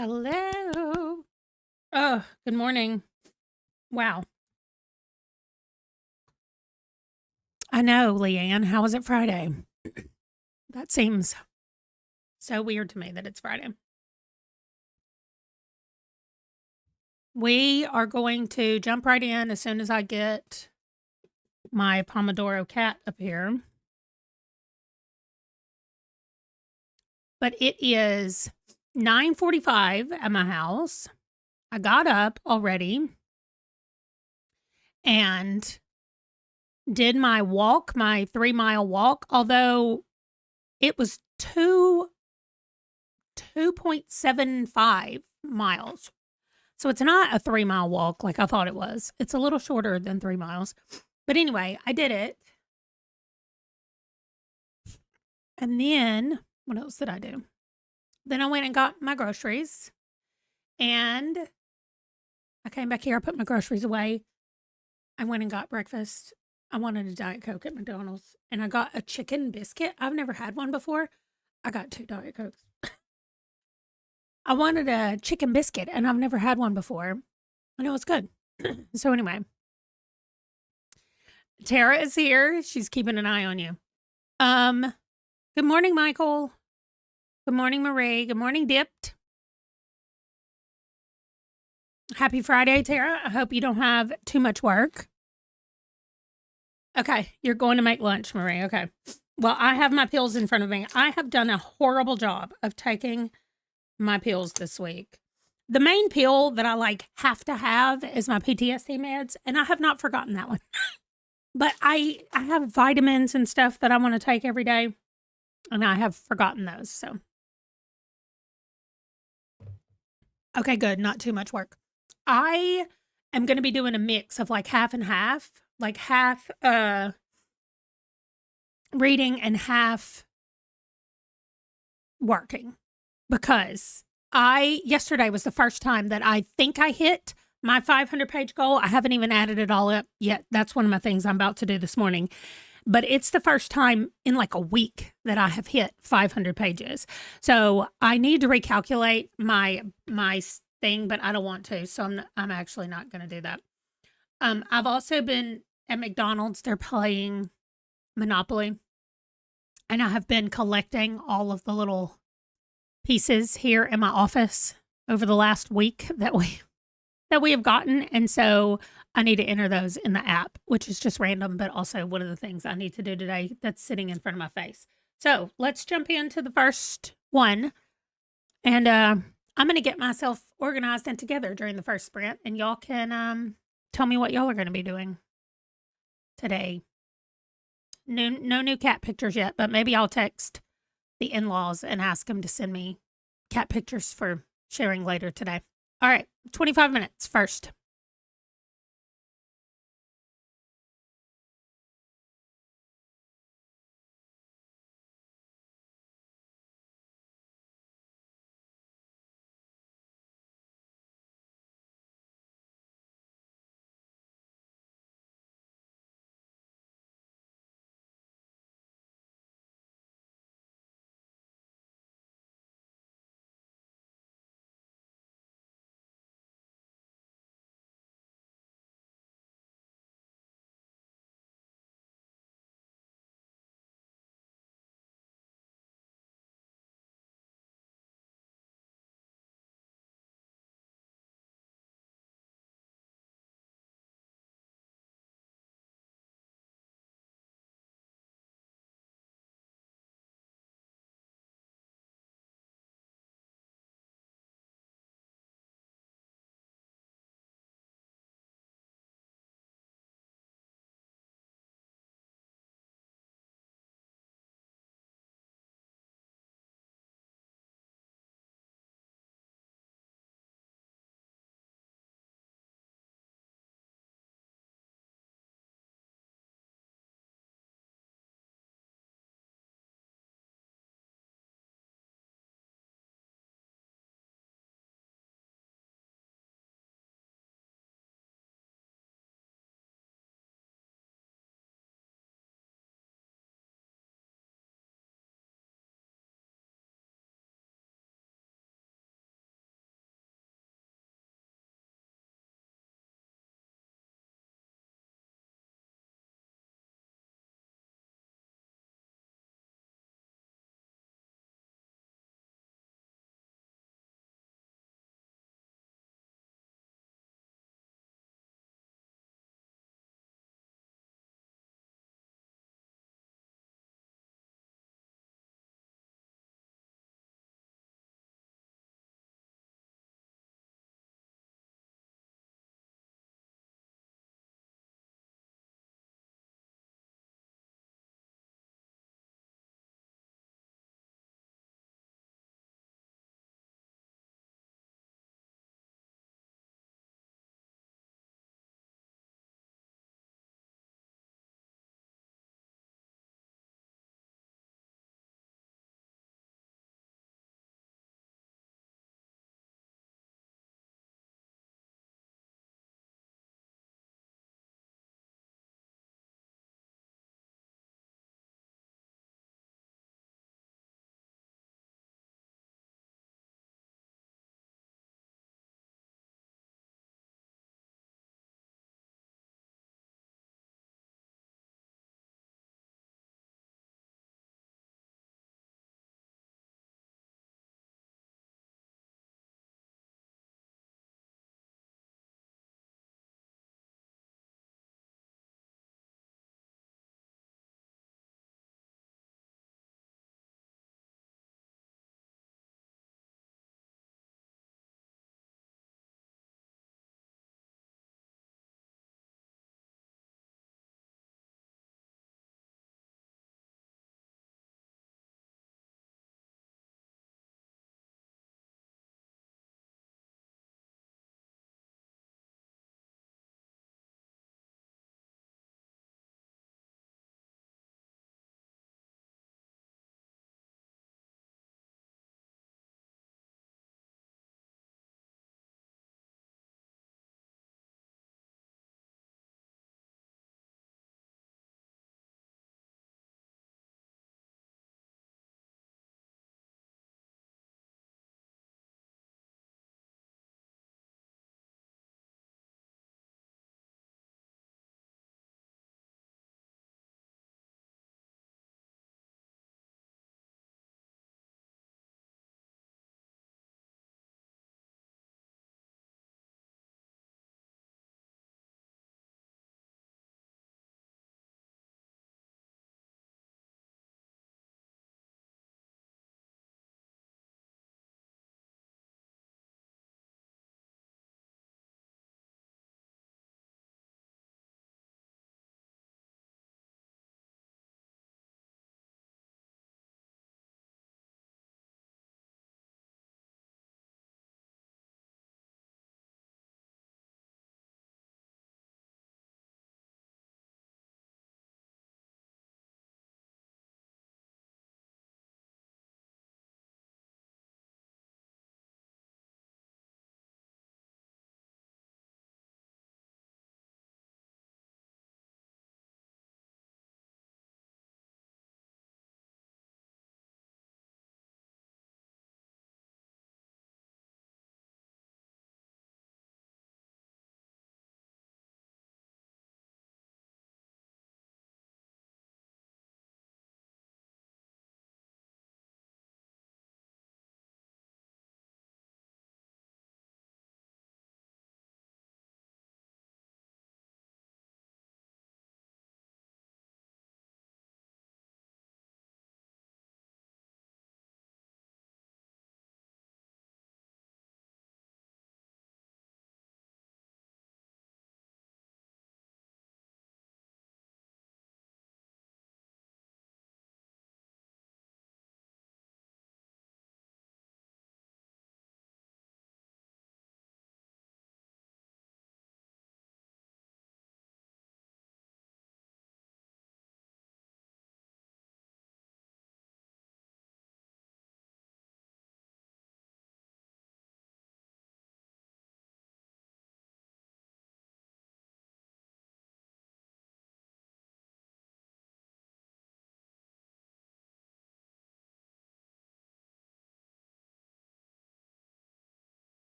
Hello. Oh, good morning. Wow. I know, Leanne. How is it Friday? That seems so weird to me that it's Friday. We are going to jump right in as soon as I get my Pomodoro cat up here. But it is 9:45 at my house. I got up already and did my walk, my 3-mile walk, although it was 2.75 miles. So it's not a 3-mile walk like I thought it was. It's a little shorter than 3 miles. But anyway, I did it. And then what else did I do? Then I went and got my groceries. And I came back here, I put my groceries away. I went and got breakfast. I wanted a Diet Coke at McDonald's. And I got a chicken biscuit. I've never had one before. I got 2 Diet Cokes. I wanted a chicken biscuit and I've never had one before. I know it's good. So anyway, Tara is here. She's keeping an eye on you. Good morning, Michael. Good morning, Marie. Good morning, Dipped. Happy Friday, Tara. I hope you don't have too much work. Okay, you're going to make lunch, Marie. Okay. Well, I have my pills in front of me. I have done a horrible job of taking my pills this week. The main pill that I have to have is my PTSD meds, and I have not forgotten that one. But I have vitamins and stuff that I want to take every day, and I have forgotten those. So, okay, good. Not too much work. I am going to be doing a mix of half and half, like half reading and half working, because yesterday was the first time that I think I hit my 500-page goal. I haven't even added it all up yet. That's one of my things I'm about to do this morning. But it's the first time in a week that I have hit 500 pages. So I need to recalculate my thing, but I don't want to. So I'm actually not going to do that. I've also been at McDonald's. They're playing Monopoly, and I have been collecting all of the little pieces here in my office over the last week that we have gotten. And so I need to enter those in the app, which is just random, but also one of the things I need to do today that's sitting in front of my face. So let's jump into the first one. And I'm going to get myself organized and together during the first sprint. And y'all can tell me what y'all are going to be doing today. No new cat pictures yet, but maybe I'll text the in-laws and ask them to send me cat pictures for sharing later today. All right, 25 minutes first.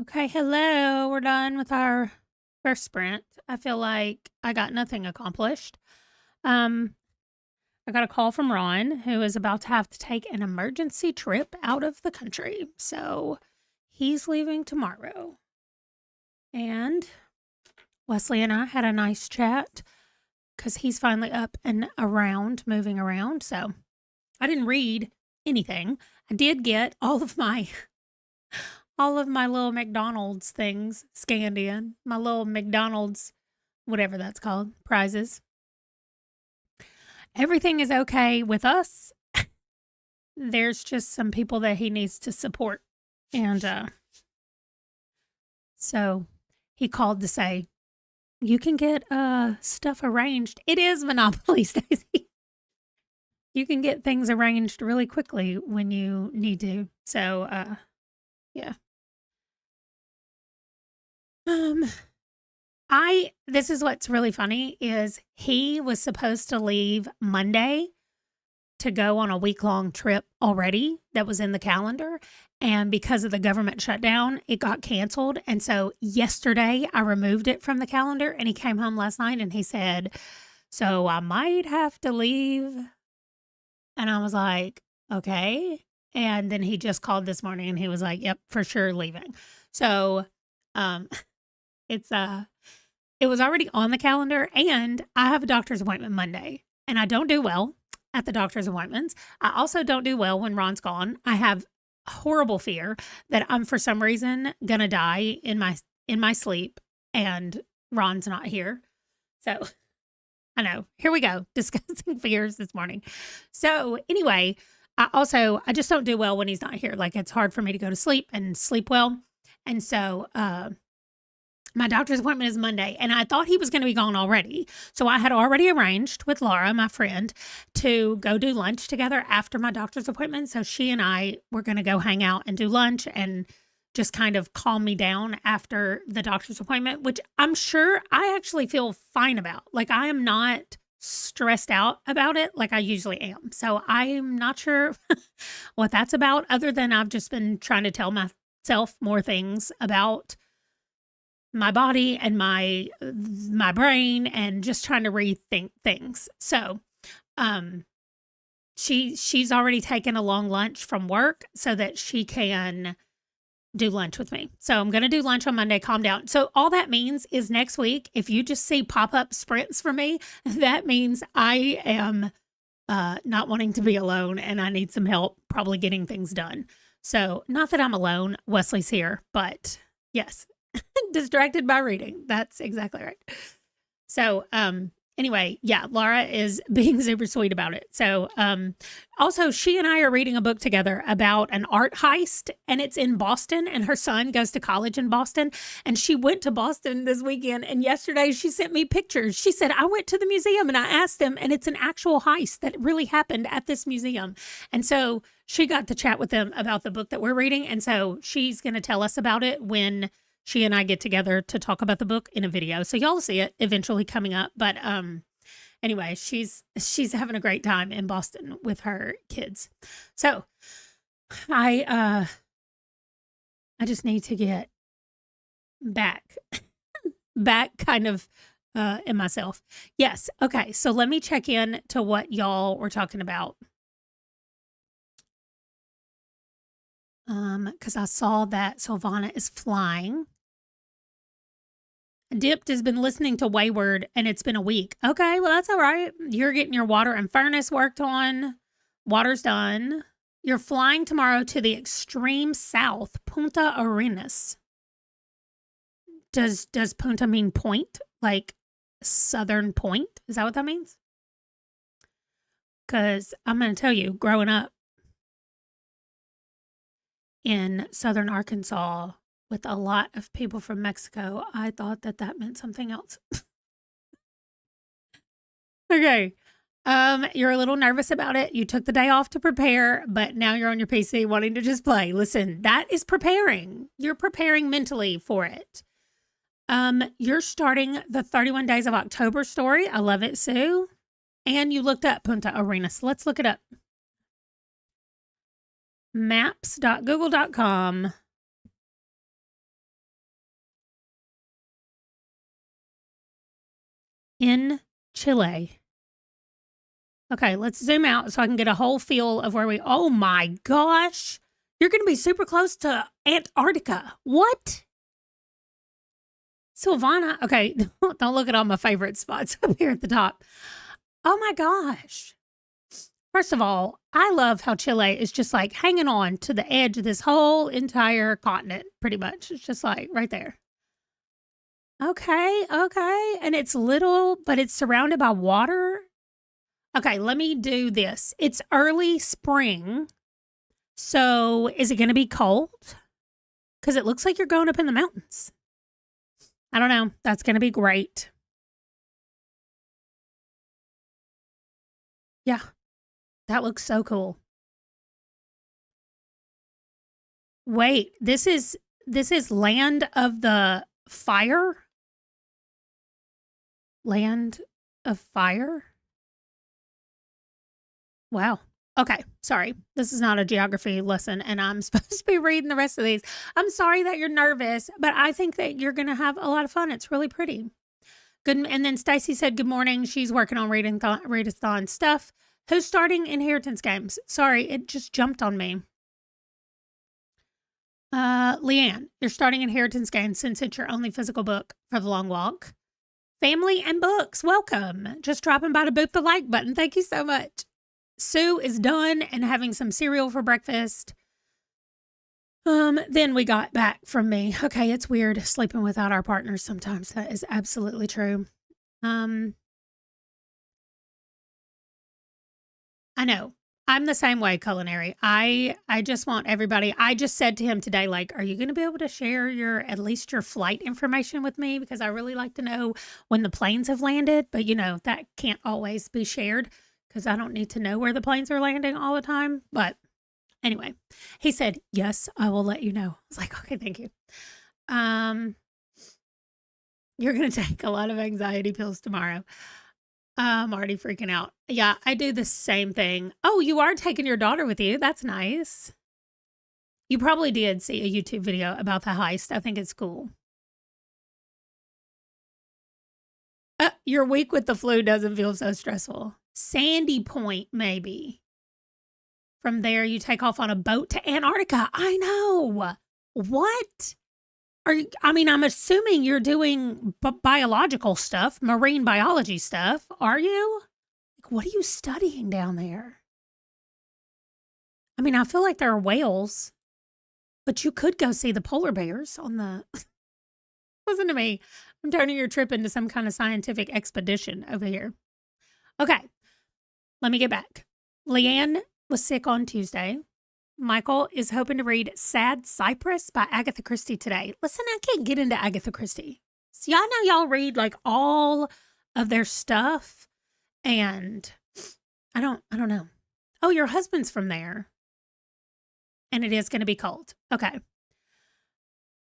Okay, hello. We're done with our first sprint. I feel like I got nothing accomplished. Um, I got a call from Ron, who is about to have to take an emergency trip out of the country. So he's leaving tomorrow. And Wesley and I had a nice chat because he's finally up and around, moving around. So I didn't read anything. I did get all of my little McDonald's things scanned in, my little McDonald's, whatever that's called, prizes. Everything is okay with us. There's just some people that he needs to support. And so he called to say, you can get stuff arranged. It is Monopoly, Stacey. You can get things arranged really quickly when you need to. So, yeah. This is what's really funny is he was supposed to leave Monday to go on a week-long trip already that was in the calendar. And because of the government shutdown, it got canceled. And so yesterday I removed it from the calendar and he came home last night and he said, so I might have to leave. And I was like, okay. And then he just called this morning and he was like, yep, for sure leaving. So, it was already on the calendar and I have a doctor's appointment Monday and I don't do well at the doctor's appointments. I also don't do well when Ron's gone. I have horrible fear that I'm for some reason going to die in my sleep and Ron's not here. So I know, here we go, discussing fears this morning. So anyway, I just don't do well when he's not here. Like it's hard for me to go to sleep and sleep well. And so, my doctor's appointment is Monday, and I thought he was going to be gone already. So I had already arranged with Laura, my friend, to go do lunch together after my doctor's appointment. So she and I were going to go hang out and do lunch and just kind of calm me down after the doctor's appointment, which I'm sure I actually feel fine about. Like I am not stressed out about it like I usually am. So I'm not sure what that's about, other than I've just been trying to tell myself more things about my body and my brain and just trying to rethink things. So, she's already taken a long lunch from work so that she can do lunch with me. So I'm going to do lunch on Monday, calm down. So all that means is next week, if you just see pop-up sprints for me, that means I am not wanting to be alone and I need some help probably getting things done. So not that I'm alone, Wesley's here, but yes. Distracted by reading. That's exactly right. So, anyway, yeah, Laura is being super sweet about it. So, also she and I are reading a book together about an art heist and it's in Boston and her son goes to college in Boston and she went to Boston this weekend and yesterday she sent me pictures. She said, I went to the museum and I asked them and it's an actual heist that really happened at this museum. And so she got to chat with them about the book that we're reading. And so she's going to tell us about it when she and I get together to talk about the book in a video. So y'all see it eventually coming up. But anyway, she's having a great time in Boston with her kids. So I just need to get back kind of in myself. Yes. Okay. So let me check in to what y'all were talking about. Because I saw that Silvana is flying. Dipped has been listening to Wayward and it's been a week. Okay, well, that's all right. You're getting your water and furnace worked on. Water's done. You're flying tomorrow to the extreme south, Punta Arenas. Does Punta mean point? Like southern point? Is that what that means? Because I'm going to tell you, growing up in southern Arkansas, with a lot of people from Mexico, I thought that meant something else. Okay. You're a little nervous about it. You took the day off to prepare, but now you're on your PC wanting to just play. Listen, that is preparing. You're preparing mentally for it. You're starting the 31 Days of October story. I love it, Sue. And you looked up Punta Arenas. Let's look it up. Maps.google.com. in Chile. Okay, let's zoom out so I can get a whole feel of where oh my gosh. You're going to be super close to Antarctica. What? Silvana. Okay, don't look at all my favorite spots up here at the top. Oh my gosh. First of all, I love how Chile is just like hanging on to the edge of this whole entire continent, pretty much. It's just like right there. Okay, okay. And it's little, but it's surrounded by water. Okay, let me do this. It's early spring. So is it going to be cold? Because it looks like you're going up in the mountains. I don't know. That's going to be great. Yeah, that looks so cool. Wait, this is Land of the Fire? Land of Fire? Wow. Okay, sorry. This is not a geography lesson, and I'm supposed to be reading the rest of these. I'm sorry that you're nervous, but I think that you're going to have a lot of fun. It's really pretty. Good. And then Stacy said, good morning. She's working on readathon stuff. Who's starting Inheritance Games? Sorry, it just jumped on me. Leanne, you're starting Inheritance Games since it's your only physical book for the long walk. Family and books, welcome. Just dropping by to boot the like button. Thank you so much. Sue is done and having some cereal for breakfast. Then we got back from me. Okay, it's weird sleeping without our partners sometimes. That is absolutely true. I know. I'm the same way, Culinary. I just want everybody. I just said to him today, like, are you going to be able to share at least your flight information with me? Because I really like to know when the planes have landed. But, that can't always be shared because I don't need to know where the planes are landing all the time. But anyway, he said, yes, I will let you know. I was like, okay, thank you. You're going to take a lot of anxiety pills tomorrow. I'm already freaking out. Yeah, I do the same thing. Oh, you are taking your daughter with you. That's nice. You probably did see a YouTube video about the heist. I think it's cool. Your week with the flu doesn't feel so stressful. Sandy Point, maybe. From there, you take off on a boat to Antarctica. I know. What? I'm assuming you're doing biological stuff, marine biology stuff. Are you? What are you studying down there? I feel like there are whales, but you could go see the polar bears on the... Listen to me. I'm turning your trip into some kind of scientific expedition over here. Okay. Let me get back. Leanne was sick on Tuesday. Michael is hoping to read Sad Cypress by Agatha Christie today. Listen, I can't get into Agatha Christie. So y'all know y'all read like all of their stuff, and I don't know. Oh, your husband's from there. And it is going to be cold. Okay.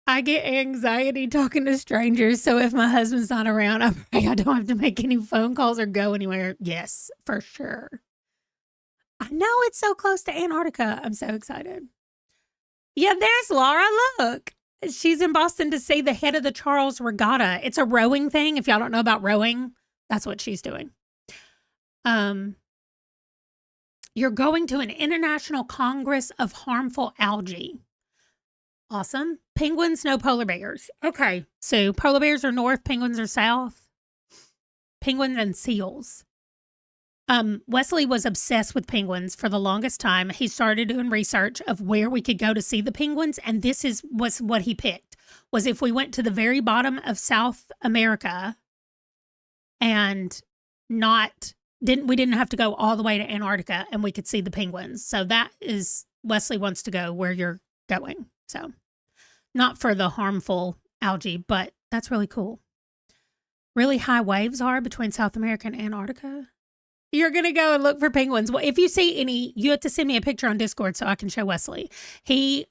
I get anxiety talking to strangers, so if my husband's not around, I pray I don't have to make any phone calls or go anywhere. Yes, for sure. I know it's so close to Antarctica. I'm so excited. Yeah, there's Laura. Look, she's in Boston to see the head of the Charles Regatta. It's a rowing thing. If y'all don't know about rowing, that's what she's doing. You're going to an International Congress of Harmful Algae. Awesome. Penguins, no polar bears. Okay, so polar bears are north, penguins are south. Penguins and seals. Wesley was obsessed with penguins for the longest time. He started doing research of where we could go to see the penguins, and this was what he picked, was if we went to the very bottom of South America and we didn't have to go all the way to Antarctica, and we could see the penguins. So that is, Wesley wants to go where you're going. So not for the harmful algae, but that's really cool. Really high waves are between South America and Antarctica. You're going to go and look for penguins. Well, if you see any, you have to send me a picture on Discord so I can show Wesley. He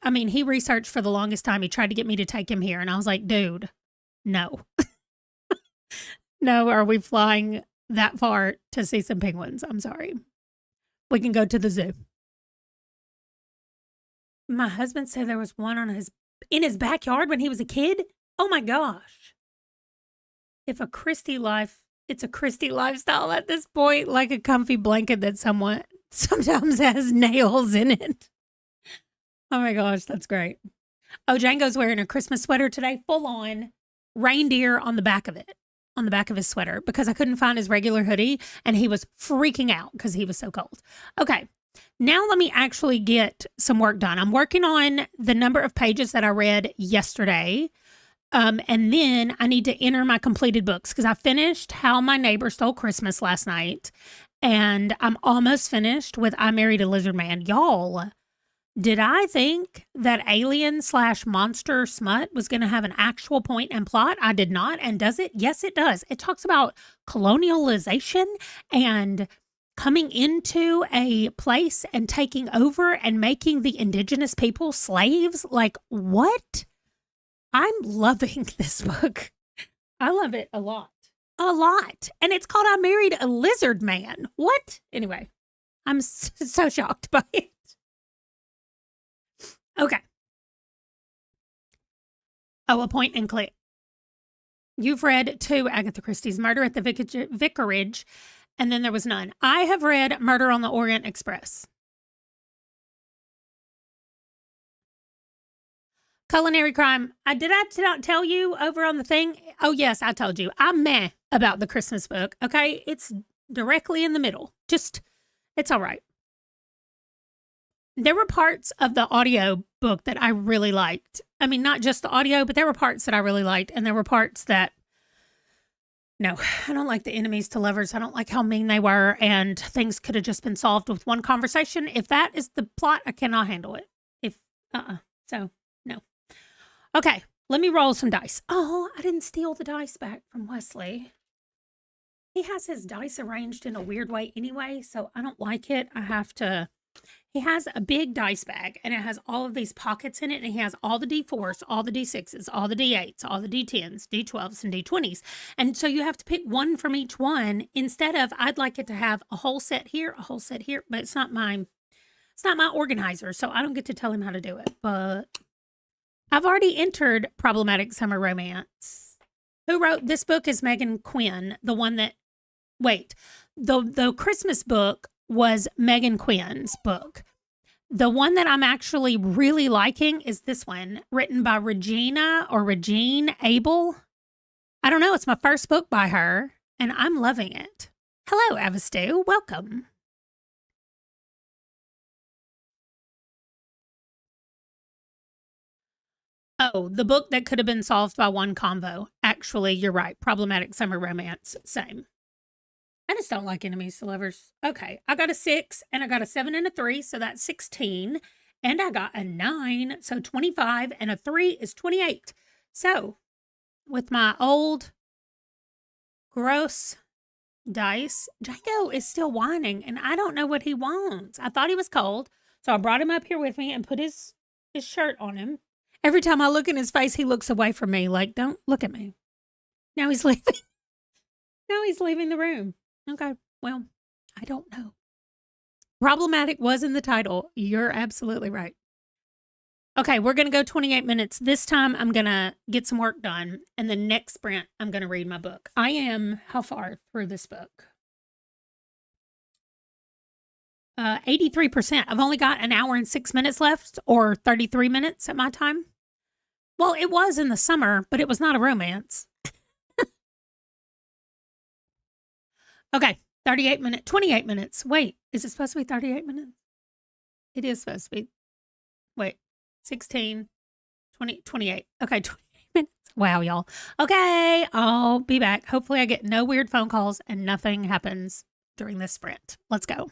researched for the longest time. He tried to get me to take him here. And I was like, dude, no. No, are we flying that far to see some penguins? I'm sorry. We can go to the zoo. My husband said there was one in his backyard when he was a kid. Oh my gosh. If a Christie life It's a Christy lifestyle at this point, like a comfy blanket that someone sometimes has nails in it. Oh my gosh, that's great. Oh, Django's wearing a Christmas sweater today, full on reindeer on the back of it, on the back of his sweater, because I couldn't find his regular hoodie and he was freaking out because he was so cold. Okay, now let me actually get some work done. I'm working on the number of pages that I read yesterday. And then I need to enter my completed books because I finished How My Neighbor Stole Christmas last night. And I'm almost finished with I Married a Lizard Man. Y'all, did I think that alien/monster smut was going to have an actual point and plot? I did not. And does it? Yes, it does. It talks about colonialization and coming into a place and taking over and making the indigenous people slaves. Like, what? I'm loving this book. I love it a lot. A lot. And it's called I Married a Lizard Man. What? Anyway, I'm so shocked by it. Okay. Oh, a point and click. You've read 2 Agatha Christie's, Murder at the Vicarage, and then there was none. I have read Murder on the Orient Express. Culinary crime. Did I not tell you over on the thing? Oh, yes, I told you. I'm meh about the Christmas book. Okay. It's directly in the middle. Just, it's all right. There were parts of the audio book that I really liked. I mean, not just the audio, but there were parts that I really liked. And there were parts that, no, I don't like the enemies to lovers. I don't like how mean they were. And things could have just been solved with one conversation. If that is the plot, I cannot handle it. So, no. Okay, let me roll some dice. Oh, I didn't steal the dice back from Wesley. He has his dice arranged in a weird way anyway, so I don't like it. He has a big dice bag, and it has all of these pockets in it, and he has all the D4s, all the D6s, all the D8s, all the D10s, D12s, and D20s. And so you have to pick one from each one instead of, I'd like it to have a whole set here, a whole set here, but it's not my organizer, so I don't get to tell him how to do it. But I've already entered Problematic Summer Romance. Who wrote this book is Megan Quinn, the one that, the Christmas book was Megan Quinn's book. The one that I'm actually really liking is this one, written by Regine Abel. I don't know, it's my first book by her, and I'm loving it. Hello, Avastu, welcome. Oh, the book that could have been solved by one convo. Actually, you're right. Problematic Summer Romance. Same. I just don't like enemies to lovers. Okay, I got a 6, and I got a 7 and a 3, so that's 16. And I got a 9, so 25, and a 3 is 28. So, with my old gross dice, Django is still whining, and I don't know what he wants. I thought he was cold, so I brought him up here with me and put his shirt on him. Every time I look in his face, he looks away from me, like, don't look at me. Now he's leaving. Now he's leaving the room. Okay, well, I don't know. Problematic was in the title. You're absolutely right. Okay, we're going to go 28 minutes. This time I'm going to get some work done. And the next sprint, I'm going to read my book. I am, how far through this book? 83%. I've only got an hour and 6 minutes left, or 33 minutes at my time. Well, it was in the summer, but it was not a romance. Okay, 28 minutes. Wait, is it supposed to be 38 minutes? It is supposed to be. Wait, 16, 20, 28. Okay, 28 minutes. Wow, y'all. Okay, I'll be back. Hopefully I get no weird phone calls and nothing happens during this sprint. Let's go.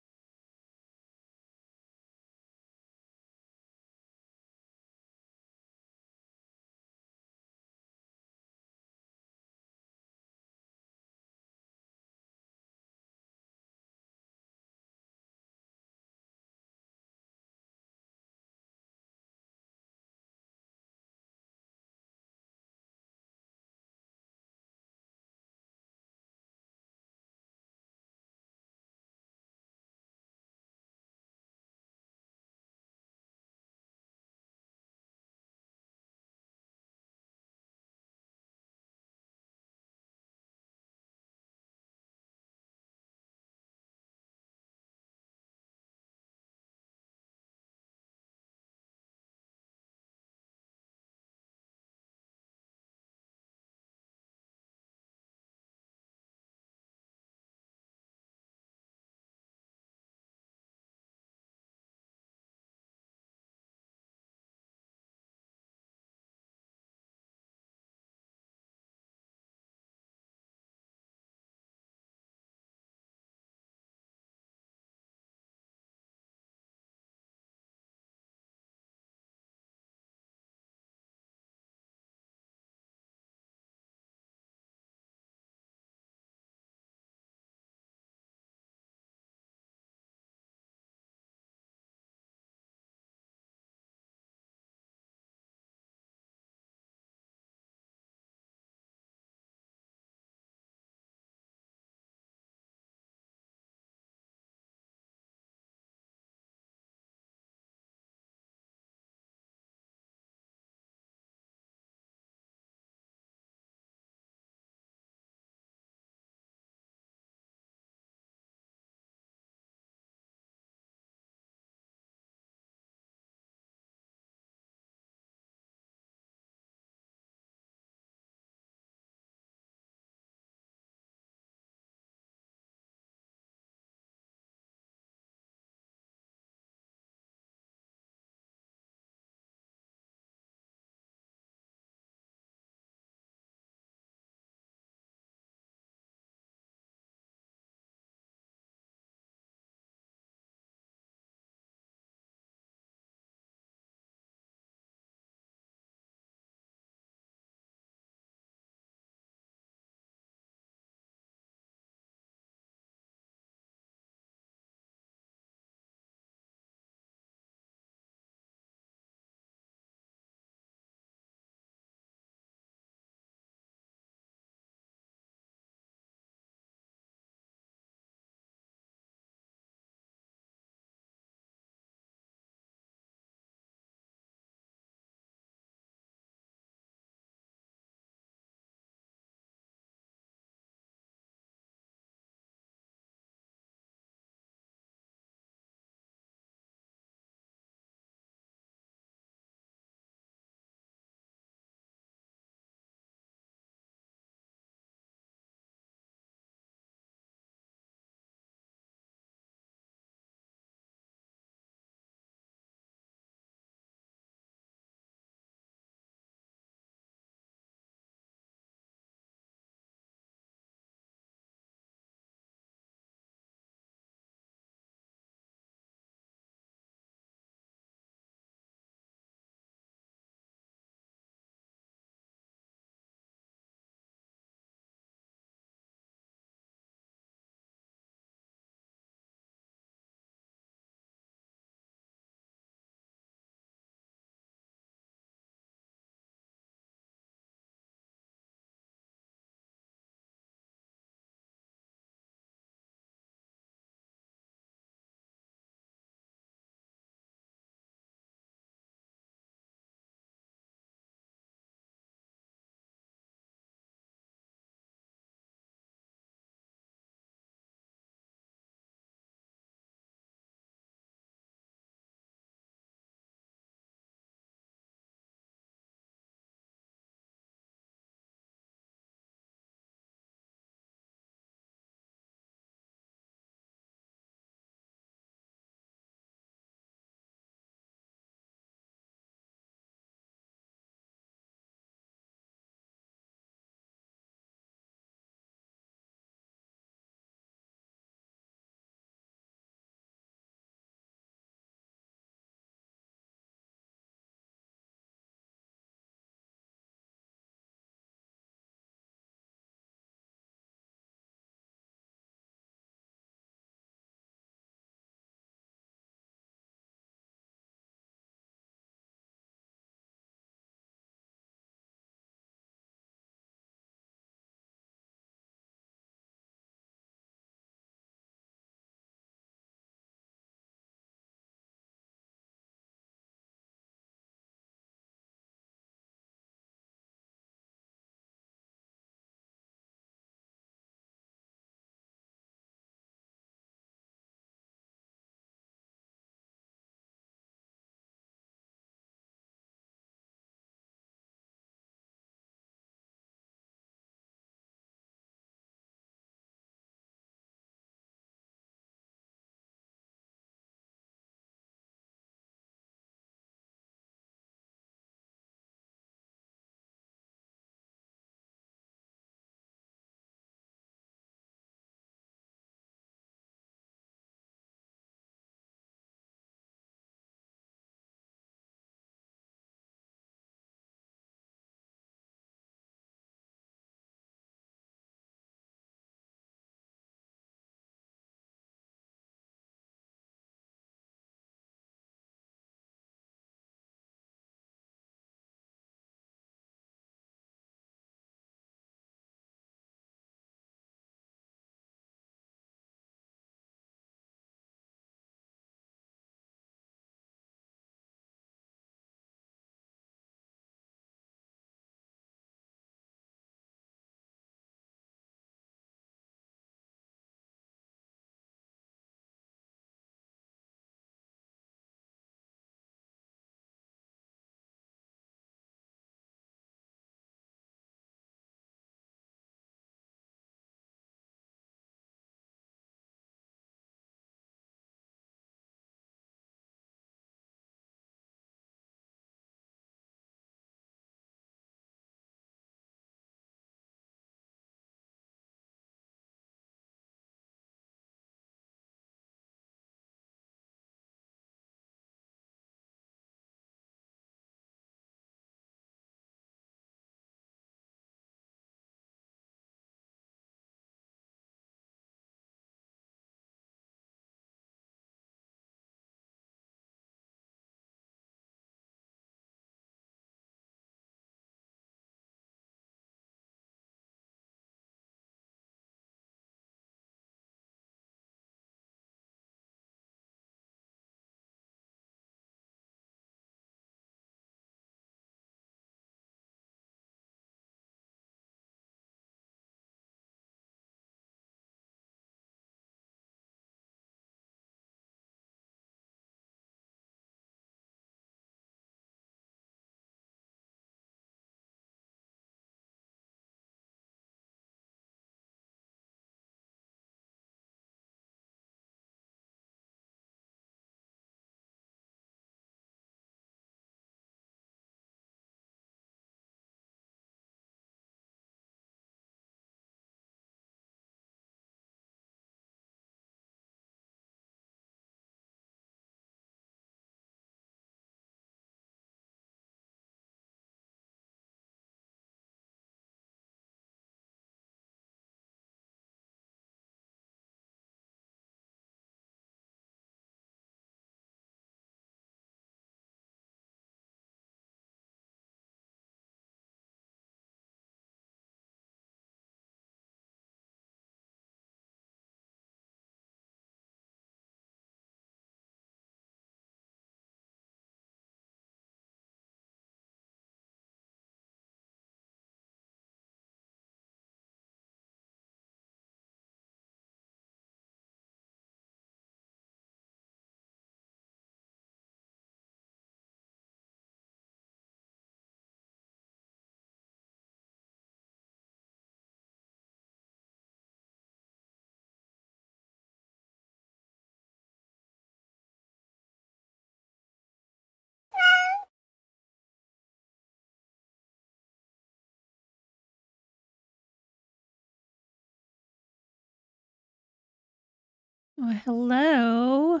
Oh, hello.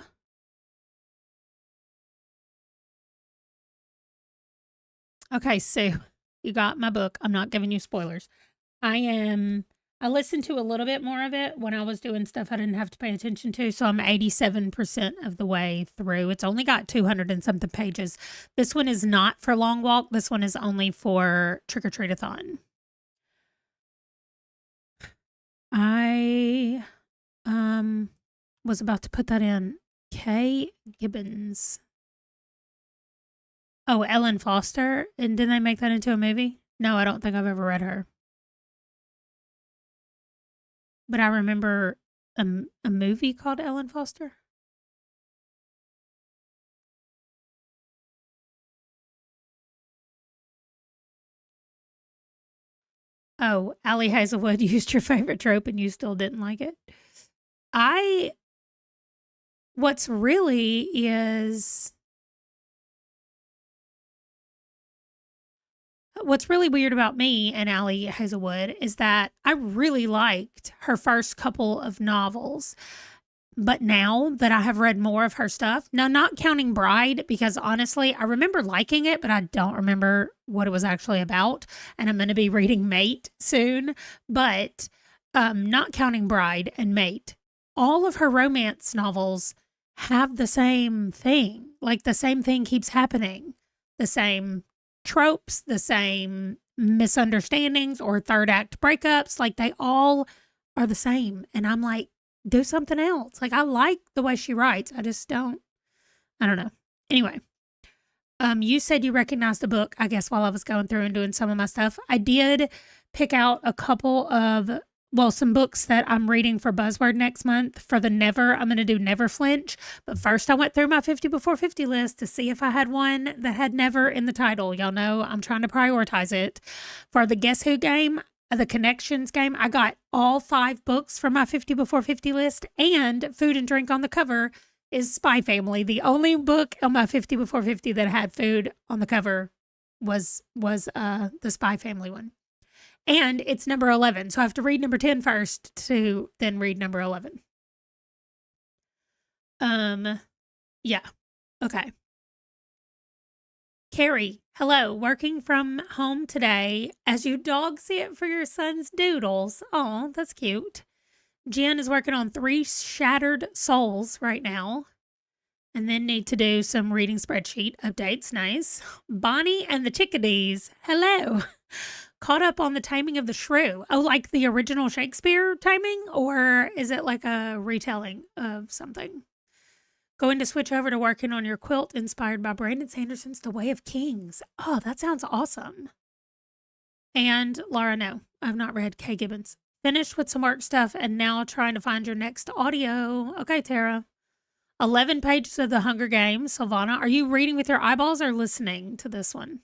Okay, so you got my book. I'm not giving you spoilers. I listened to a little bit more of it when I was doing stuff I didn't have to pay attention to, so I'm 87% of the way through. It's only got 200 and something pages. This one is not for Long Walk. This one is only for Trick or Treat-a-thon. I was about to put that in. Kay Gibbons. Oh, Ellen Foster. And didn't they make that into a movie? No, I don't think I've ever read her. But I remember a movie called Ellen Foster. Oh, Ali Hazelwood used your favorite trope and you still didn't like it. What's really weird about me and Ali Hazelwood is that I really liked her first couple of novels. But now that I have read more of her stuff, now not counting Bride, because honestly, I remember liking it, but I don't remember what it was actually about. And I'm going to be reading Mate soon. But not counting Bride and Mate, all of her romance novels have the same thing. Like the same thing keeps happening. The same tropes, the same misunderstandings or third act breakups. Like they all are the same. And I'm like, do something else. Like I like the way she writes. I don't know. Anyway, you said you recognized the book, I guess, while I was going through and doing some of my stuff. I did pick out a couple of, some books that I'm reading for Buzzword next month. For the Never, I'm going to do Never Flinch. But first I went through my 50 before 50 list to see if I had one that had Never in the title. Y'all know I'm trying to prioritize it. For the Guess Who game, the Connections game, I got all 5 books from my 50 before 50 list, and Food and Drink on the cover is Spy Family. The only book on my 50 before 50 that had food on the cover was the Spy Family one. And it's number 11, so I have to read number 10 first to then read number 11. Yeah. Okay. Carrie, hello. Working from home today as you dog sit for your son's doodles. Oh, that's cute. Jen is working on 3 Shattered Souls right now. And then need to do some reading spreadsheet updates. Nice. Bonnie and the Chickadees. Hello. Caught up on the Taming of the Shrew. Oh, like the original Shakespeare timing? Or is it like a retelling of something? Going to switch over to working on your quilt inspired by Brandon Sanderson's The Way of Kings. Oh, that sounds awesome. And Laura, no, I've not read Kay Gibbons. Finished with some work stuff and now trying to find your next audio. Okay, Tara. 11 pages of The Hunger Games. Silvana, are you reading with your eyeballs or listening to this one?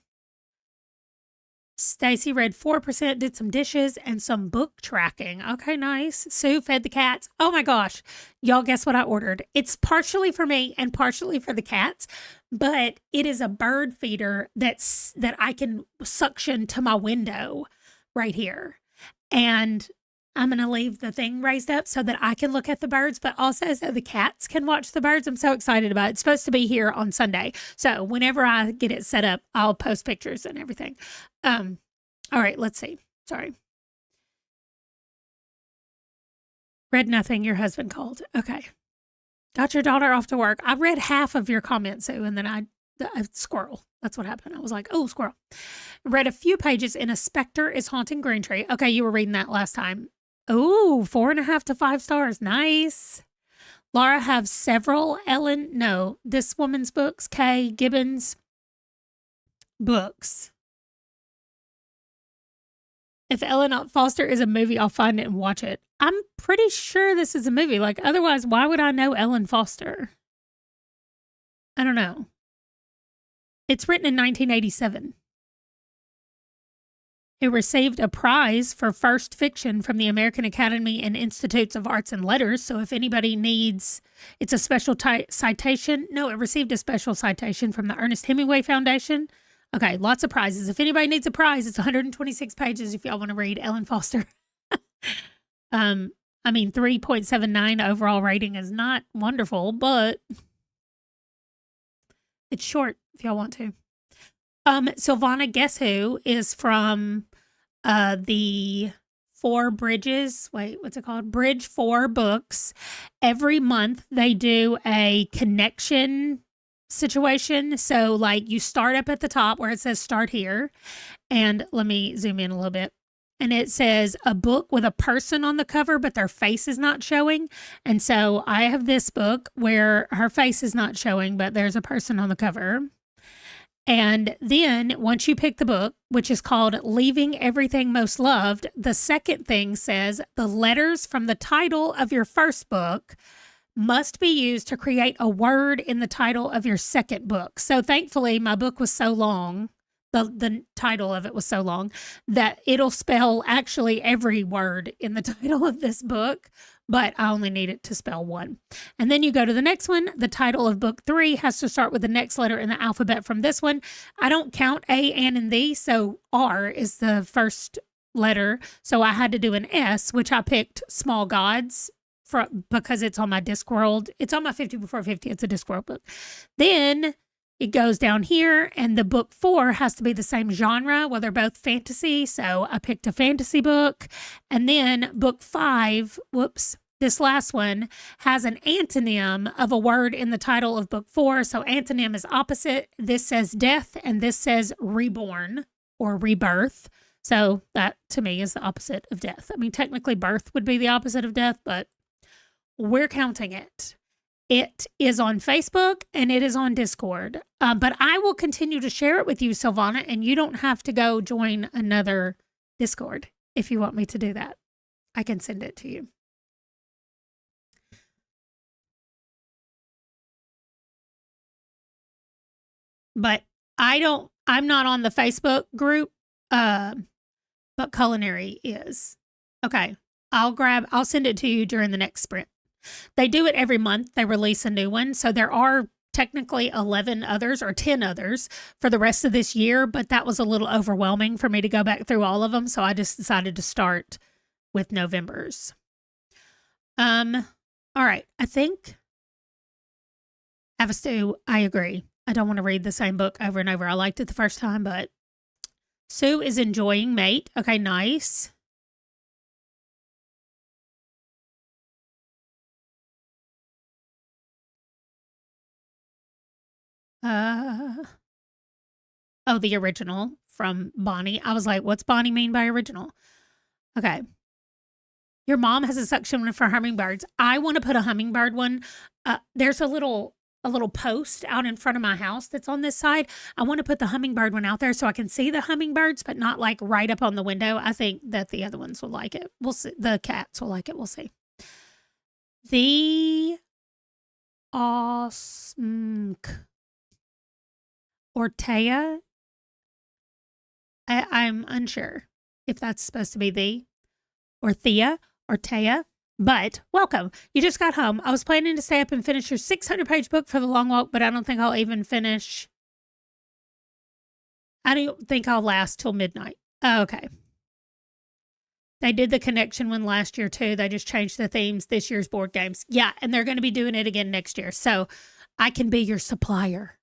Stacy read 4%, did some dishes, and some book tracking. Okay, nice. Sue fed the cats. Oh my gosh. Y'all, guess what I ordered? It's partially for me and partially for the cats, but it is a bird feeder that I can suction to my window right here. And I'm going to leave the thing raised up so that I can look at the birds, but also so the cats can watch the birds. I'm so excited about it. It's supposed to be here on Sunday. So whenever I get it set up, I'll post pictures and everything. All right, let's see. Sorry. Read nothing, your husband called. Okay. Got your daughter off to work. I read half of your comments, Sue, and then I squirrel. That's what happened. I was like, oh, squirrel. Read a few pages in A Spectre is Haunting Greentree. Okay, you were reading that last time. Oh, 4.5 to 5 stars. Nice. Laura have several this woman's books, Kay Gibbons books. If Ellen Foster is a movie, I'll find it and watch it. I'm pretty sure this is a movie. Like, otherwise, why would I know Ellen Foster? I don't know. It's written in 1987. It received a prize for first fiction from the American Academy and Institutes of Arts and Letters. So if anybody needs, it's a special citation. No, it received a special citation from the Ernest Hemingway Foundation. Okay, lots of prizes. If anybody needs a prize, it's 126 pages if y'all want to read Ellen Foster. I'm I mean, 3.79 overall rating is not wonderful, but it's short if y'all want to. Silvana, guess who is from the Four Bridges. Wait, what's it called? Bridge 4 books. Every month they do a connection situation. So, like, you start up at the top where it says start here. And let me zoom in a little bit. And it says a book with a person on the cover, but their face is not showing. And so I have this book where her face is not showing, but there's a person on the cover. And then once you pick the book, which is called Leaving Everything Most Loved, the second thing says the letters from the title of your first book must be used to create a word in the title of your second book. So thankfully, my book was so long, the title of it was so long, that it'll spell actually every word in the title of this book, but I only need it to spell one. And then you go to the next one. The title of book 3 has to start with the next letter in the alphabet from this one. I don't count A, N, and the, so R is the first letter. So I had to do an S, which I picked Small Gods because it's on my Discworld. It's on my 50 Before 50. It's a Discworld book. Then it goes down here, and the book 4 has to be the same genre. Well, they're both fantasy, so I picked a fantasy book. And then book 5, this last one has an antonym of a word in the title of book 4. So antonym is opposite. This says death, and this says reborn or rebirth. So that, to me, is the opposite of death. I mean, technically, birth would be the opposite of death, but we're counting it. It is on Facebook and it is on Discord. But I will continue to share it with you, Silvana, and you don't have to go join another Discord if you want me to do that. I can send it to you. But I'm not on the Facebook group, but Culinary is. Okay, I'll send it to you during the next sprint. They do it every month. They release a new one. So there are technically 11 others or 10 others for the rest of this year, but that was a little overwhelming for me to go back through all of them. So I just decided to start with November's. All right. I think Havastu, I agree. I don't want to read the same book over and over. I liked it the first time, but Sue is enjoying Mate. Okay, nice. Oh, the original from Bonnie. I was like, what's Bonnie mean by original? Okay. Your mom has a suction one for hummingbirds. I want to put a hummingbird one. There's a little post out in front of my house that's on this side. I want to put the hummingbird one out there so I can see the hummingbirds, but not like right up on the window. I think that the other ones will like it. We'll see. The cats will like it. We'll see. The Ortea. I'm unsure if that's supposed to be the Orthea or Taya, but welcome. You just got home. I was planning to stay up and finish your 600-page book for the long walk, but I don't think I'll even finish. I don't think I'll last till midnight. Oh, okay. They did the connection one last year too. They just changed the themes this year's board games. Yeah, and they're going to be doing it again next year. So I can be your supplier.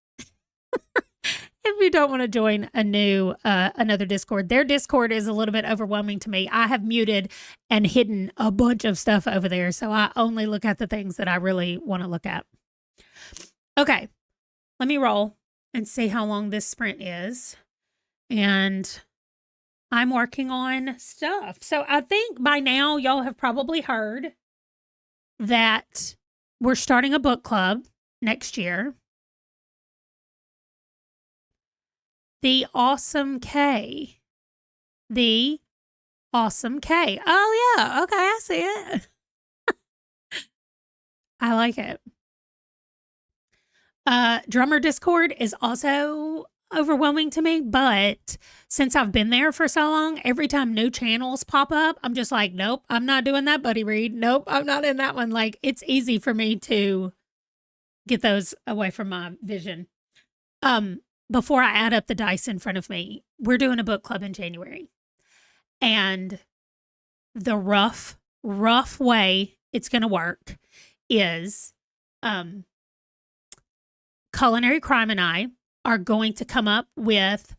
If you don't want to join another Discord. Their Discord is a little bit overwhelming to me. I have muted and hidden a bunch of stuff over there, so I only look at the things that I really want to look at. Okay, let me roll and see how long this sprint is. And I'm working on stuff. So I think by now y'all have probably heard that we're starting a book club next year. The Awesome K. The Awesome K. Oh, yeah. Okay, I see it. I like it. Drummer Discord is also overwhelming to me, but since I've been there for so long, every time new channels pop up, I'm just like, nope, I'm not doing that, Buddy Read. Nope, I'm not in that one. Like, it's easy for me to get those away from my vision. Before I add up the dice in front of me, we're doing a book club in January. And the rough rough way it's going to work is Culinary Crime and I are going to come up with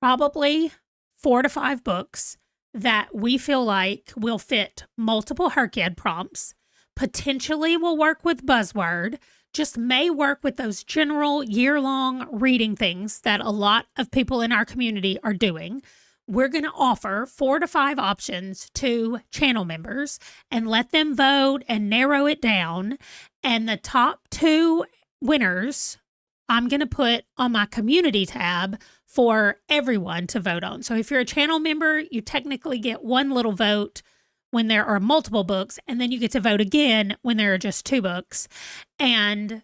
probably 4 to 5 books that we feel like will fit multiple HERCED prompts, potentially will work with Buzzword, just may work with those general year-long reading things that a lot of people in our community are doing. We're going to offer 4 to 5 options to channel members and let them vote and narrow it down. And the top 2 winners, I'm going to put on my community tab for everyone to vote on. So if you're a channel member, you technically get one little vote when there are multiple books, and then you get to vote again when there are just 2 books. And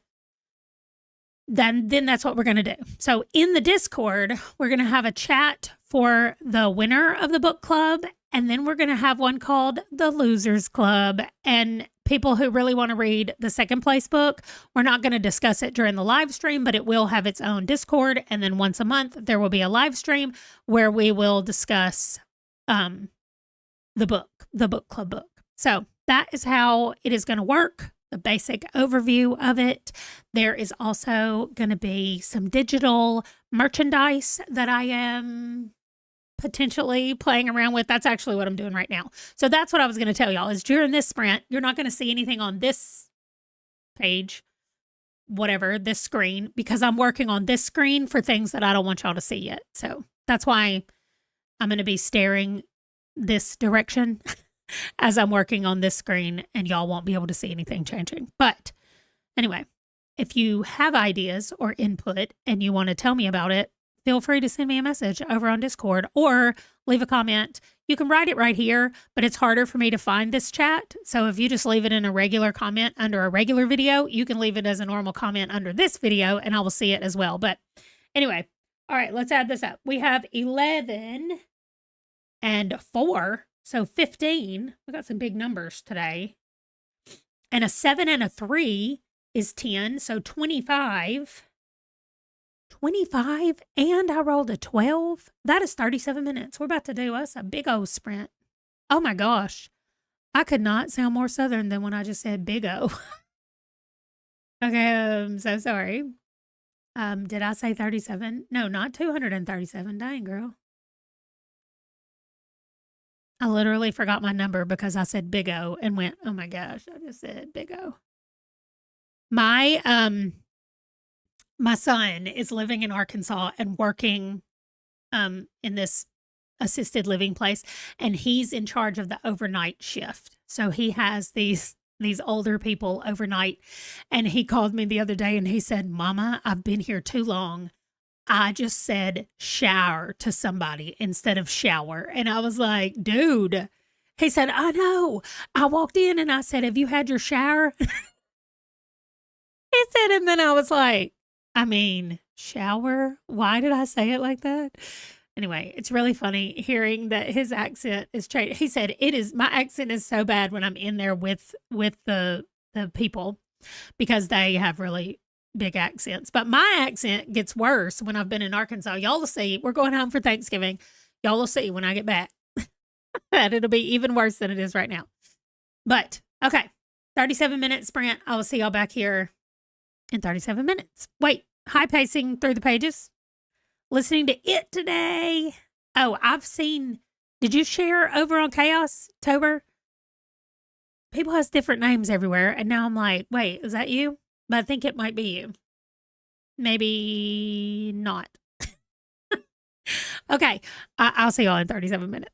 then that's what we're going to do. So in the Discord, we're going to have a chat for the winner of the book club, and then we're going to have one called the Losers Club. And people who really want to read the second place book, we're not going to discuss it during the live stream, but it will have its own Discord. And then once a month, there will be a live stream where we will discuss the book club book. So that is how it is going to work, the basic overview of it. There is also going to be some digital merchandise that I am potentially playing around with. That's actually what I'm doing right now. So that's what I was going to tell y'all is during this sprint, you're not going to see anything on this page, whatever, this screen, because I'm working on this screen for things that I don't want y'all to see yet. So that's why I'm going to be staring this direction as I'm working on this screen, and y'all won't be able to see anything changing. But anyway, if you have ideas or input and you want to tell me about it, feel free to send me a message over on Discord or leave a comment. You can write it right here, but it's harder for me to find this chat. So if you just leave it in a regular comment under a regular video, you can leave it as a normal comment under this video and I will see it as well. But anyway, all right, let's add this up. We have 11 and 4, so 15. We got some big numbers today. And a 7 and a 3 is 10, so 25. 25, and I rolled a 12. That is 37 minutes. We're about to do us a big old sprint. Oh my gosh. I could not sound more Southern than when I just said big O. Okay, I'm so sorry. Did I say 37? No, not 237. Dang, girl. I literally forgot my number because I said big O and went, oh my gosh, I just said big O. My son is living in Arkansas and working in this assisted living place, and he's in charge of the overnight shift. So he has these older people overnight, and he called me the other day and he said, Mama, I've been here too long. I just said shower to somebody instead of shower. And I was like, dude. He said, I know. I walked in and I said, have you had your shower? He said, and then I was like, I mean, shower? Why did I say it like that? Anyway, it's really funny hearing that his accent is changed. He said, my accent is so bad when I'm in there with the people because they have really big accents. But my accent gets worse when I've been in Arkansas. Y'all will see. We're going home for Thanksgiving. Y'all will see when I get back that it'll be even worse than it is right now. But okay, 37-minute sprint. I will see y'all back here in 37 minutes. Wait, high pacing through the pages. Listening to it today. Oh, did you share over on Chaos Tober? People has different names everywhere. And now I'm like, wait, is that you? But I think it might be you. Maybe not. Okay. I'll see y'all in 37 minutes.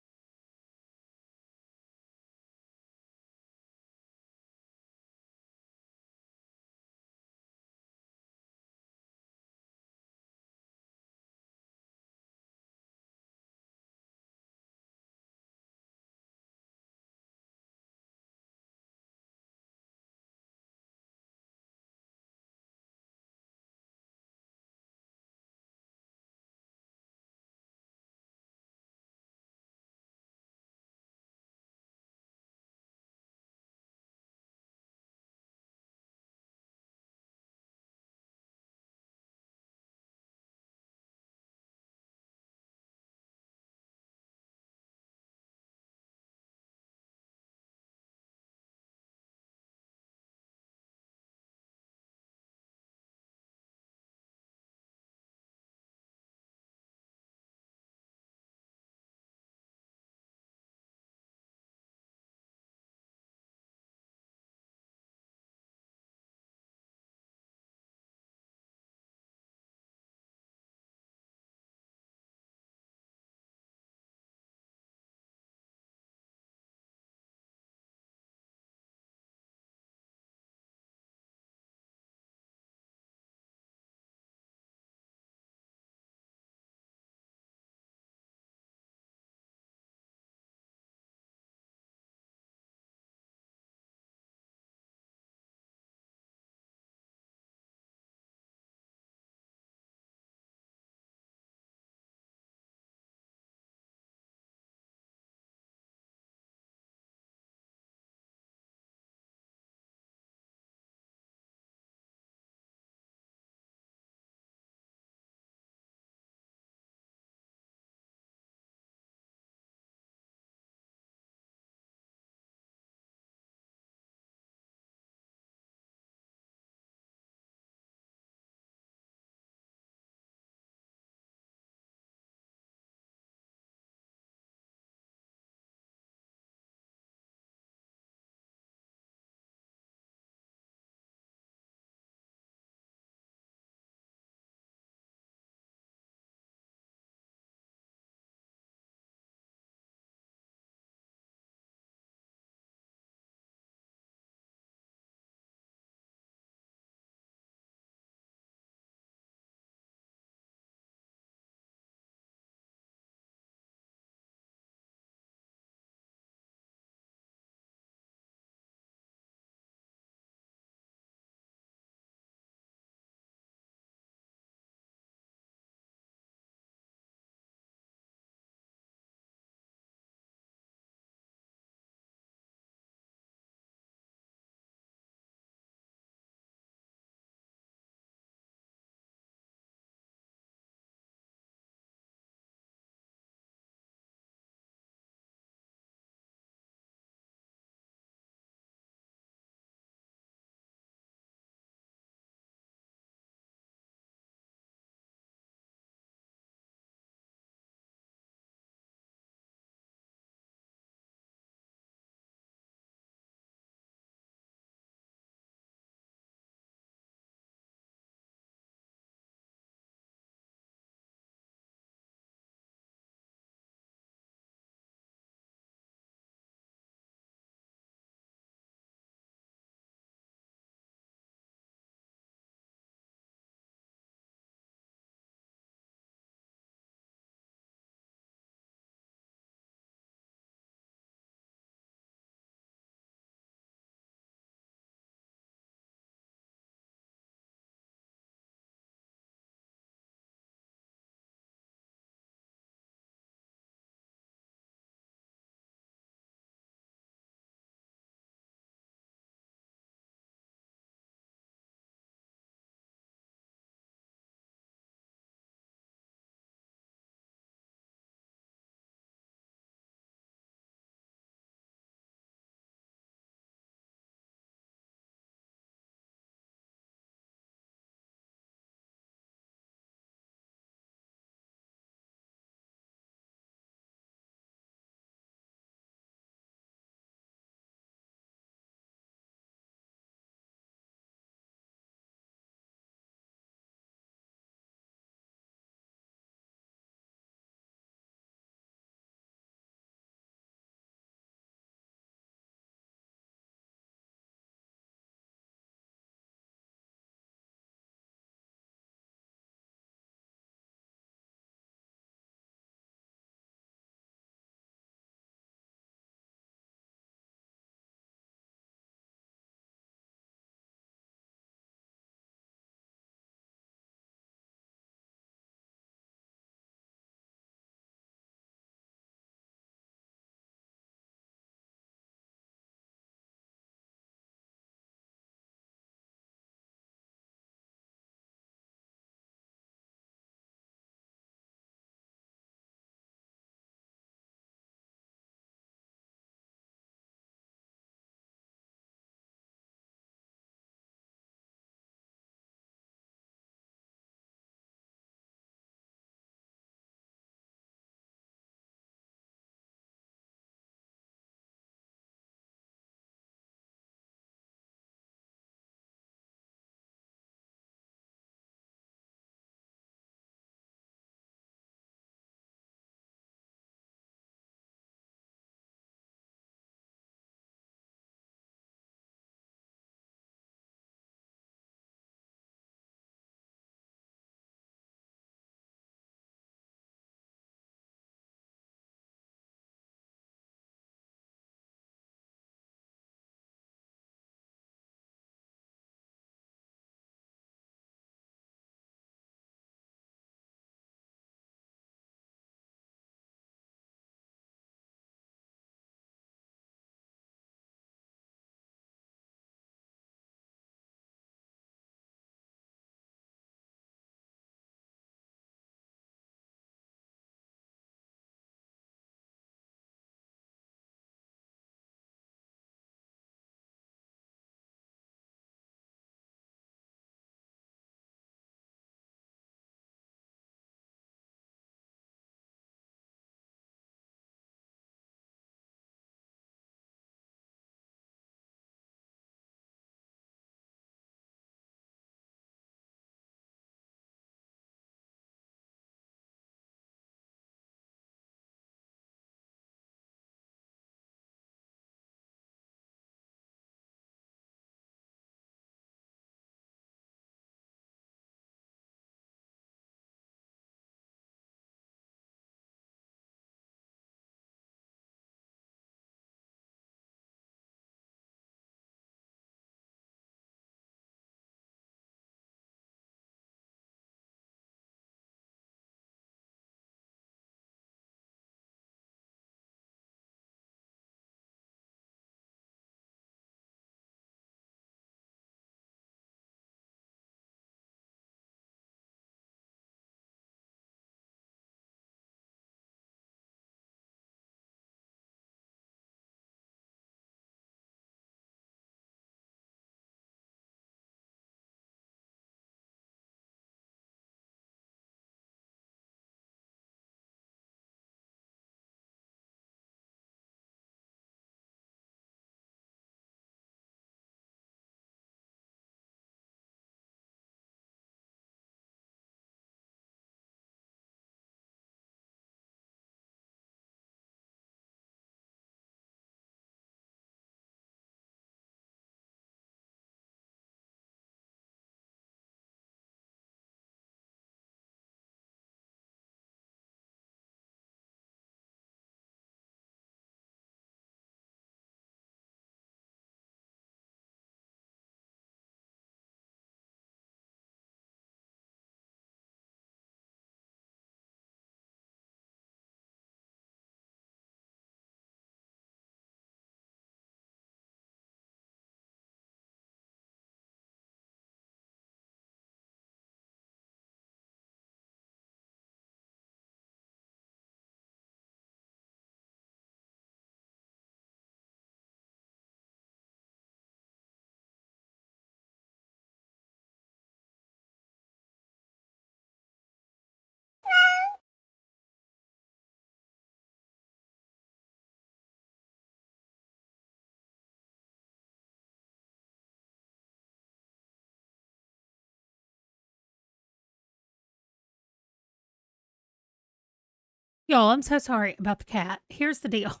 Y'all, I'm so sorry about the cat. Here's the deal.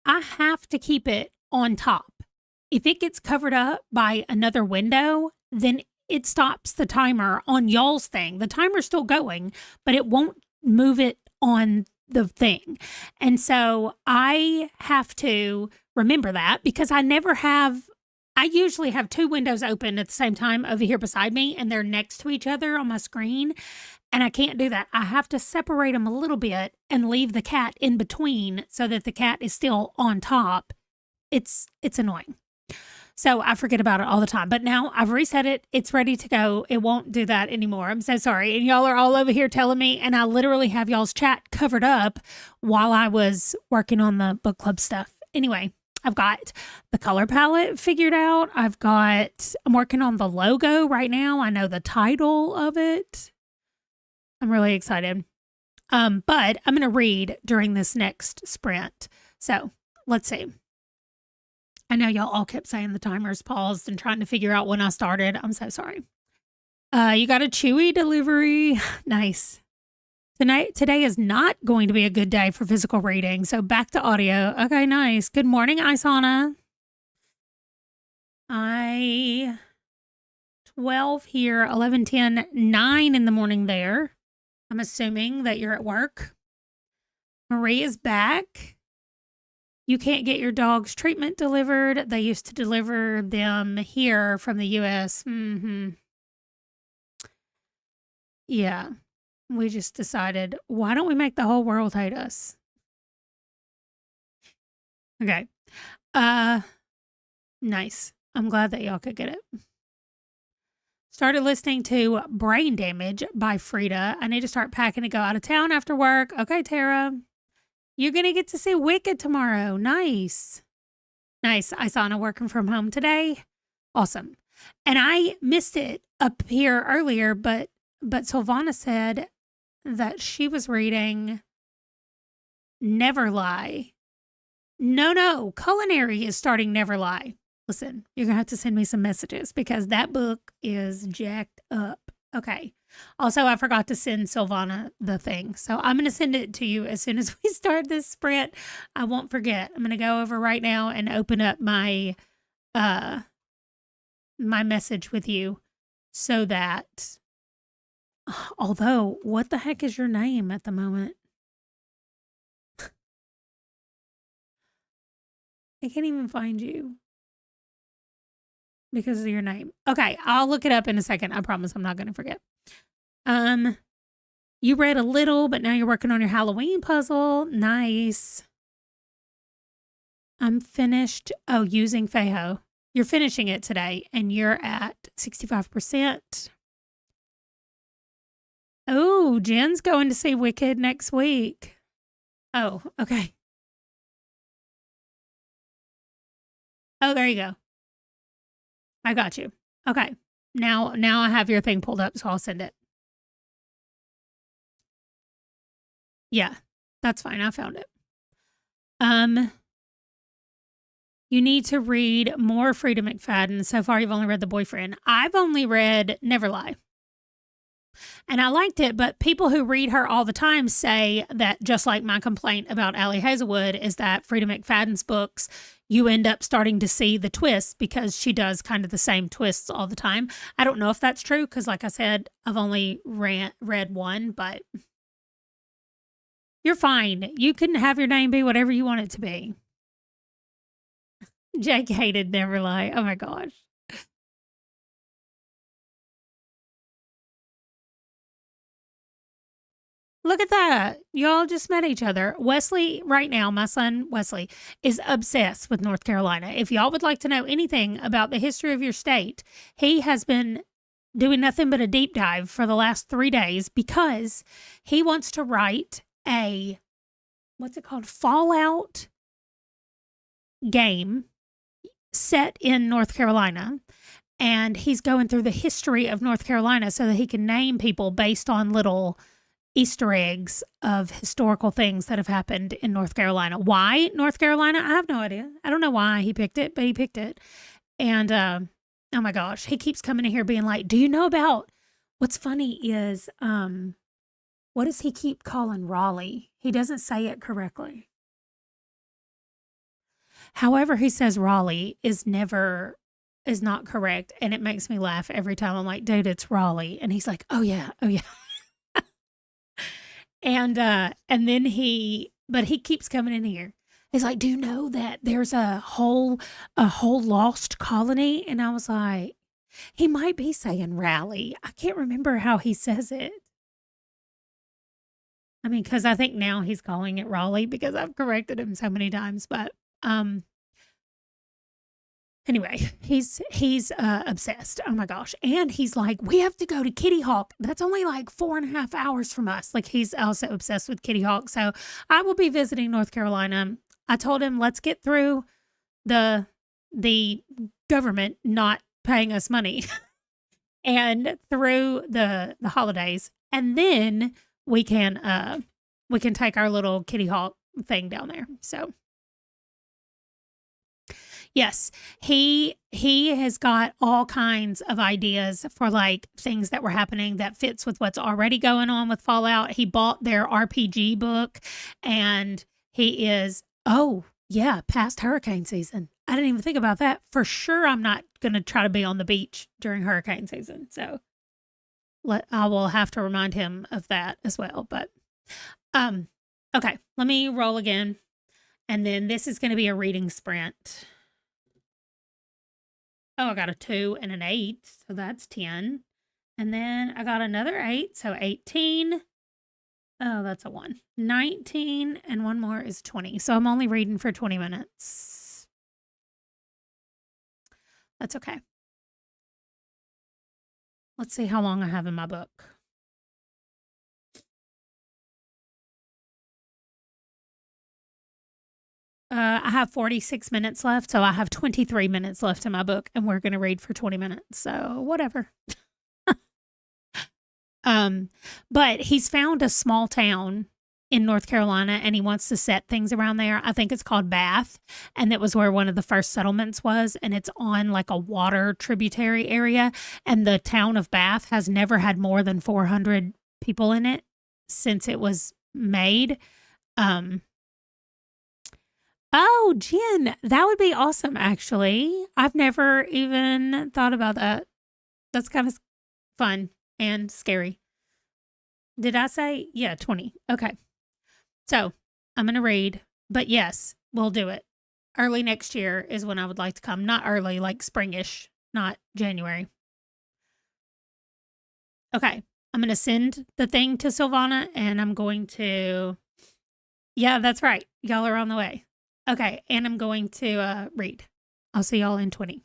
I have to keep it on top. If it gets covered up by another window, then it stops the timer on y'all's thing. The timer's still going, but it won't move it on the thing. And so I have to remember that because I usually have two windows open at the same time over here beside me, and they're next to each other on my screen. And I can't do that. I have to separate them a little bit and leave the cat in between so that the cat is still on top. It's annoying. So I forget about it all the time. But now I've reset it. It's ready to go. It won't do that anymore. I'm so sorry. And y'all are all over here telling me, and I literally have y'all's chat covered up while I was working on the book club stuff. Anyway, I've got the color palette figured out. I'm working on the logo right now. I know the title of it. I'm really excited. But I'm going to read during this next sprint. So let's see. I know y'all all kept saying the timer's paused and trying to figure out when I started. I'm so sorry. You got a Chewy delivery. Nice. Today is not going to be a good day for physical reading. So back to audio. Okay, nice. Good morning, Isana. 12 here, 11:10, 9 in the morning there. I'm assuming that you're at work. Marie is back. You can't get your dog's treatment delivered. They used to deliver them here from the U.S. Yeah. We just decided, why don't we make the whole world hate us? Okay. Nice. I'm glad that y'all could get it. Started listening to Brain Damage by Frida. I need to start packing to go out of town after work. Okay, Tara. You're going to get to see Wicked tomorrow. Nice. Nice. Isana working from home today. Awesome. And I missed it up here earlier, but Silvana said that she was reading Never Lie. No. Culinary is starting Never Lie. Listen, you're going to have to send me some messages because that book is jacked up. Okay. Also, I forgot to send Silvana the thing. So I'm going to send it to you as soon as we start this sprint. I won't forget. I'm going to go over right now and open up my my message with you so that, although, what the heck is your name at the moment? I can't even find you because of your name. Okay, I'll look it up in a second. I promise I'm not going to forget. You read a little, but now you're working on your Halloween puzzle. Nice. I'm finished. Oh, using Feiho. You're finishing it today, and you're at 65%. Oh, Jen's going to see Wicked next week. Oh, okay. Oh, there you go. I got you. Okay. Now I have your thing pulled up, so I'll send it. Yeah, that's fine. I found it. You need to read more Frida McFadden. So far, you've only read The Boyfriend. I've only read Never Lie. And I liked it, but people who read her all the time say that, just like my complaint about Ali Hazelwood, is that Frida McFadden's books, you end up starting to see the twists because she does kind of the same twists all the time. I don't know if that's true because, like I said, I've only read one, but you're fine. You can have your name be whatever you want it to be. Jake hated Never Lie. Oh my gosh. Look at that. Y'all just met each other. Wesley, right now, my son Wesley, is obsessed with North Carolina. If y'all would like to know anything about the history of your state, he has been doing nothing but a deep dive for the last 3 days because he wants to write a, what's it called? Fallout game set in North Carolina. And he's going through the history of North Carolina so that he can name people based on little Easter eggs of historical things that have happened in North Carolina. Why North Carolina? I have no idea. I don't know why he picked it, but he picked it. And oh my gosh, he keeps coming in here being like, do you know about, what's funny is What does he keep calling Raleigh? He doesn't say it correctly. However, he says Raleigh is not correct, and it makes me laugh every time. I'm like, dude, it's Raleigh, and he's like, oh yeah, oh yeah. And then but he keeps coming in here. He's like, do you know that there's a whole lost colony? And I was like, he might be saying Raleigh. I can't remember how he says it. I mean, because I think now he's calling it Raleigh because I've corrected him so many times. But anyway, he's obsessed. Oh my gosh. And he's like, we have to go to Kitty Hawk. That's only like 4.5 hours from us. Like, he's also obsessed with Kitty Hawk. So I will be visiting North Carolina. I told him, let's get through the government not paying us money and through the holidays. And then we can take our little Kitty Hawk thing down there. So yes, he has got all kinds of ideas for like things that were happening that fits with what's already going on with Fallout. He bought their RPG book, and he is, oh yeah, past hurricane season. I didn't even think about that. For sure I'm not going to try to be on the beach during hurricane season. So I will have to remind him of that as well. But okay, let me roll again. And then this is going to be a reading sprint. Oh, I got a 2 and an 8, so that's 10. And then I got another 8, so 18. Oh, that's a 1. 19, and one more is 20. So I'm only reading for 20 minutes. That's okay. Let's see how long I have in my book. I have 46 minutes left, so I have 23 minutes left in my book, and we're going to read for 20 minutes. So whatever. But he's found a small town in North Carolina, and he wants to set things around there. I think it's called Bath, and it was where one of the first settlements was, and it's on like a water tributary area, and the town of Bath has never had more than 400 people in it since it was made. Oh, Jen, that would be awesome, actually. I've never even thought about that. That's kind of fun and scary. Did I say? Yeah, 20. Okay. So I'm going to read, but yes, we'll do it. Early next year is when I would like to come. Not early, like springish, not January. Okay. I'm going to send the thing to Silvana, and I'm going to, yeah, that's right. Y'all are on the way. Okay. And I'm going to read. I'll see y'all in 20.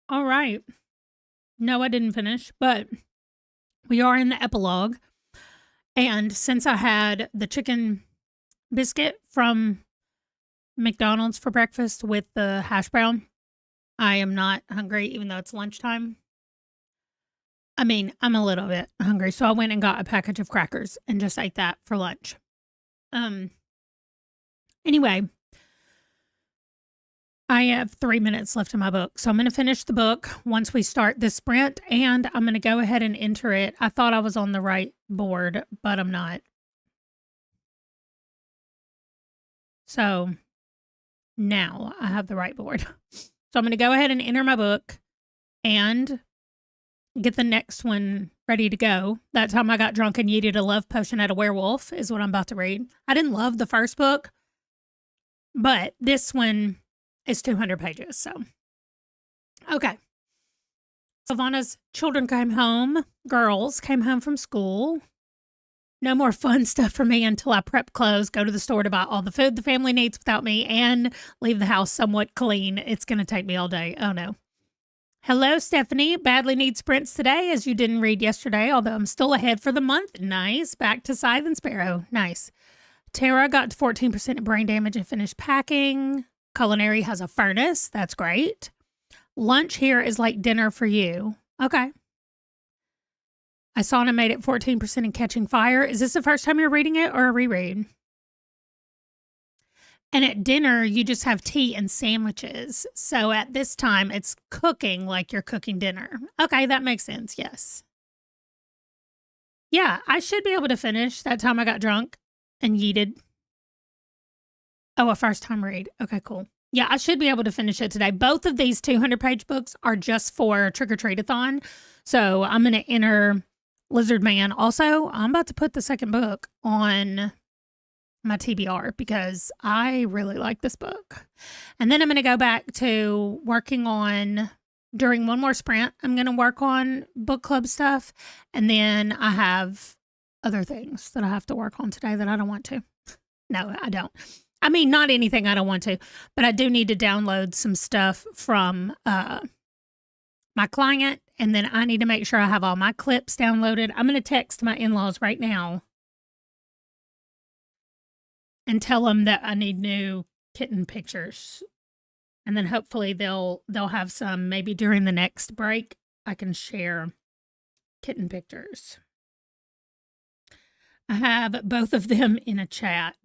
All right. No, I didn't finish, but we are in the epilogue. And since I had the chicken biscuit from McDonald's for breakfast with the hash brown, I am not hungry, even though it's lunchtime. I mean, I'm a little bit hungry, so I went and got a package of crackers and just ate that for lunch. Anyway, I have 3 minutes left in my book, so I'm going to finish the book once we start this sprint, and I'm going to go ahead and enter it. I thought I was on the right board, but I'm not. So now I have the right board. So I'm going to go ahead and enter my book and get the next one ready to go. That time I got drunk and yeeted a love potion at a werewolf is what I'm about to read. I didn't love the first book, but this one is 200 pages. So, okay. Silvana's children came home. Girls came home from school. No more fun stuff for me until I prep clothes, go to the store to buy all the food the family needs without me, and leave the house somewhat clean. It's going to take me all day. Oh, no. Hello, Stephanie. Badly need sprints today, as you didn't read yesterday, although I'm still ahead for the month. Nice. Back to Scythe and Sparrow. Nice. Tara got to 14% brain damage and finished packing. Culinary has a furnace. That's great. Lunch here is like dinner for you. Okay. Asana made it 14% in Catching Fire. Is this the first time you're reading it or a reread? And at dinner, you just have tea and sandwiches. So at this time, it's cooking like you're cooking dinner. Okay, that makes sense. Yes. Yeah, I should be able to finish. That time I got drunk and yeeted. Oh, a first time read. Okay, cool. Yeah, I should be able to finish it today. Both of these 200-page books are just for Trick or Treat-a-thon. So I'm going to enter Lizard Man. Also, I'm about to put the second book on my TBR because I really like this book. And then I'm going to go back to working on, during one more sprint, I'm going to work on book club stuff. And then I have other things that I have to work on today that I don't want to. No, I don't. I mean, not anything I don't want to, but I do need to download some stuff from my client. And then I need to make sure I have all my clips downloaded. I'm going to text my in-laws right now and tell them that I need new kitten pictures. And then hopefully they'll have some, maybe during the next break, I can share kitten pictures. I have both of them in a chat.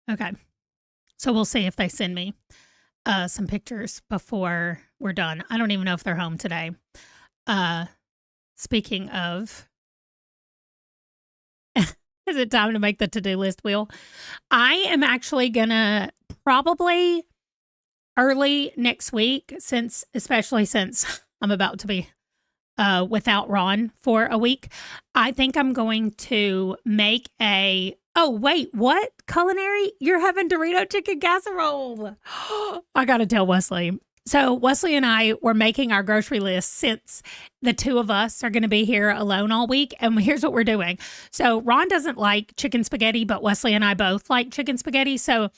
Okay. So we'll see if they send me some pictures before we're done. I don't even know if they're home today. Speaking of, is it time to make the to-do list wheel? I am actually gonna probably early next week, especially since I'm about to be without Ron for a week. I think I'm going to make oh, wait, what? Culinary? You're having Dorito chicken casserole. I got to tell Wesley. So Wesley and I were making our grocery list since the two of us are going to be here alone all week. And here's what we're doing. So Ron doesn't like chicken spaghetti, but Wesley and I both like chicken spaghetti. So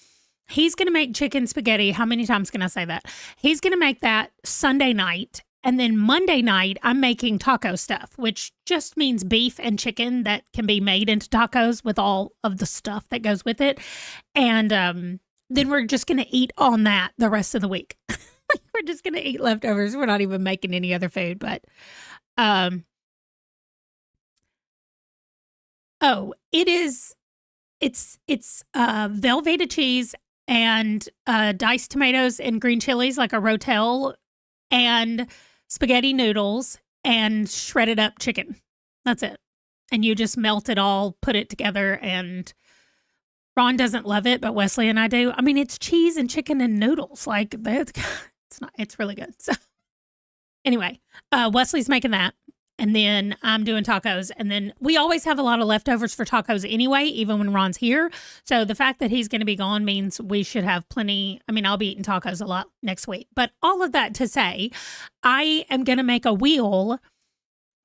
he's going to make chicken spaghetti. How many times can I say that? He's going to make that Sunday night. And then Monday night, I'm making taco stuff, which just means beef and chicken that can be made into tacos with all of the stuff that goes with it. And then we're just going to eat on that the rest of the week. We're just going to eat leftovers. We're not even making any other food. But, it's Velveeta cheese and diced tomatoes and green chilies, like a Rotel, and spaghetti noodles and shredded up chicken. That's it. And you just melt it all, put it together, and Ron doesn't love it, but Wesley and I do. I mean, it's cheese and chicken and noodles. Like, it's really good. So anyway, Wesley's making that. and then I'm doing tacos. And then we always have a lot of leftovers for tacos anyway, even when Ron's here. So the fact that he's going to be gone means we should have plenty. I mean, I'll be eating tacos a lot next week. But all of that to say, I am going to make a wheel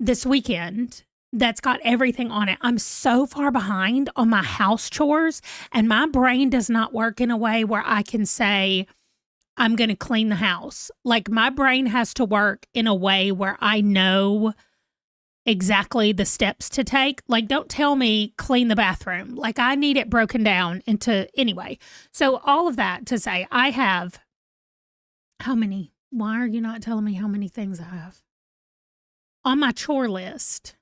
this weekend that's got everything on it. I'm so far behind on my house chores, and my brain does not work in a way where I can say, I'm going to clean the house. Like, my brain has to work in a way where I know exactly the steps to take. Like, don't tell me clean the bathroom. Like, I need it broken down into, anyway. So all of that to say, I have, how many? Why are you not telling me how many things I have on my chore list?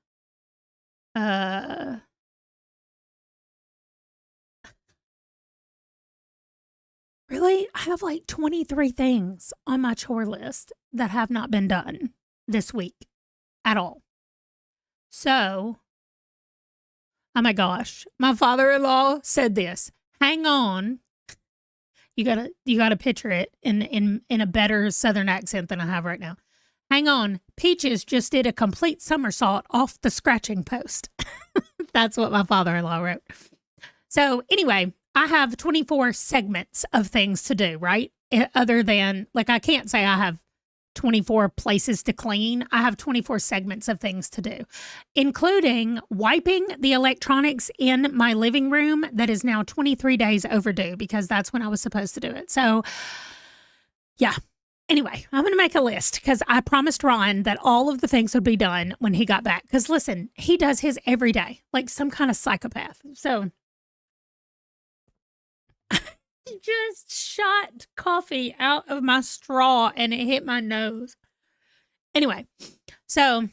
Really? I have like 23 things on my chore list that have not been done this week at all. So, oh my gosh, my father-in-law said this. Hang on. You gotta picture it in a better Southern accent than I have right now. Hang on. Peaches just did a complete somersault off the scratching post. That's what my father-in-law wrote. So anyway, I have 24 segments of things to do, right? Other than, like, I can't say I have 24 places to clean. I have 24 segments of things to do, including wiping the electronics in my living room that is now 23 days overdue because that's when I was supposed to do it. So, yeah. Anyway, I'm going to make a list because I promised Ron that all of the things would be done when he got back. Because listen, he does his every day, like some kind of psychopath. So, just shot coffee out of my straw and it hit my nose. Anyway, so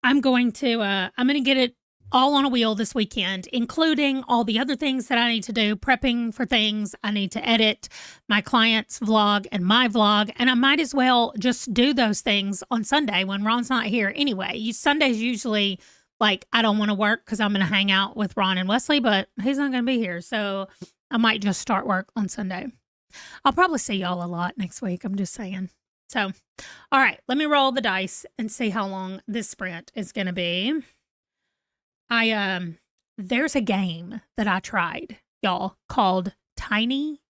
I'm going to get it all on a wheel this weekend, including all the other things that I need to do, prepping for things. I need to edit my client's vlog and my vlog, and I might as well just do those things on Sunday when Ron's not here anyway. Sunday's usually like, I don't want to work because I'm going to hang out with Ron and Wesley, but he's not going to be here. So I might just start work on Sunday. I'll probably see y'all a lot next week. I'm just saying. So, all right, let me roll the dice and see how long this sprint is going to be. There's a game that I tried, y'all, called Tiny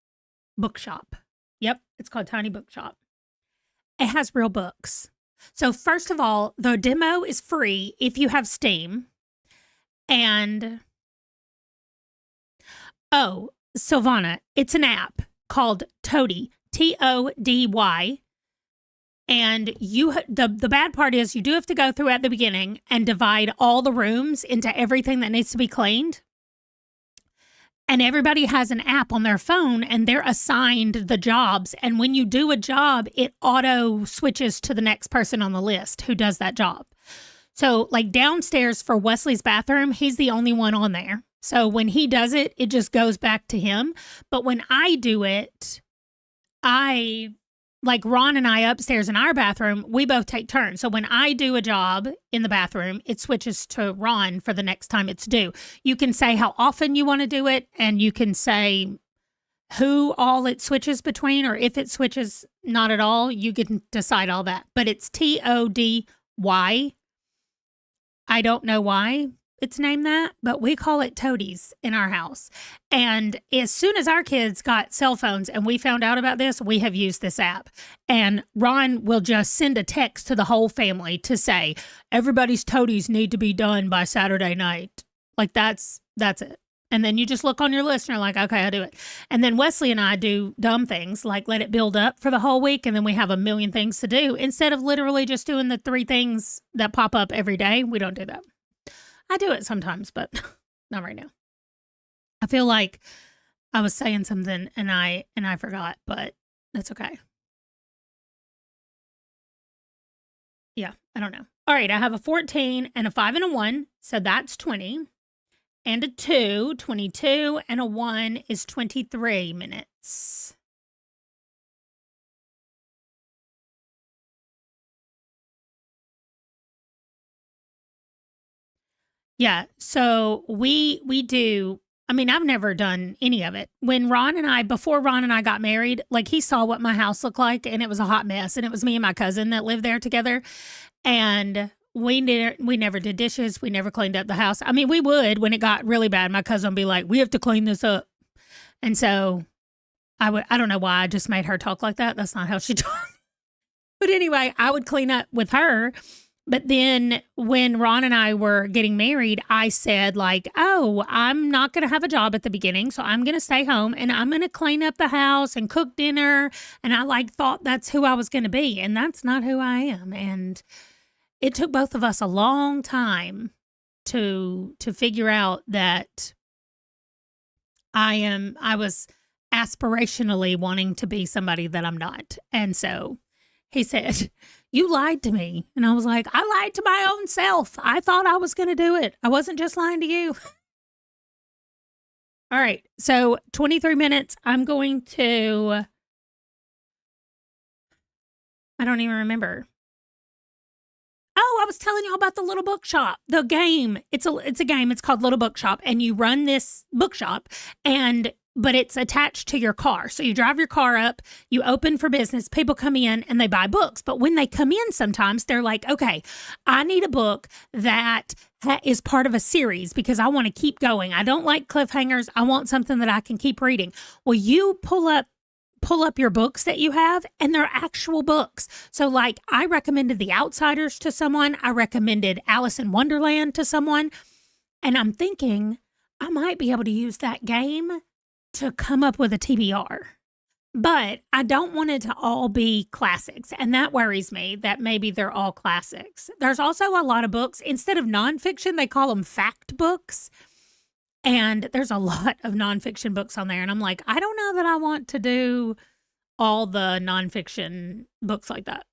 Bookshop. Yep, it's called Tiny Bookshop. It has real books. So first of all, the demo is free if you have Steam. And, oh, Silvana, it's an app called Tody, Tody. And the bad part is you do have to go through at the beginning and divide all the rooms into everything that needs to be cleaned. And everybody has an app on their phone and they're assigned the jobs. And when you do a job, it auto switches to the next person on the list who does that job. So like downstairs for Wesley's bathroom, he's the only one on there. So when he does it, it just goes back to him. But when I do it, like Ron and I upstairs in our bathroom, we both take turns. So when I do a job in the bathroom, it switches to Ron for the next time it's due. You can say how often you want to do it, and you can say who all it switches between, or if it switches not at all, you can decide all that. But it's Tody. I don't know why it's named that, but we call it Toadies in our house. And as soon as our kids got cell phones and we found out about this, we have used this app. And Ron will just send a text to the whole family to say, everybody's Toadies need to be done by Saturday night. Like that's it. And then you just look on your list and you're like, okay, I'll do it. And then Wesley and I do dumb things like let it build up for the whole week. And then we have a million things to do instead of literally just doing the 3 things that pop up every day. We don't do that. I do it sometimes, but not right now. I feel like I was saying something and I forgot, but that's okay. Yeah, I don't know. All right, I have a 14 and a 5 and a 1, so that's 20. And a 2, 22, and a 1 is 23 minutes. Yeah, so we do. I mean, I've never done any of it. Before Ron and I got married, like he saw what my house looked like and it was a hot mess. And it was me and my cousin that lived there together. And we never did dishes. We never cleaned up the house. I mean, we would when it got really bad. My cousin would be like, "We have to clean this up," and so I don't know why I just made her talk like that. That's not how she talked. But anyway, I would clean up with her. But then when Ron and I were getting married, I said like, "Oh, I'm not going to have a job at the beginning, so I'm going to stay home and I'm going to clean up the house and cook dinner." And I like thought that's who I was going to be, and that's not who I am. And it took both of us a long time to figure out that I was aspirationally wanting to be somebody that I'm not. And so he said, "You lied to me." And I was like, "I lied to my own self. I thought I was going to do it. I wasn't just lying to you." All right. So 23 minutes. I'm going to, I don't even remember. Oh, I was telling you about the Little Bookshop, the game. It's a game. It's called Little Bookshop, and you run this bookshop, but it's attached to your car. So you drive your car up, you open for business, people come in and they buy books. But when they come in, sometimes they're like, "Okay, I need a book that is part of a series because I want to keep going. I don't like cliffhangers. I want something that I can keep reading." Well, you pull up your books that you have, and they're actual books. So like I recommended The Outsiders to someone. I recommended Alice in Wonderland to someone. And I'm thinking I might be able to use that game to come up with a TBR. But I don't want it to all be classics. And that worries me that maybe they're all classics. There's also a lot of books. Instead of nonfiction, they call them fact books. And there's a lot of nonfiction books on there. And I'm like, I don't know that I want to do all the nonfiction books like that.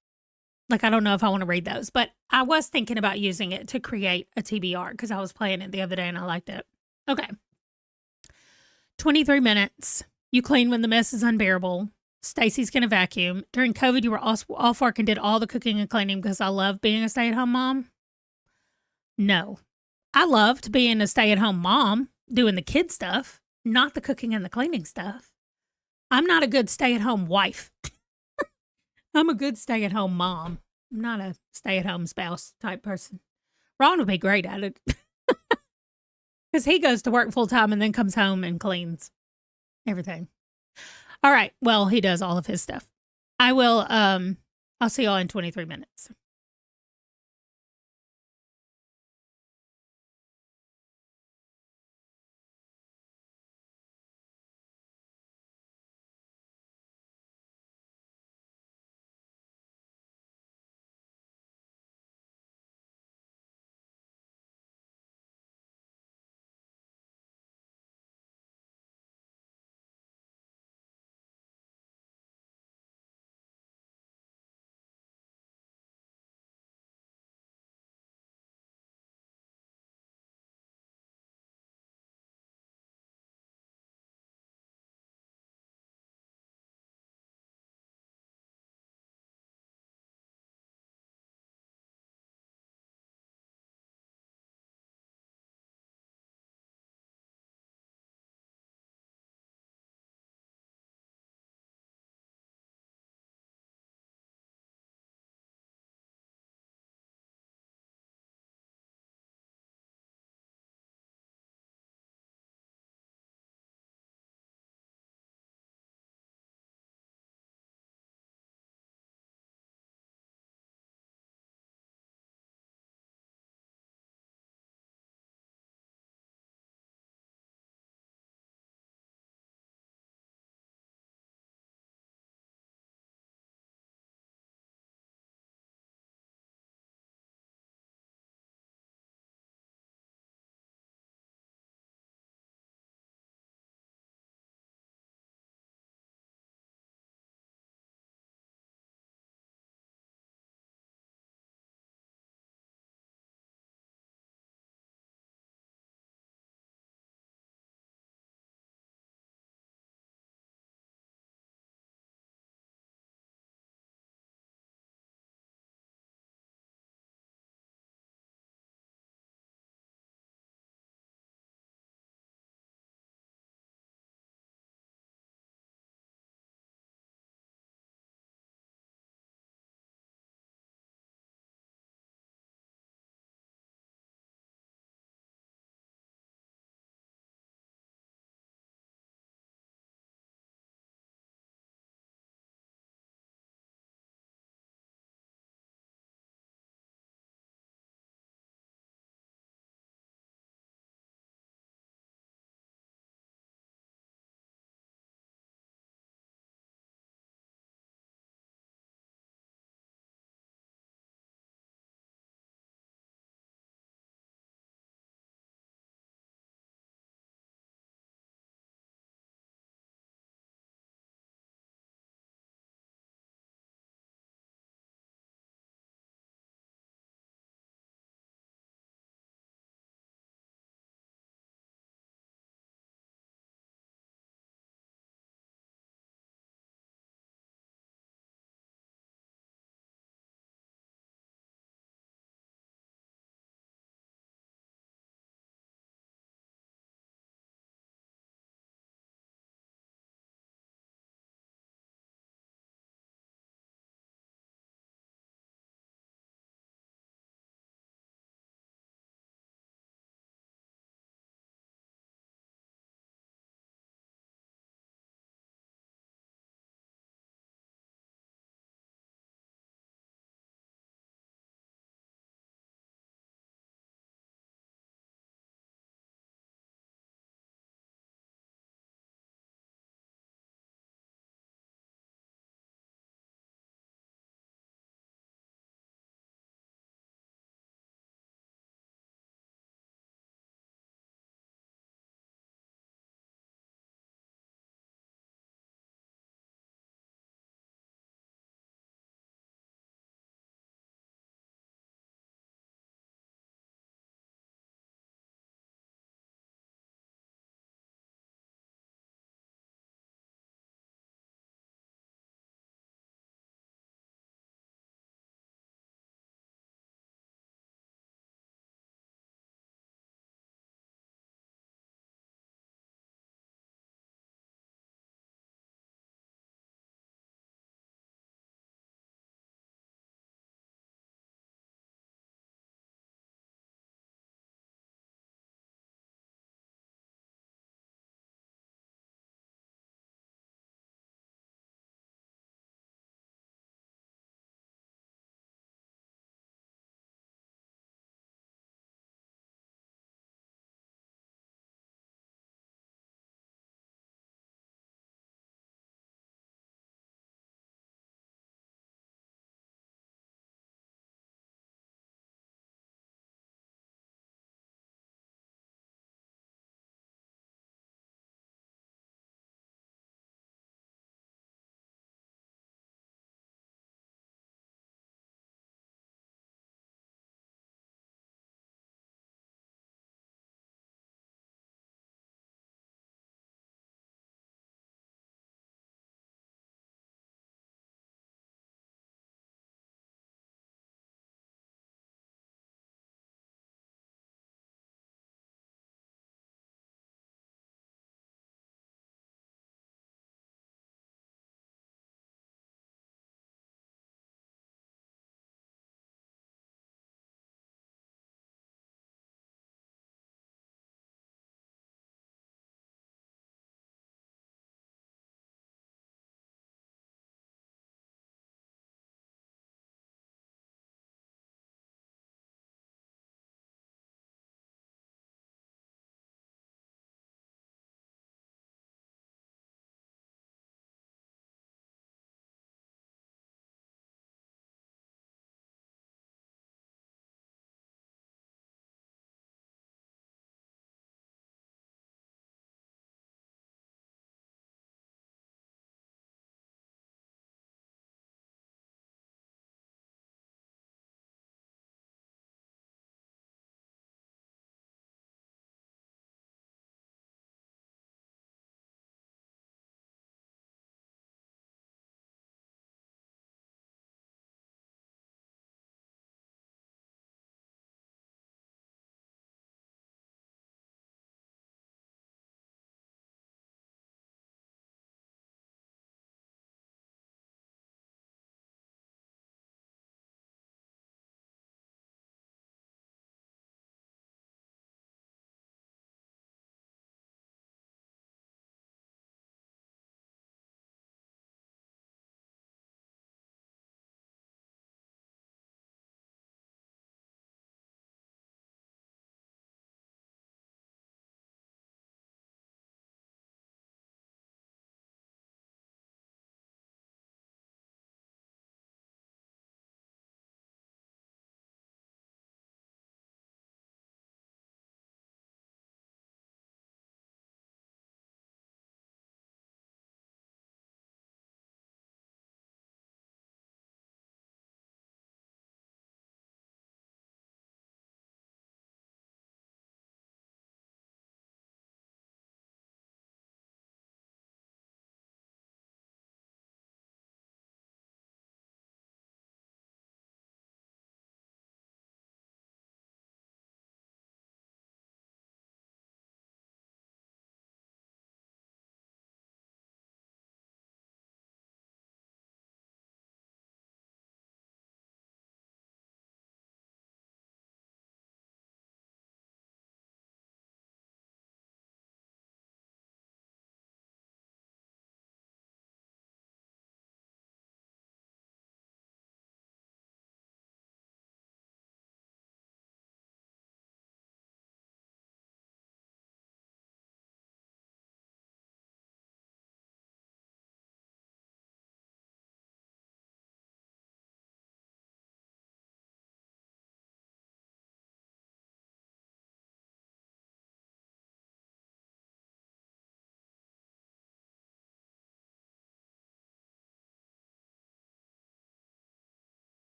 Like, I don't know if I want to read those. But I was thinking about using it to create a TBR because I was playing it the other day and I liked it. Okay. 23 minutes. You clean when the mess is unbearable. Stacy's going to vacuum. During COVID, you were off work and did all the cooking and cleaning because I love being a stay-at-home mom. No. I loved being a stay-at-home mom, doing the kid stuff, not the cooking and the cleaning stuff. I'm not a good stay-at-home wife. I'm a good stay-at-home mom. I'm not a stay-at-home spouse type person. Ron would be great at it. Because he goes to work full-time and then comes home and cleans everything. All right. Well, he does all of his stuff. I'll see y'all in 23 minutes.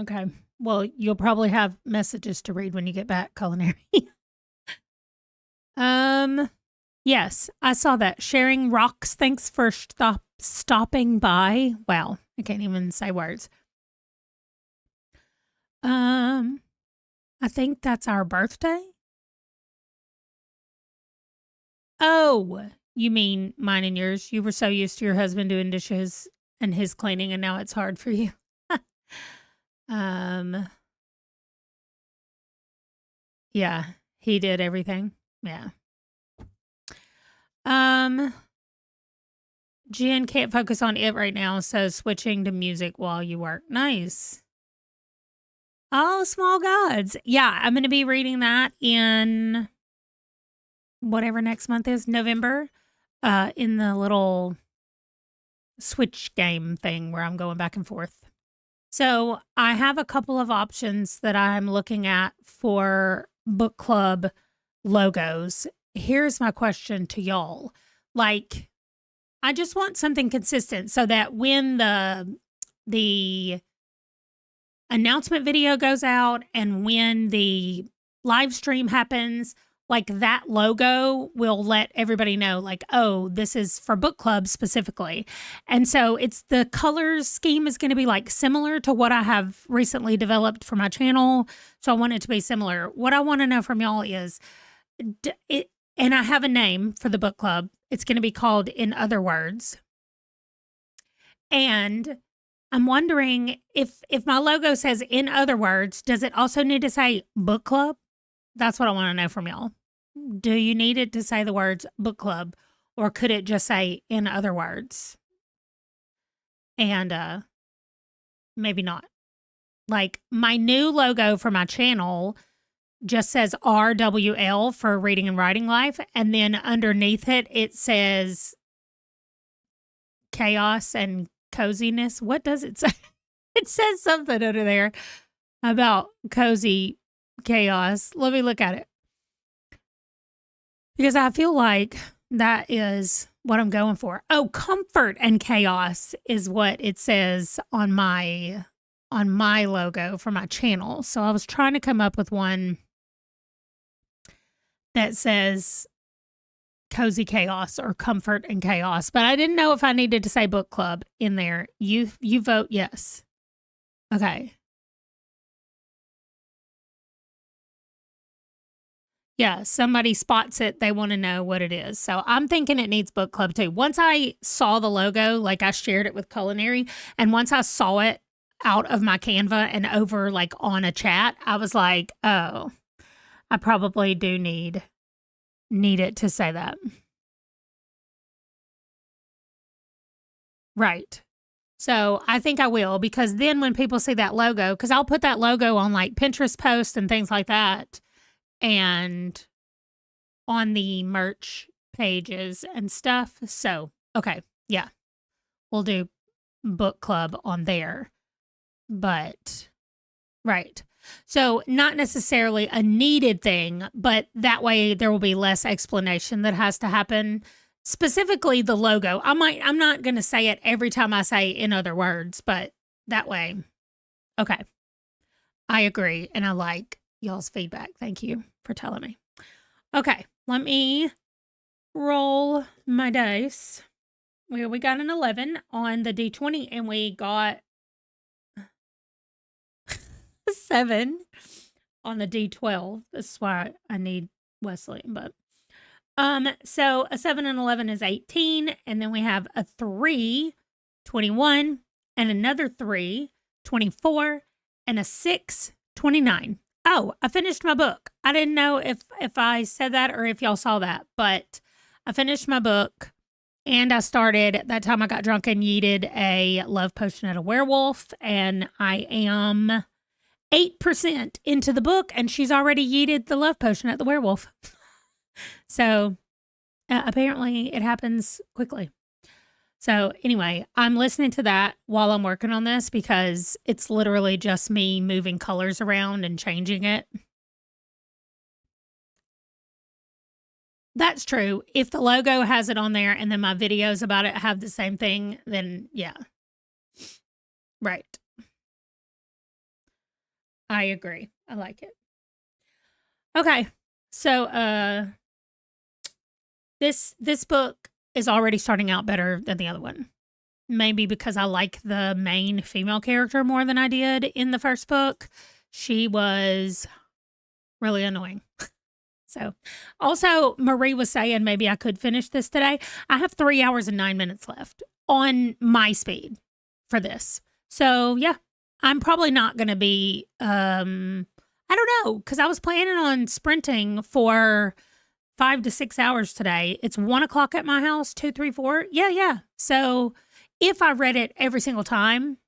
Okay. Well, you'll probably have messages to read when you get back, culinary. Yes, I saw that. Sharing rocks. Thanks for stopping by. Wow, I can't even say words. I think that's our birthday. Oh, you mean mine and yours? You were so used to your husband doing dishes and his cleaning, and now it's hard for you. um, yeah, he did everything. Yeah. Jen can't focus on it right now, so switching to music while you work. Nice. Oh, Small Gods. Yeah, I'm going to be reading that in whatever next month is, November, in the little Switch game thing where I'm going back and forth. So I have a couple of options that I'm looking at for book club logos. Here's my question to y'all. Like, I just want something consistent so that when the announcement video goes out and when the live stream happens, like that logo will let everybody know, like, oh, this is for book club specifically. And so it's the colors scheme is going to be like similar to what I have recently developed for my channel. So I want it to be similar. What I want to know from y'all is, and I have a name for the book club. It's going to be called In Other Words. And I'm wondering if my logo says In Other Words, does it also need to say book club? That's what I want to know from y'all. Do you need it to say the words book club, or could it just say In Other Words? And maybe not. Like my new logo for my channel just says RWL for Reading and Writing Life. And then underneath it, it says chaos and coziness. What does it say? It says something under there about cozy chaos. Let me look at it. Because I feel like that is what I'm going for. Oh, comfort and chaos is what it says on my logo for my channel. So I was trying to come up with one that says cozy chaos or comfort and chaos, but I didn't know if I needed to say book club in there. You vote yes. Okay. Yeah, somebody spots it, they want to know what it is. So I'm thinking it needs book club too. Once I saw the logo, like I shared it with Culinary, and once I saw it out of my Canva and over like on a chat, I was like, oh, I probably do need it to say that. Right. So I think I will, because then when people see that logo, because I'll put that logo on like Pinterest posts and things like that, and on the merch pages and stuff. So, okay. Yeah. We'll do book club on there. But, right. So not necessarily a needed thing, but that way there will be less explanation that has to happen. Specifically the logo. I'm not going to say it every time I say In Other Words, but that way. Okay. I agree. And I like y'all's feedback. Thank you for telling me. Okay. Let me roll my dice. We got an 11 on the D20 and we got 7 on the D12. That's why I need Wesley, but so a 7 and 11 is 18, and then we have a 3, 21, and another 3, 24, and a 6, 29. Oh, I finished my book. I didn't know if I said that or if y'all saw that, but I finished my book, and I started, that time I got drunk and yeeted a love potion at a werewolf, and I am 8% into the book, and she's already yeeted the love potion at the werewolf. So apparently it happens quickly. So anyway, I'm listening to that while I'm working on this because it's literally just me moving colors around and changing it. That's true. If the logo has it on there and then my videos about it have the same thing, then yeah. Right. I agree. I like it. Okay. So this book is already starting out better than the other one. Maybe because I like the main female character more than I did in the first book. She was really annoying. So, also, Marie was saying maybe I could finish this today. I have 3 hours and 9 minutes left on my speed for this. So, yeah, I'm probably not going to be, I don't know, because I was planning on sprinting for 5 to 6 hours today. It's 1 o'clock at my house, 2, 3, 4. Yeah, yeah. So, if I read it every single time,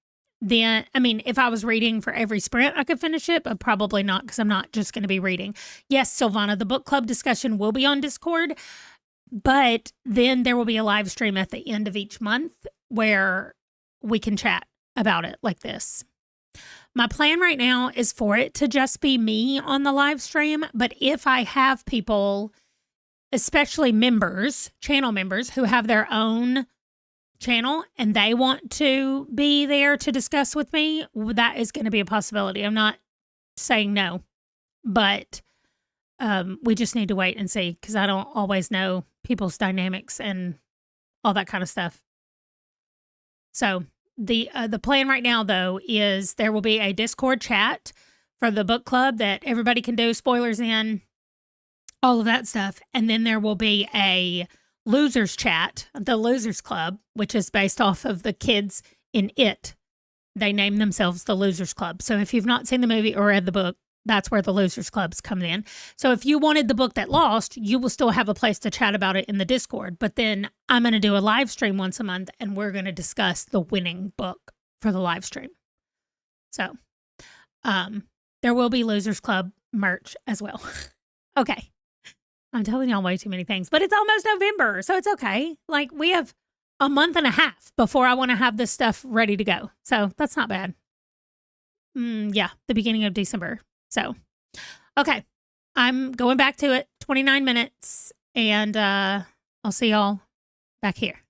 then, I mean, if I was reading for every sprint, I could finish it, but probably not because I'm not just going to be reading. Yes, Silvana, the book club discussion will be on Discord, but then there will be a live stream at the end of each month where we can chat about it like this. My plan right now is for it to just be me on the live stream, but if I have people, especially members, channel members who have their own channel and they want to be there to discuss with me, that is going to be a possibility. I'm not saying no, but we just need to wait and see because I don't always know people's dynamics and all that kind of stuff. So the plan right now, though, is there will be a Discord chat for the book club that everybody can do spoilers in, all of that stuff, and then there will be a losers chat, the losers club, which is based off of the kids in It. They name themselves the Losers Club. So if you've not seen the movie or read the book, that's where the Losers Clubs come in. So if you wanted the book that lost, you will still have a place to chat about it in the Discord. But then I'm going to do a live stream once a month and we're going to discuss the winning book for the live stream. So there will be Losers Club merch as well. Okay. I'm telling y'all way too many things, but it's almost November, so it's okay. Like, we have a month and a half before I want to have this stuff ready to go. So that's not bad. Yeah, the beginning of December. So, okay. I'm going back to it, 29 minutes, and I'll see y'all back here.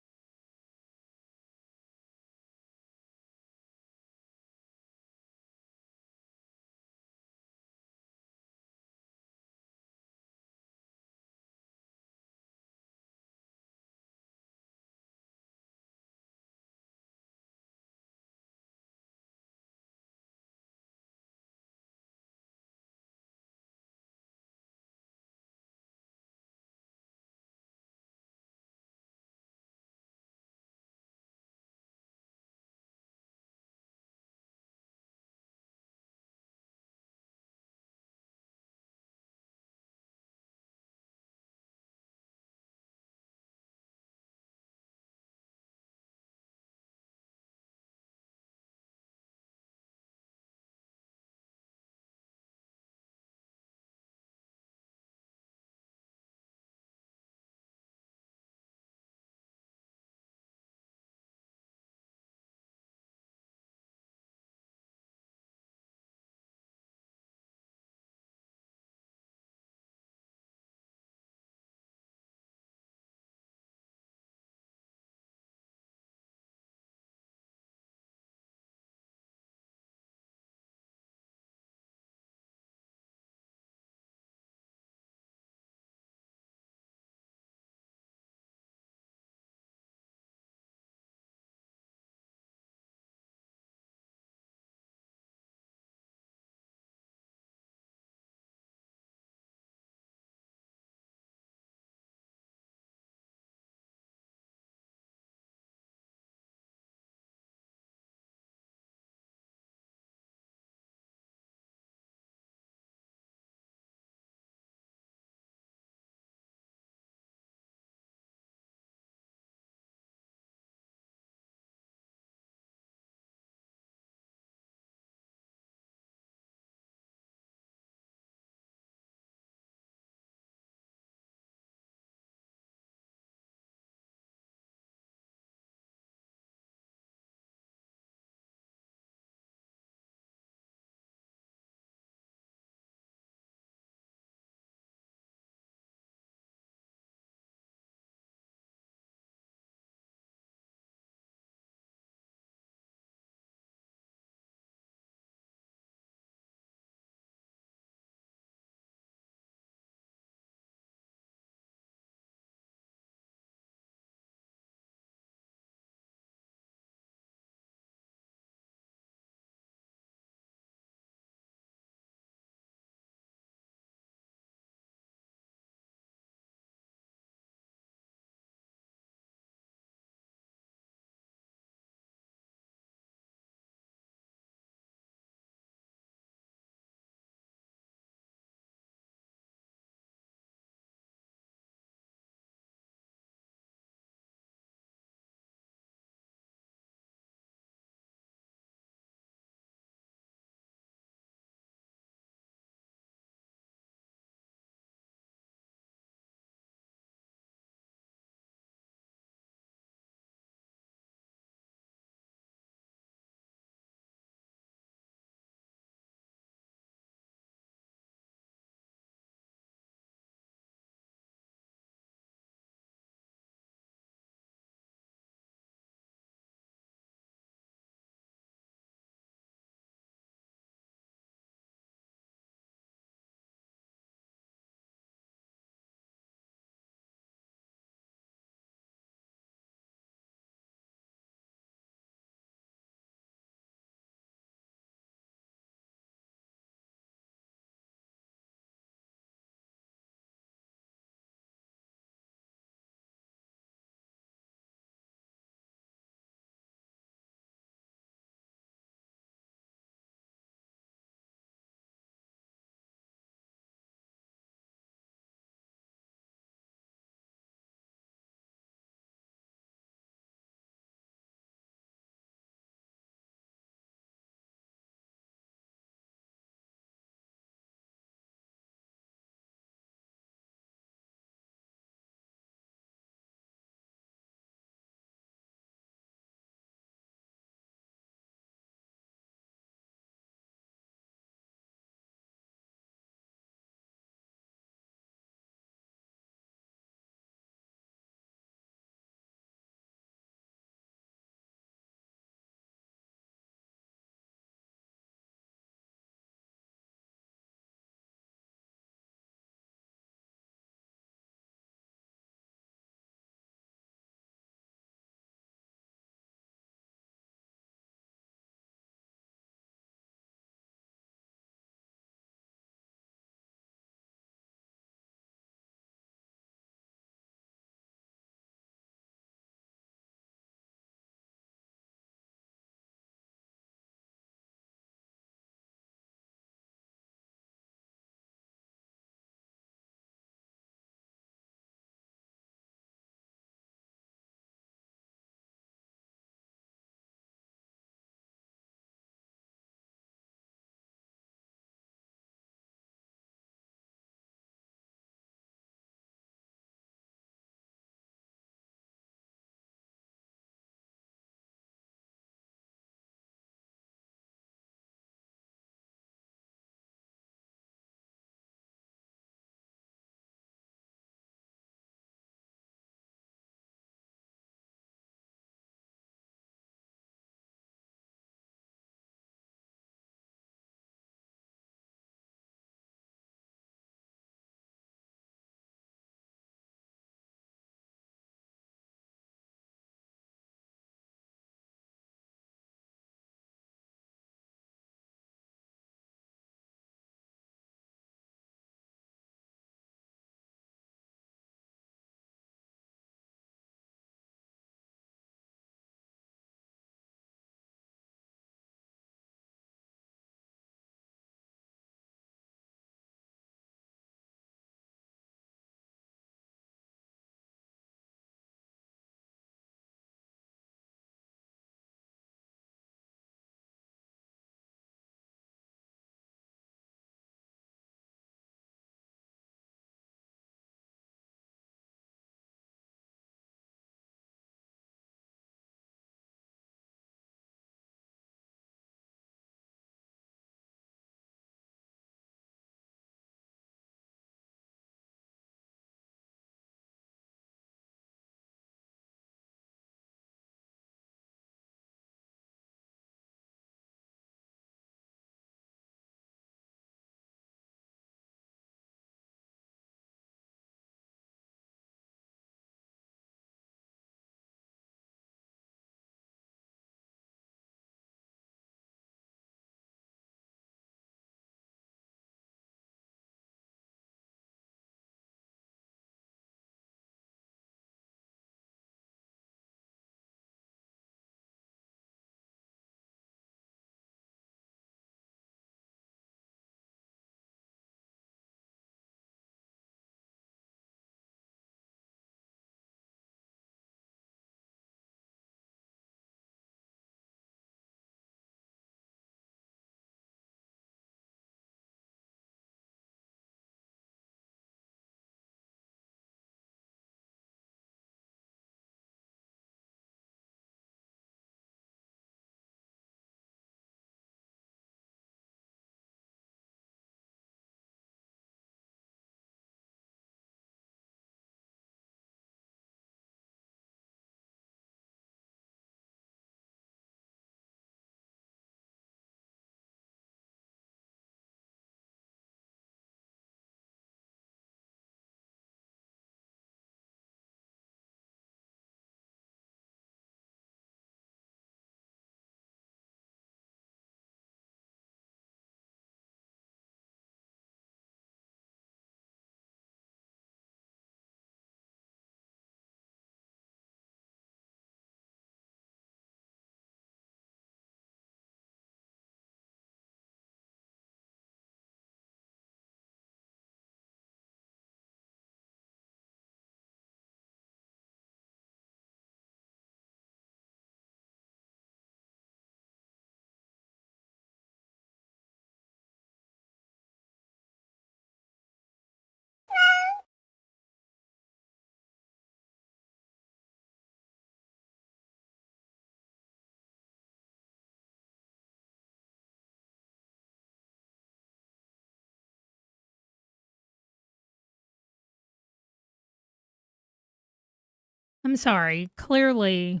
I'm sorry. Clearly,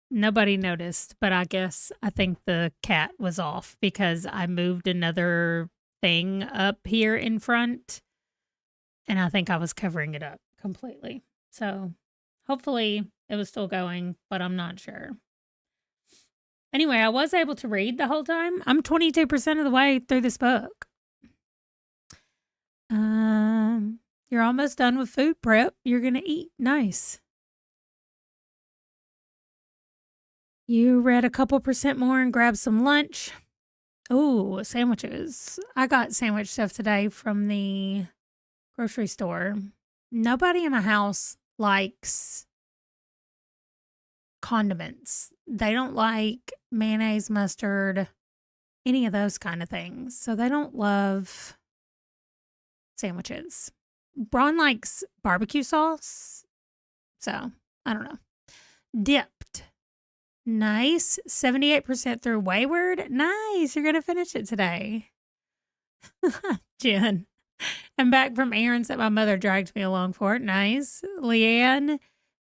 nobody noticed, but I think the cat was off because I moved another thing up here in front, and I think I was covering it up completely. So, hopefully it was still going, but I'm not sure. Anyway, I was able to read the whole time. I'm 22% of the way through this book. You're almost done with food prep. You're going to eat. Nice. You read a couple percent more and grabbed some lunch. Oh, sandwiches. I got sandwich stuff today from the grocery store. Nobody in my house likes condiments. They don't like mayonnaise, mustard, any of those kind of things. So they don't love sandwiches. Braun likes barbecue sauce. So I don't know. Dipped. Nice. 78% through Wayward. Nice. You're going to finish it today. Jen. I'm back from errands that my mother dragged me along for. Nice. Leanne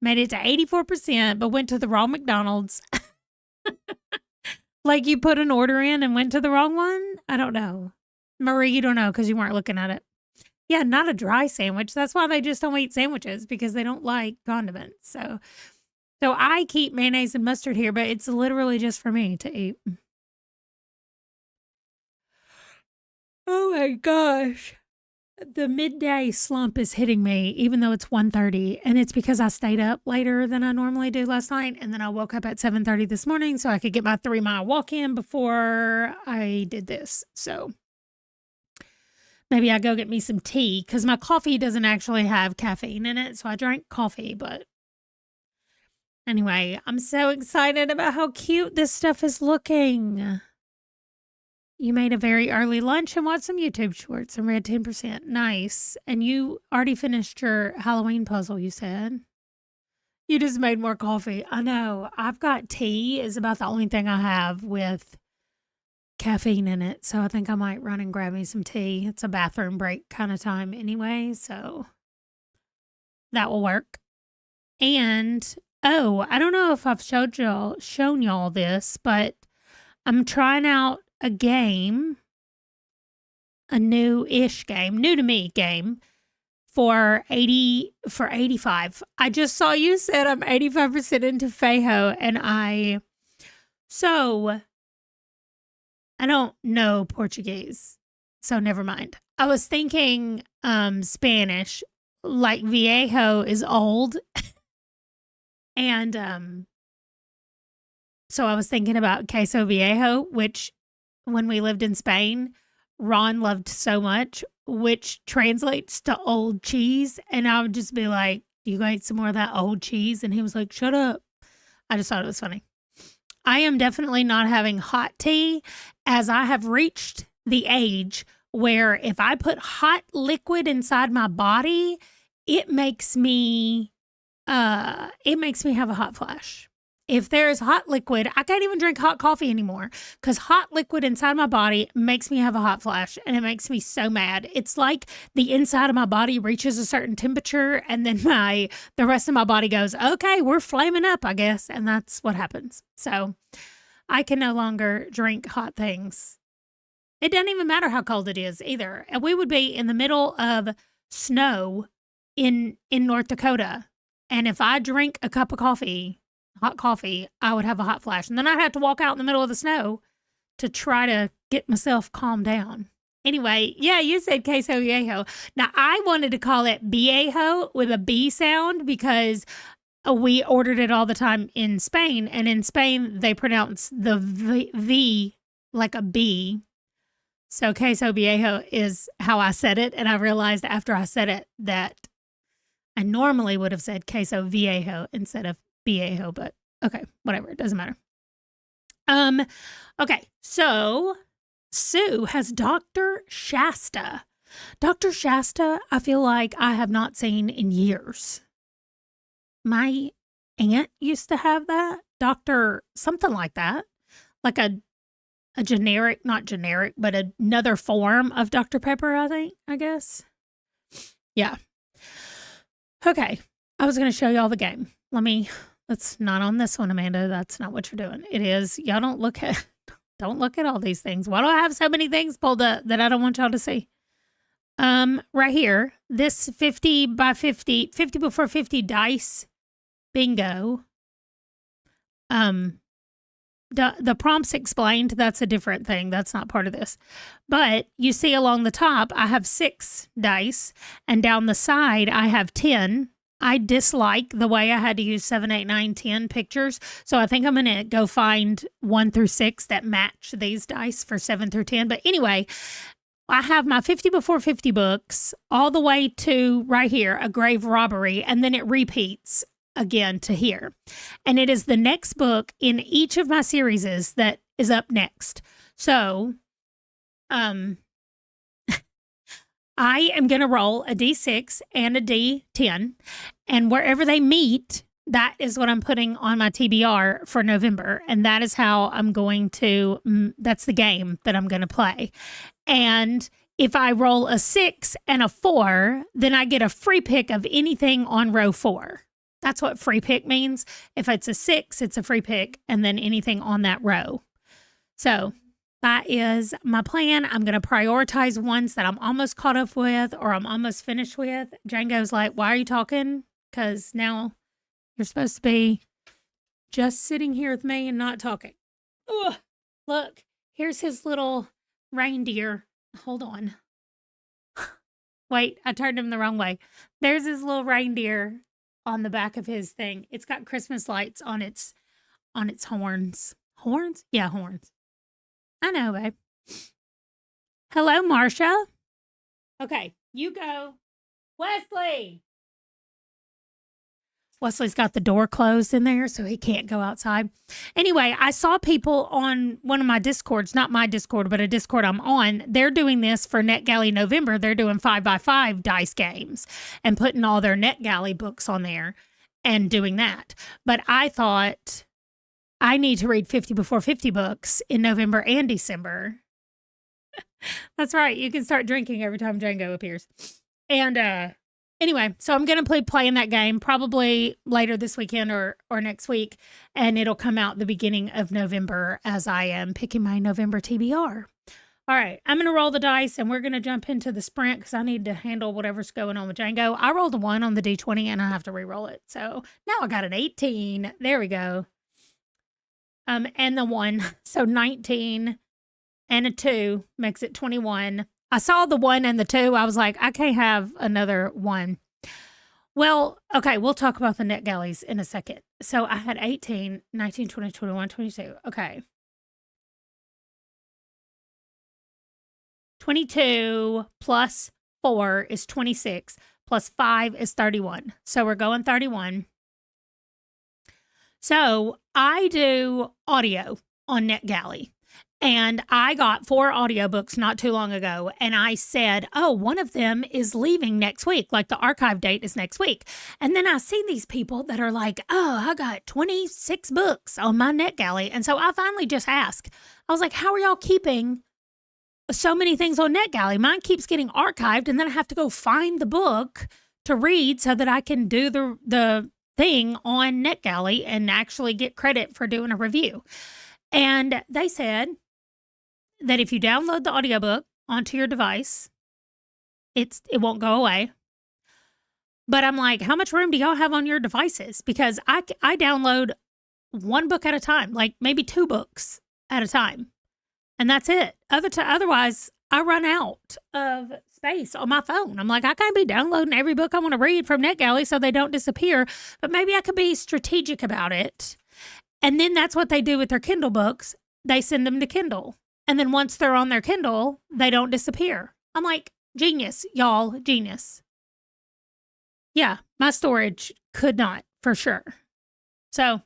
made it to 84%, but went to the wrong McDonald's. Like you put an order in and went to the wrong one? I don't know. Marie, you don't know because you weren't looking at it. Yeah, not a dry sandwich. That's why they just don't eat sandwiches, because they don't like condiments. So I keep mayonnaise and mustard here, but it's literally just for me to eat. Oh my gosh. The midday slump is hitting me, even though it's 1:30, and it's because I stayed up later than I normally do last night, and then I woke up at 7:30 this morning so I could get my 3-mile walk in before I did this. So maybe I go get me some tea, because my coffee doesn't actually have caffeine in it, so I drank coffee. But anyway, I'm so excited about how cute this stuff is looking. You made a very early lunch and watched some YouTube shorts and read 10%. Nice. And you already finished your Halloween puzzle, you said. You just made more coffee. I know. I've got tea is about the only thing I have with caffeine in it. So I think I might run and grab me some tea. It's a bathroom break kind of time anyway. So that will work. And, oh, I don't know if I've shown y'all this, but I'm trying out a game, a new-ish game, new to me game for 85. I just saw you said I'm 85% into Feijo, and I don't know Portuguese, so never mind. I was thinking Spanish, like viejo is old, and so I was thinking about queso viejo, which when we lived in Spain, Ron loved so much, which translates to old cheese. And I would just be like, you got some more of that old cheese? And he was like, shut up. I just thought it was funny. I am definitely not having hot tea, as I have reached the age where if I put hot liquid inside my body, it makes me have a hot flash. If there is hot liquid, I can't even drink hot coffee anymore, because hot liquid inside my body makes me have a hot flash, and it makes me so mad. It's like the inside of my body reaches a certain temperature, and then the rest of my body goes, okay, we're flaming up, I guess. And that's what happens. So I can no longer drink hot things. It doesn't even matter how cold it is either. And we would be in the middle of snow in North Dakota. And if I drink a cup of hot coffee, I would have a hot flash. And then I'd have to walk out in the middle of the snow to try to get myself calmed down. Anyway, yeah, you said queso viejo. Now, I wanted to call it viejo with a B sound, because we ordered it all the time in Spain. And in Spain, they pronounce the V like a B. So queso viejo is how I said it. And I realized after I said it that I normally would have said queso viejo instead of viejo, but okay, whatever. It doesn't matter. Okay, so Sue has Dr. Shasta. Dr. Shasta, I feel like I have not seen in years. My aunt used to have that. Dr. something like that. Like a generic, not generic, but another form of Dr. Pepper, I guess. Yeah. Okay. I was going to show y'all the game. That's not on this one, Amanda. That's not what you're doing. It is, y'all don't look at all these things. Why do I have so many things pulled up that I don't want y'all to see? Right here, this 50 by 50, 50 before 50 dice bingo. The prompts explained, that's a different thing. That's not part of this. But you see along the top, I have 6 dice, and down the side, I have 10. I dislike the way I had to use 7, 8, 9, 10 pictures. So I think I'm going to go find 1 through 6 that match these dice for 7 through 10. But anyway, I have my 50 before 50 books all the way to right here, A Grave Robbery, and then it repeats again to here. And it is the next book in each of my series that is up next. So, I am going to roll a D6 and a D10, and wherever they meet, that is what I'm putting on my TBR for November. And that is how I'm going to, that's the game that I'm going to play. And if I roll a 6 and a 4, then I get a free pick of anything on row 4. That's what free pick means. If it's a 6, it's a free pick, and then anything on that row. So that is my plan. I'm going to prioritize ones that I'm almost caught up with or I'm almost finished with. Django's like, why are you talking? Because now you're supposed to be just sitting here with me and not talking. Ugh. Look, here's his little reindeer. Hold on. Wait, I turned him the wrong way. There's his little reindeer on the back of his thing. It's got Christmas lights on its horns. Horns? Yeah, horns. I know, babe. Hello, Marcia. Okay, you go. Wesley! Wesley's got the door closed in there, so he can't go outside. Anyway, I saw people on one of my Discords, not my Discord, but a Discord I'm on. They're doing this for NetGalley November. They're doing 5x5 dice games and putting all their NetGalley books on there and doing that. But I thought I need to read 50 before 50 books in November and December. That's right. You can start drinking every time Django appears. And anyway, so I'm going to be playing that game probably later this weekend or next week. And it'll come out the beginning of November as I am picking my November TBR. All right, I'm going to roll the dice and we're going to jump into the sprint because I need to handle whatever's going on with Django. I rolled a 1 on the D20 and I have to re-roll it. So now I got an 18. There we go. And the 1. So 19 and a 2 makes it 21. I saw the 1 and the 2. I was like, I can't have another 1. Well, okay, we'll talk about the NetGalleys in a second. So I had 18, 19, 20, 21, 22. Okay. 22 plus 4 is 26, plus 5 is 31. So we're going 31. So I do audio on NetGalley. And I got 4 audiobooks not too long ago, and I said, oh, one of them is leaving next week, like the archive date is next week. And then I see these people that are like, oh, I got 26 books on my NetGalley. And so I finally just asked, I was like, how are y'all keeping so many things on NetGalley? Mine keeps getting archived, and then I have to go find the book to read so that I can do the thing on NetGalley and actually get credit for doing a review. And they said that if you download the audiobook onto your device, it won't go away. But I'm like, how much room do y'all have on your devices? Because I download 1 book at a time, like maybe 2 books at a time. And that's it. Otherwise, I run out of space on my phone. I'm like, I can't be downloading every book I want to read from NetGalley so they don't disappear. But maybe I could be strategic about it. And then that's what they do with their Kindle books. They send them to Kindle. And then once they're on their Kindle, they don't disappear. I'm like, genius, y'all, genius. Yeah, my storage could not, for sure. So,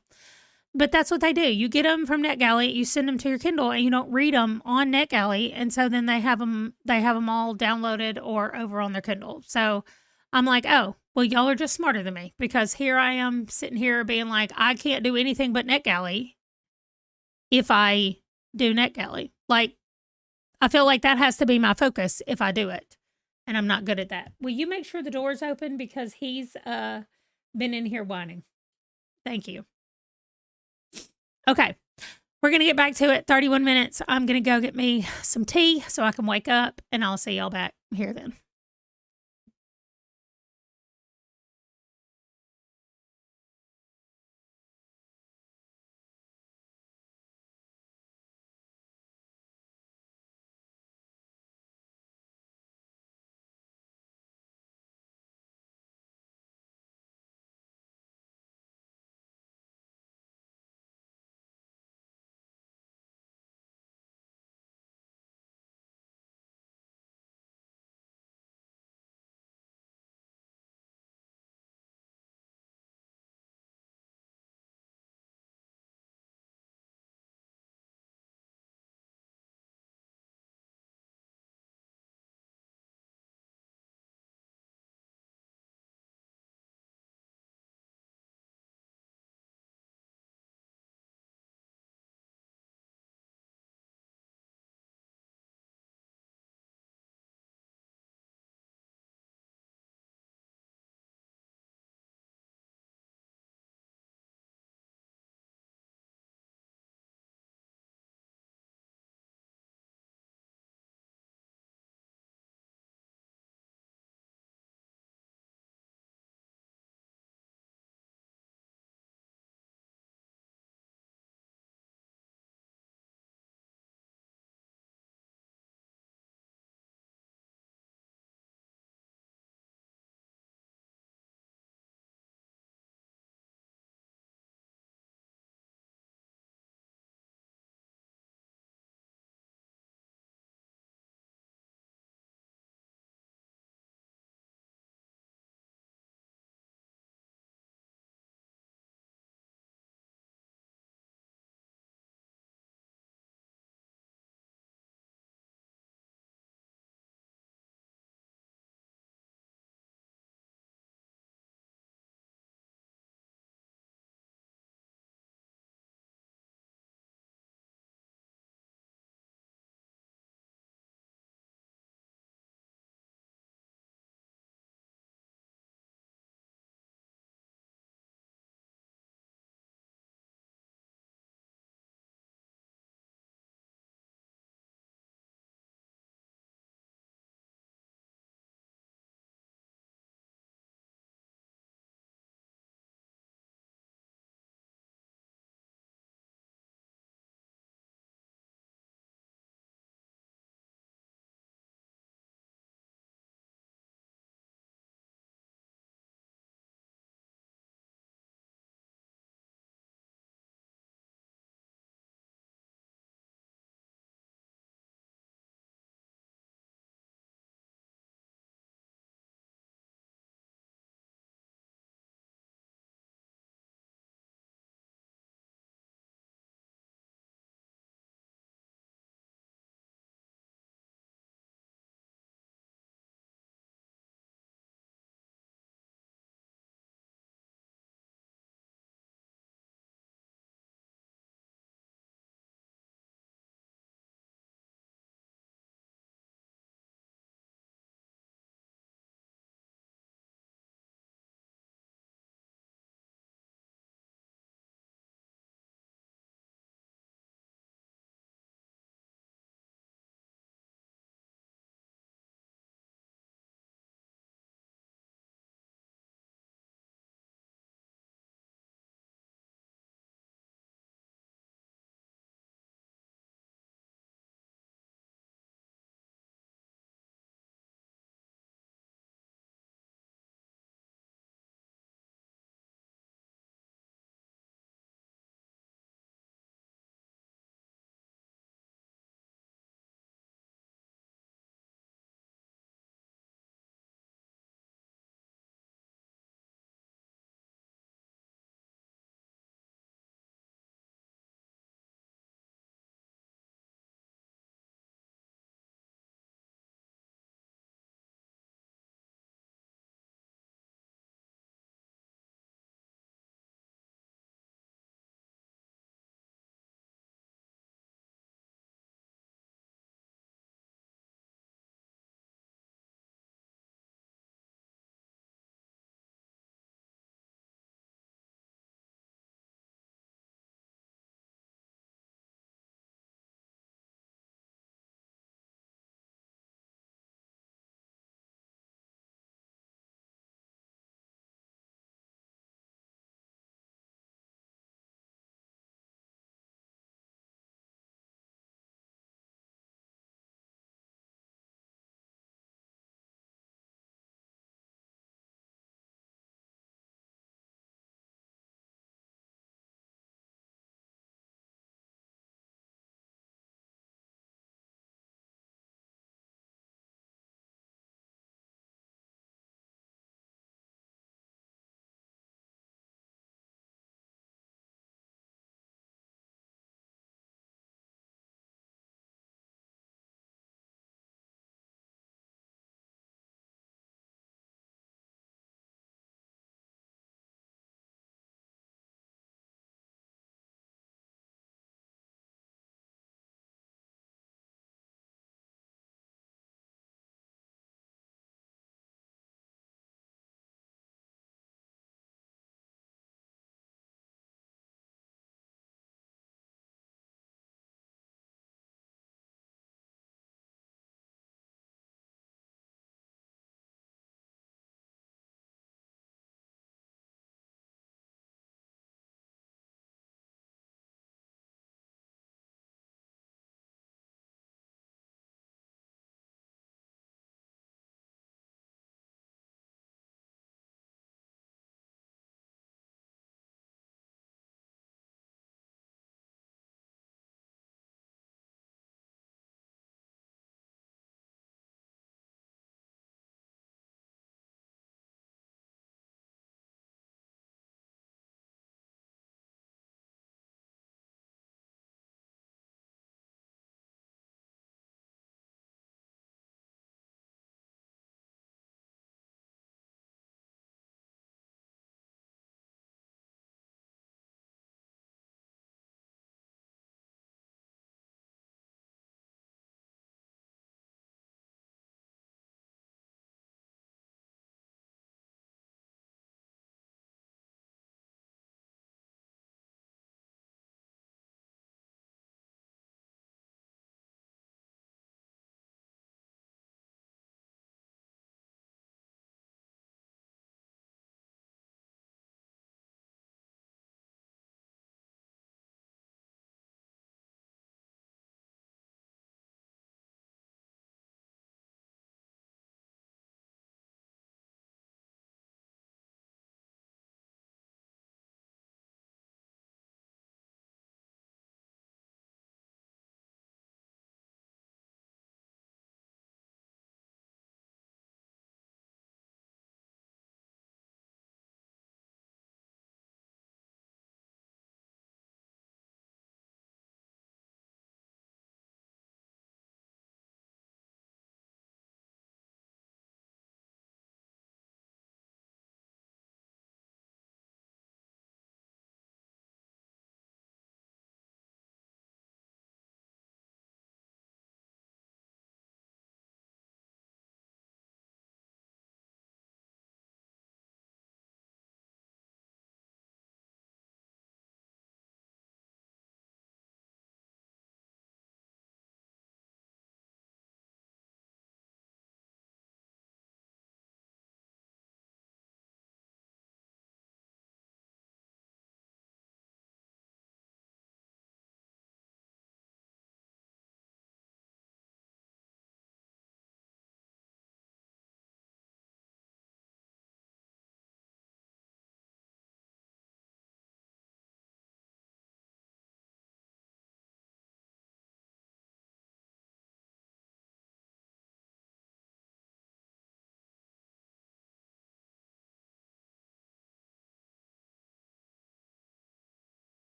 but that's what they do. You get them from NetGalley, you send them to your Kindle, and you don't read them on NetGalley. And so then they have them all downloaded or over on their Kindle. So I'm like, oh, well, y'all are just smarter than me, because here I am sitting here being like, I can't do anything but NetGalley if I do NetGalley. Like, I feel like that has to be my focus if I do it, and I'm not good at that. Will you make sure the door's open, because he's been in here whining. Thank you. Okay. We're going to get back to it. 31 minutes. I'm going to go get me some tea so I can wake up, and I'll see y'all back here then.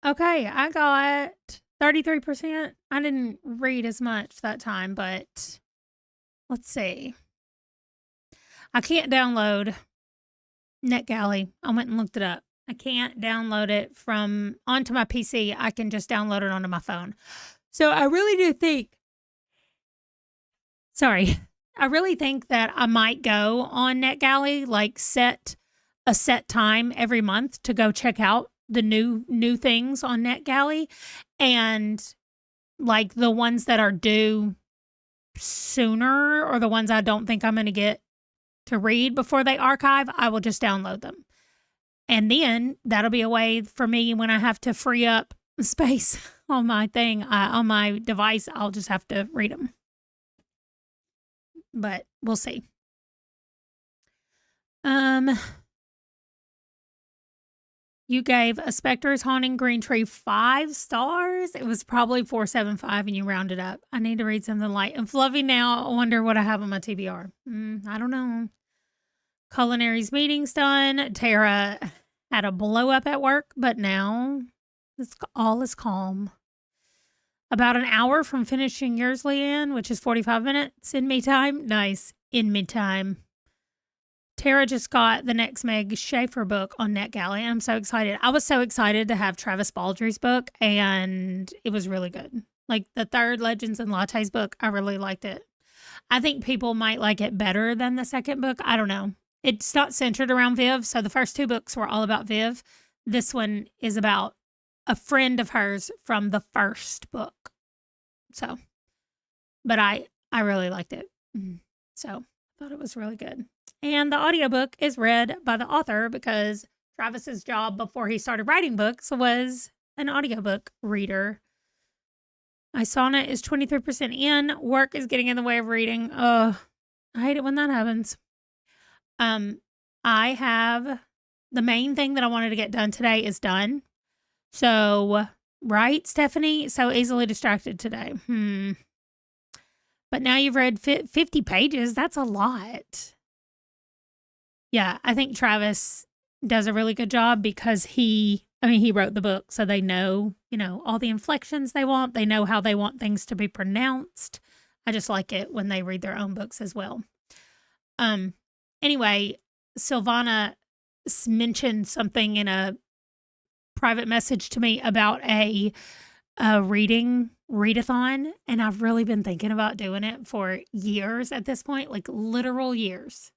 Okay, I got 33%. I didn't read as much that time, but let's see. I can't download NetGalley. I went and looked it up. I can't download it from onto my PC. I can just download it onto my phone. So I really do think, I really think that I might go on NetGalley, like set a set time every month to go check out the new things on NetGalley, and like the ones that are due sooner or the ones I don't think I'm going to get to read before they archive, I will just download them. And then that'll be a way for me when I have to free up space on my thing, on my device, I'll just have to read them. But we'll see. You gave A Spectre is Haunting Green Tree 5 stars. It was probably 4.75 and you rounded up. I need to read something light and fluffy now. I wonder what I have on my TBR. I don't know. Culinary's meeting's done. Tara had a blow up at work, but now all is calm. About an hour from finishing yours, Leanne, which is 45 minutes in me time. Nice. In me time. Tara just got the next Meg Schaefer book on NetGalley, and I'm so excited. I was so excited to have Travis Baldry's book, and it was really good. Like the third Legends and Lattes book, I really liked it. I think people might like it better than the second book. I don't know. It's not centered around Viv, so the first two books were all about Viv. This one is about a friend of hers from the first book. So, but I really liked it. So, I thought it was really good. And the audiobook is read by the author because Travis's job before he started writing books was an audiobook reader. Isana is 23% in. Work is getting in the way of reading. I hate it when that happens. I have the main thing that I wanted to get done today is done. So, right, Stephanie? So easily distracted today. But now you've read 50 pages. That's a lot. Yeah, I think Travis does a really good job because he wrote the book, so they know, all the inflections they want. They know how they want things to be pronounced. I just like it when they read their own books as well. Anyway, Silvana mentioned something in a private message to me about a readathon, and I've really been thinking about doing it for years at this point, like literal years.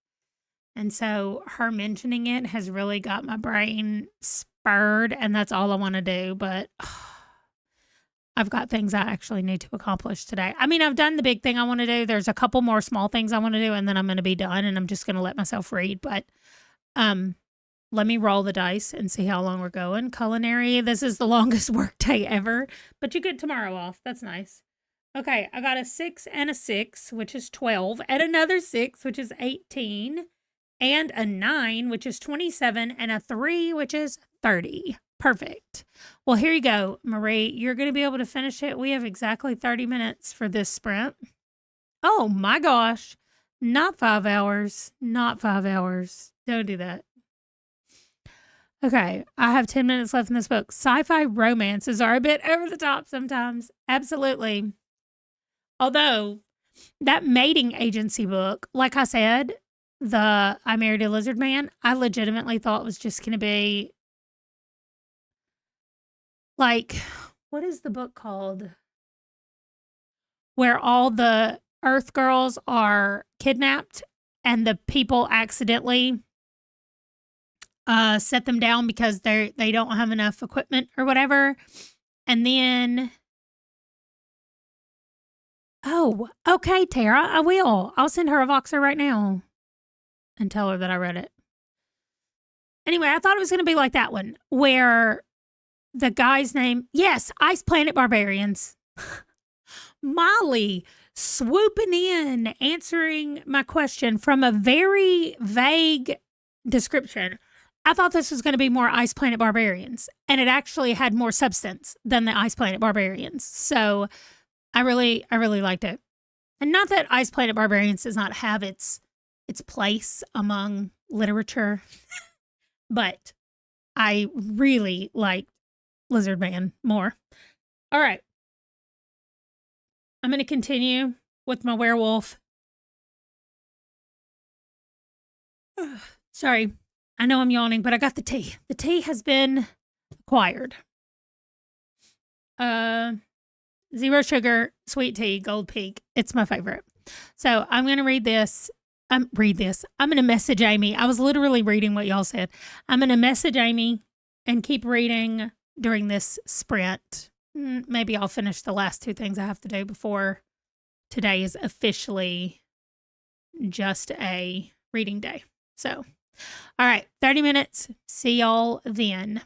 And so her mentioning it has really got my brain spurred, and that's all I want to do. But I've got things I actually need to accomplish today. I mean, I've done the big thing I want to do. There's a couple more small things I want to do, and then I'm going to be done, and I'm just going to let myself read. But let me roll the dice and see how long we're going. Culinary, this is the longest work day ever, but you get tomorrow off. That's nice. Okay, I got a 6 and a 6, which is 12, and another 6, which is 18. And a 9, which is 27, and a 3, which is 30. Perfect. Well, here you go, Marie. You're going to be able to finish it. We have exactly 30 minutes for this sprint. Oh, my gosh. Not 5 hours. Not 5 hours. Don't do that. Okay, I have 10 minutes left in this book. Sci-fi romances are a bit over the top sometimes. Absolutely. Although, that mating agency book, like I said, the I Married a Lizard Man, I legitimately thought was just going to be like, what is the book called? Where all the Earth girls are kidnapped and the people accidentally set them down because they don't have enough equipment or whatever. And then, oh, okay, Tara, I will. I'll send her a Voxer right now and tell her that I read it. Anyway, I thought it was going to be like that one where the guy's name, yes, Ice Planet Barbarians. Molly swooping in, answering my question from a very vague description. I thought this was going to be more Ice Planet Barbarians, and it actually had more substance than the Ice Planet Barbarians. So I really liked it. And not that Ice Planet Barbarians does not have its place among literature, but I really liked Lizard Man more. All right. I'm going to continue with my werewolf. Sorry. I know I'm yawning, but I got the tea. The tea has been acquired. Zero sugar, sweet tea, Gold Peak. It's my favorite. So I'm going to read this. I'm going to message Amy. I was literally reading what y'all said. I'm going to message Amy and keep reading during this sprint. Maybe I'll finish the last two things I have to do before today is officially just a reading day. So, all right, 30 minutes. See y'all then.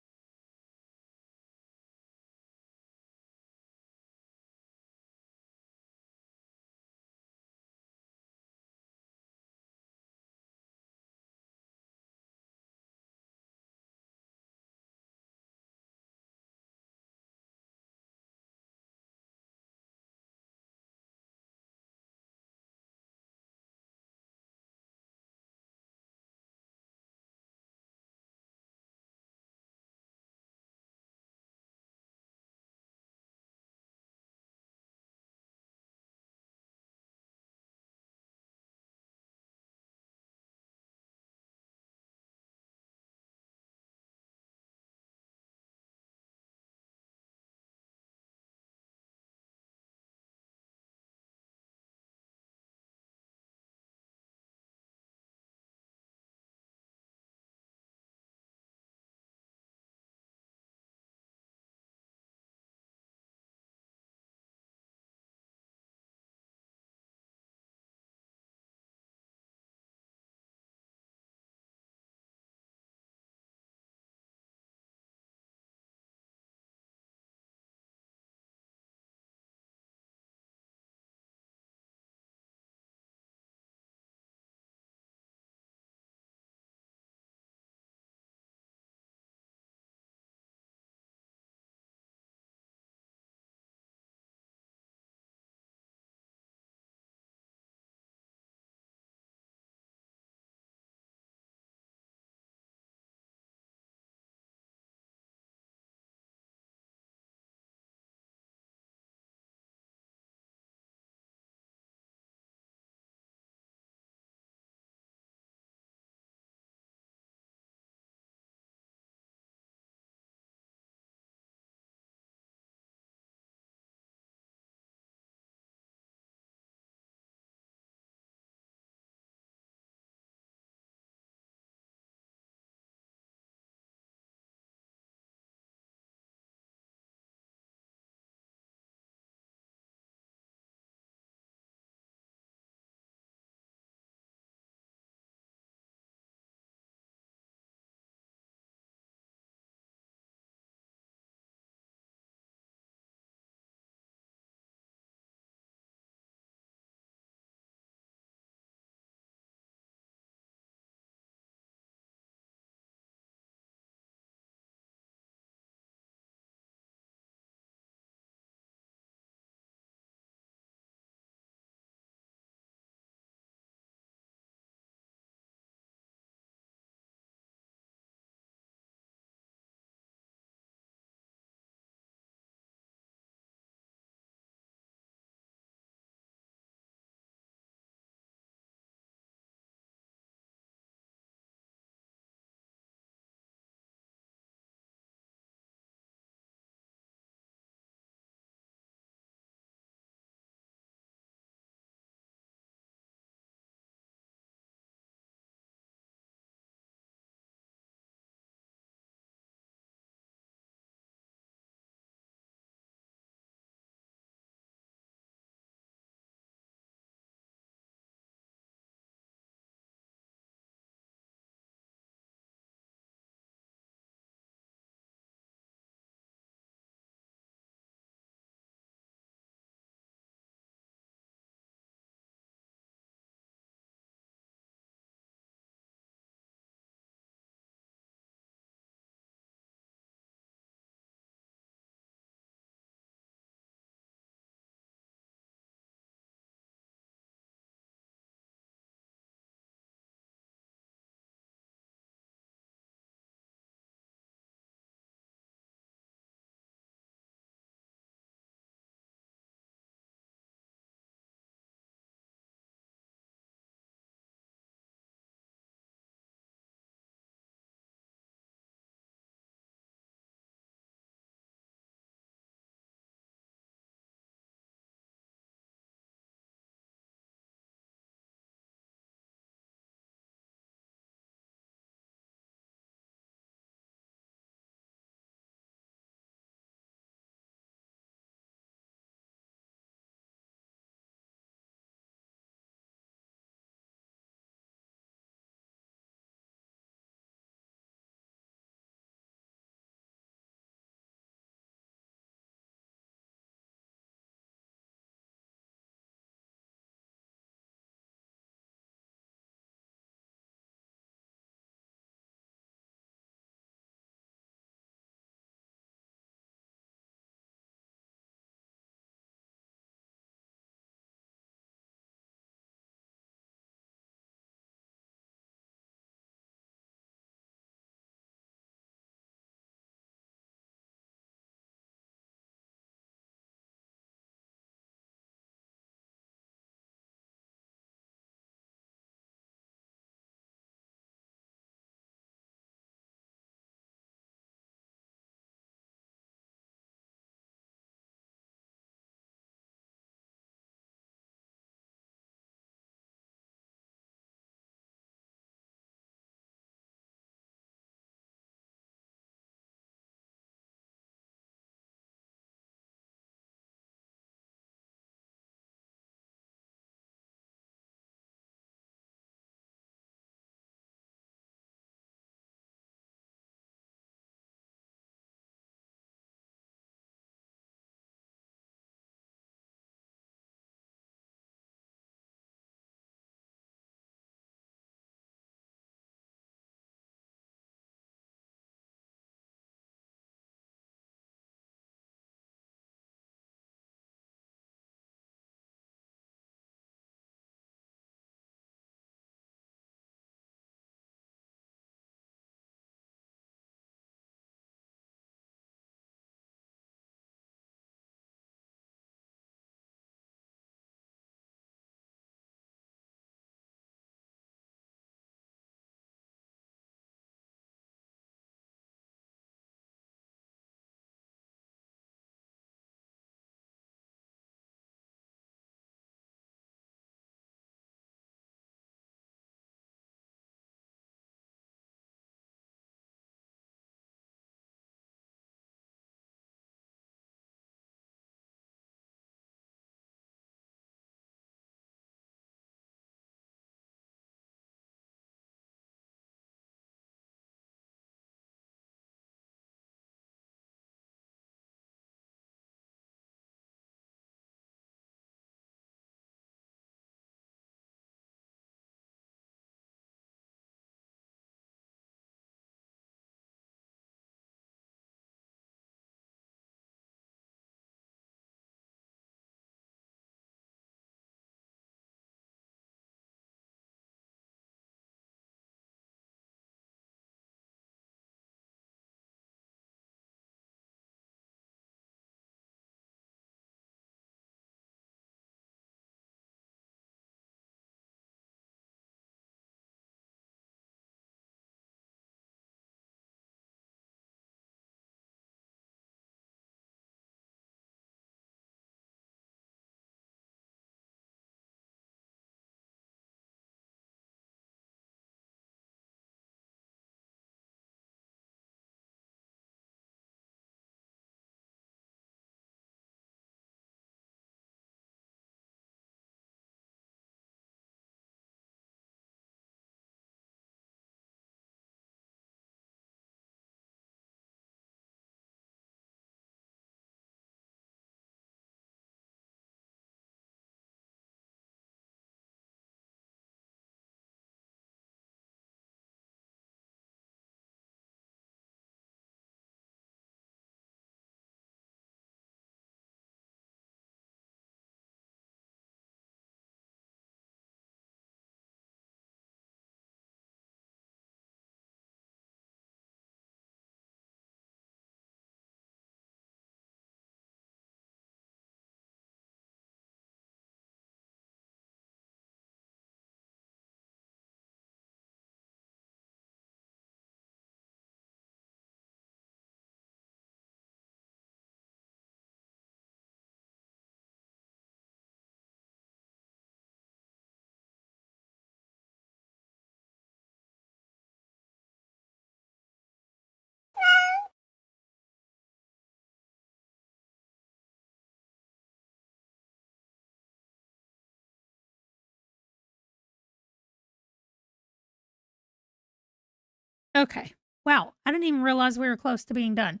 Okay. Wow. I didn't even realize we were close to being done.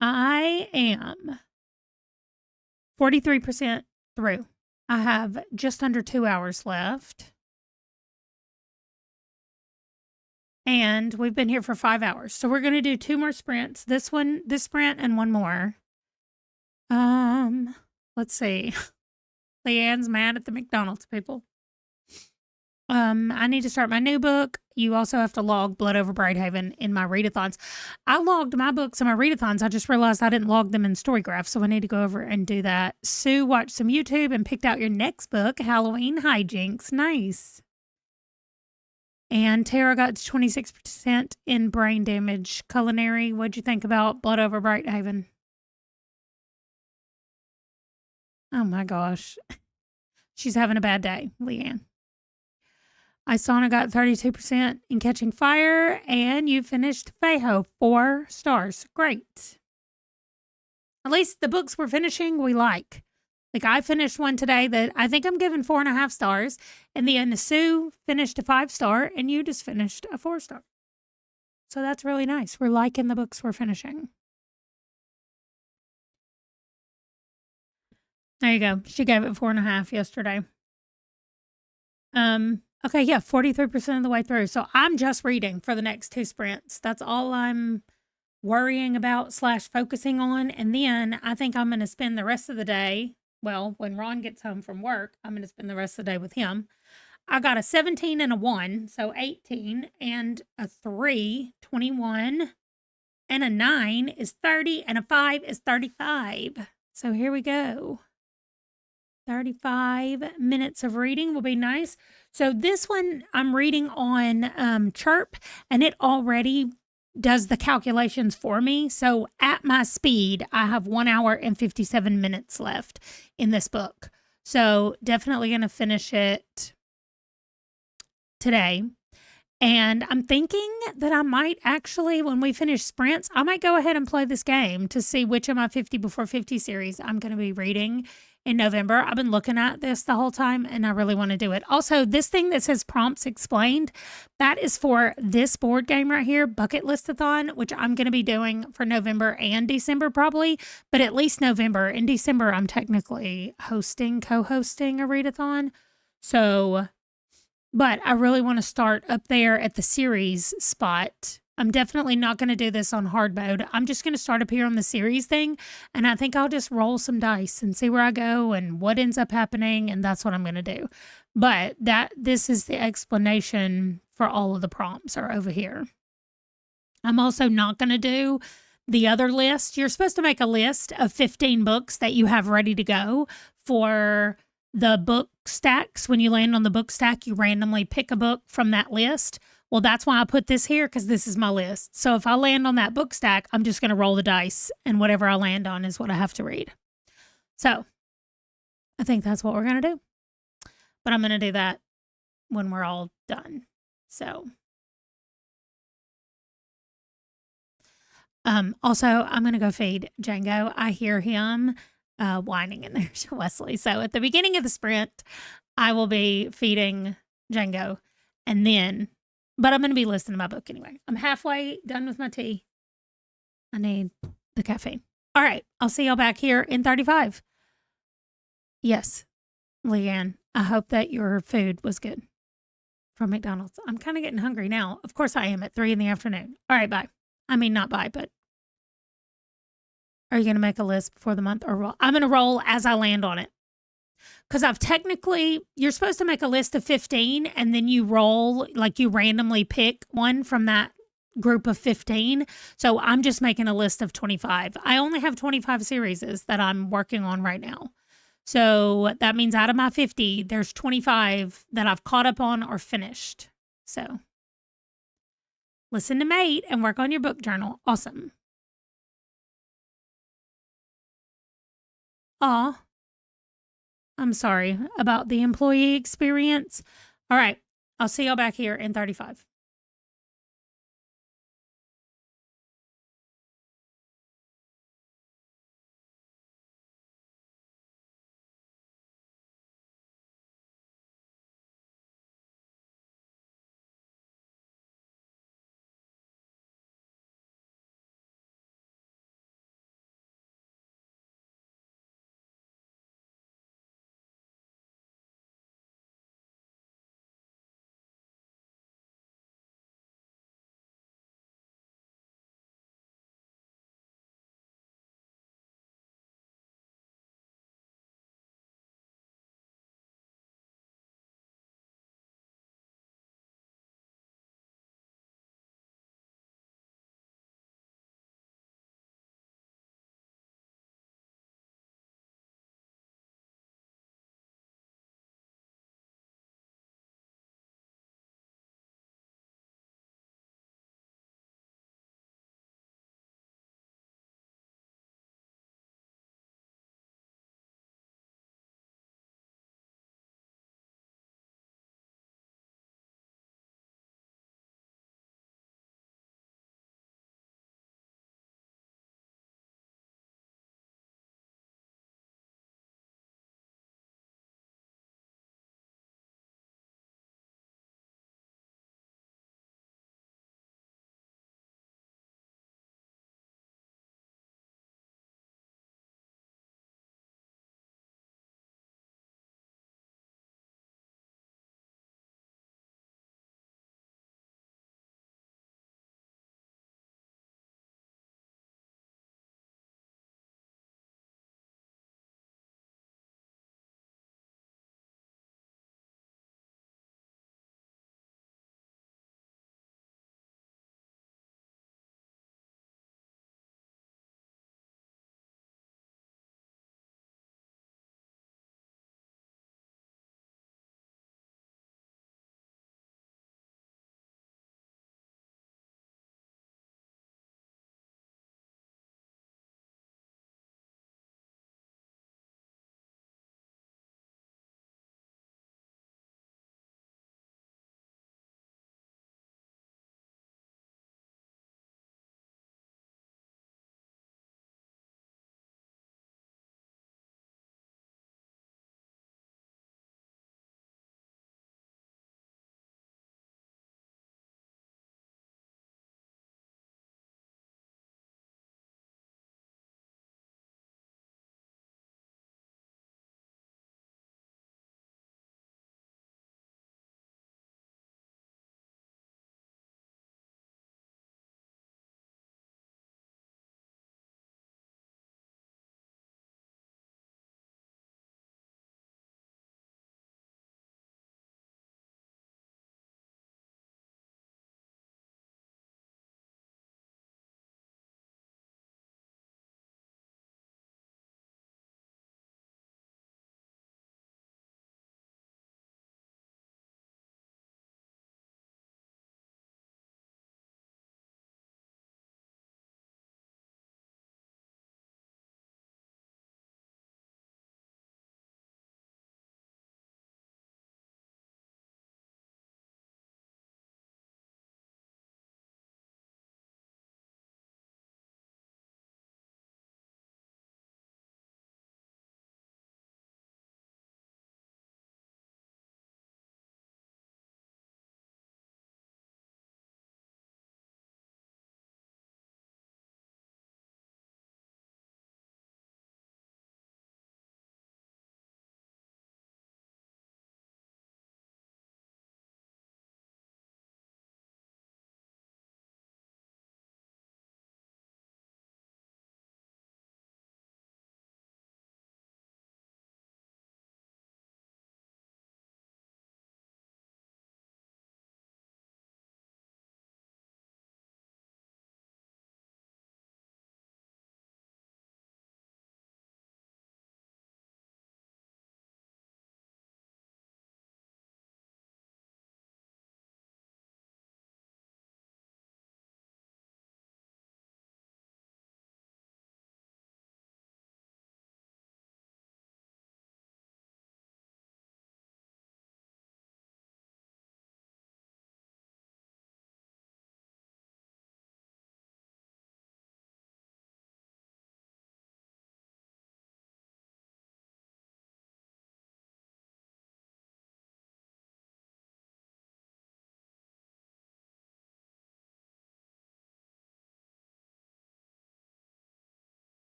I am 43% through. I have just under 2 hours left. And we've been here for 5 hours. So we're going to do 2 more sprints. This sprint and one more. Let's see. Leanne's mad at the McDonald's people. I need to start my new book. You also have to log Blood Over Brighthaven in my readathons. I logged my books in my readathons. I just realized I didn't log them in Storygraph, so I need to go over and do that. Sue watched some YouTube and picked out your next book, Halloween Hijinks. Nice. And Tara got to 26% in brain damage. Culinary, what'd you think about Blood Over Brighthaven? Oh my gosh. She's having a bad day, Leanne. Isana got 32% in Catching Fire, and you finished Feiho, 4 stars. Great. At least the books we're finishing, we like. Like, I finished one today that I think I'm giving 4.5 stars, and then Sue finished a 5-star, and you just finished a 4-star. So that's really nice. We're liking the books we're finishing. There you go. She gave it 4.5 yesterday. Okay, yeah, 43% of the way through. So I'm just reading for the next 2 sprints. That's all I'm worrying about / focusing on. And then I think I'm going to spend the rest of the day. Well, when Ron gets home from work, I'm going to spend the rest of the day with him. I got a 17 and a 1, so 18, and a 3, 21, and a 9 is 30, and a 5 is 35. So here we go. 35 minutes of reading will be nice. So this one I'm reading on Chirp, and it already does the calculations for me. So at my speed, I have 1 hour and 57 minutes left in this book. So definitely going to finish it today. And I'm thinking that I might actually, when we finish sprints, I might go ahead and play this game to see which of my 50 Before 50 series I'm going to be reading in November. I've been looking at this the whole time, and I really want to do it. Also, this thing that says Prompts Explained, that is for this board game right here, Bucket Listathon, which I'm going to be doing for November and December probably, but at least November. In December, I'm technically co-hosting a readathon. So, but I really want to start up there at the series spot. I'm definitely not going to do this on hard mode. I'm just going to start up here on the series thing, and I think I'll just roll some dice and see where I go and what ends up happening, and that's what I'm going to do. But this is the explanation for all of the prompts are over here. I'm also not going to do the other list. You're supposed to make a list of 15 books that you have ready to go for the book stacks. When you land on the book stack, you randomly pick a book from that list. Well, that's why I put this here, because this is my list. So if I land on that book stack, I'm just going to roll the dice, and whatever I land on is what I have to read. So I think that's what we're going to do. But I'm going to do that when we're all done. So also, I'm going to go feed Django. I hear him whining in there to Wesley. So at the beginning of the sprint, I will be feeding Django, and then, but I'm going to be listening to my book anyway. I'm halfway done with my tea. I need the caffeine. All right. I'll see y'all back here in 35. Yes, Leanne, I hope that your food was good from McDonald's. I'm kind of getting hungry now. Of course I am at 3 in the afternoon. All right. Bye. I mean, not bye, but are you going to make a list before the month or roll? I'm going to roll as I land on it. Because you're supposed to make a list of 15 and then you roll, like you randomly pick one from that group of 15. So I'm just making a list of 25. I only have 25 series that I'm working on right now. So that means out of my 50, there's 25 that I've caught up on or finished. So listen to Mate and work on your book journal. Awesome. Aw. I'm sorry about the employee experience. All right. I'll see y'all back here in 35.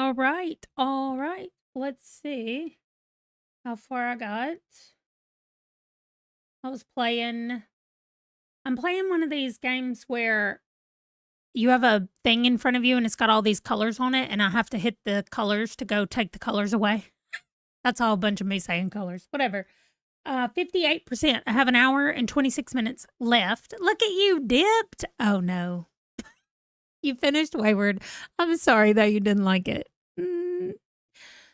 All right. All right. Let's see how far I got. I was playing. I'm playing one of these games where you have a thing in front of you and it's got all these colors on it, and I have to hit the colors to go take the colors away. That's all a bunch of me saying colors. Whatever. 58%. I have an hour and 26 minutes left. Look at you, dipped. Oh, no. You finished Wayward. I'm sorry that you didn't like it.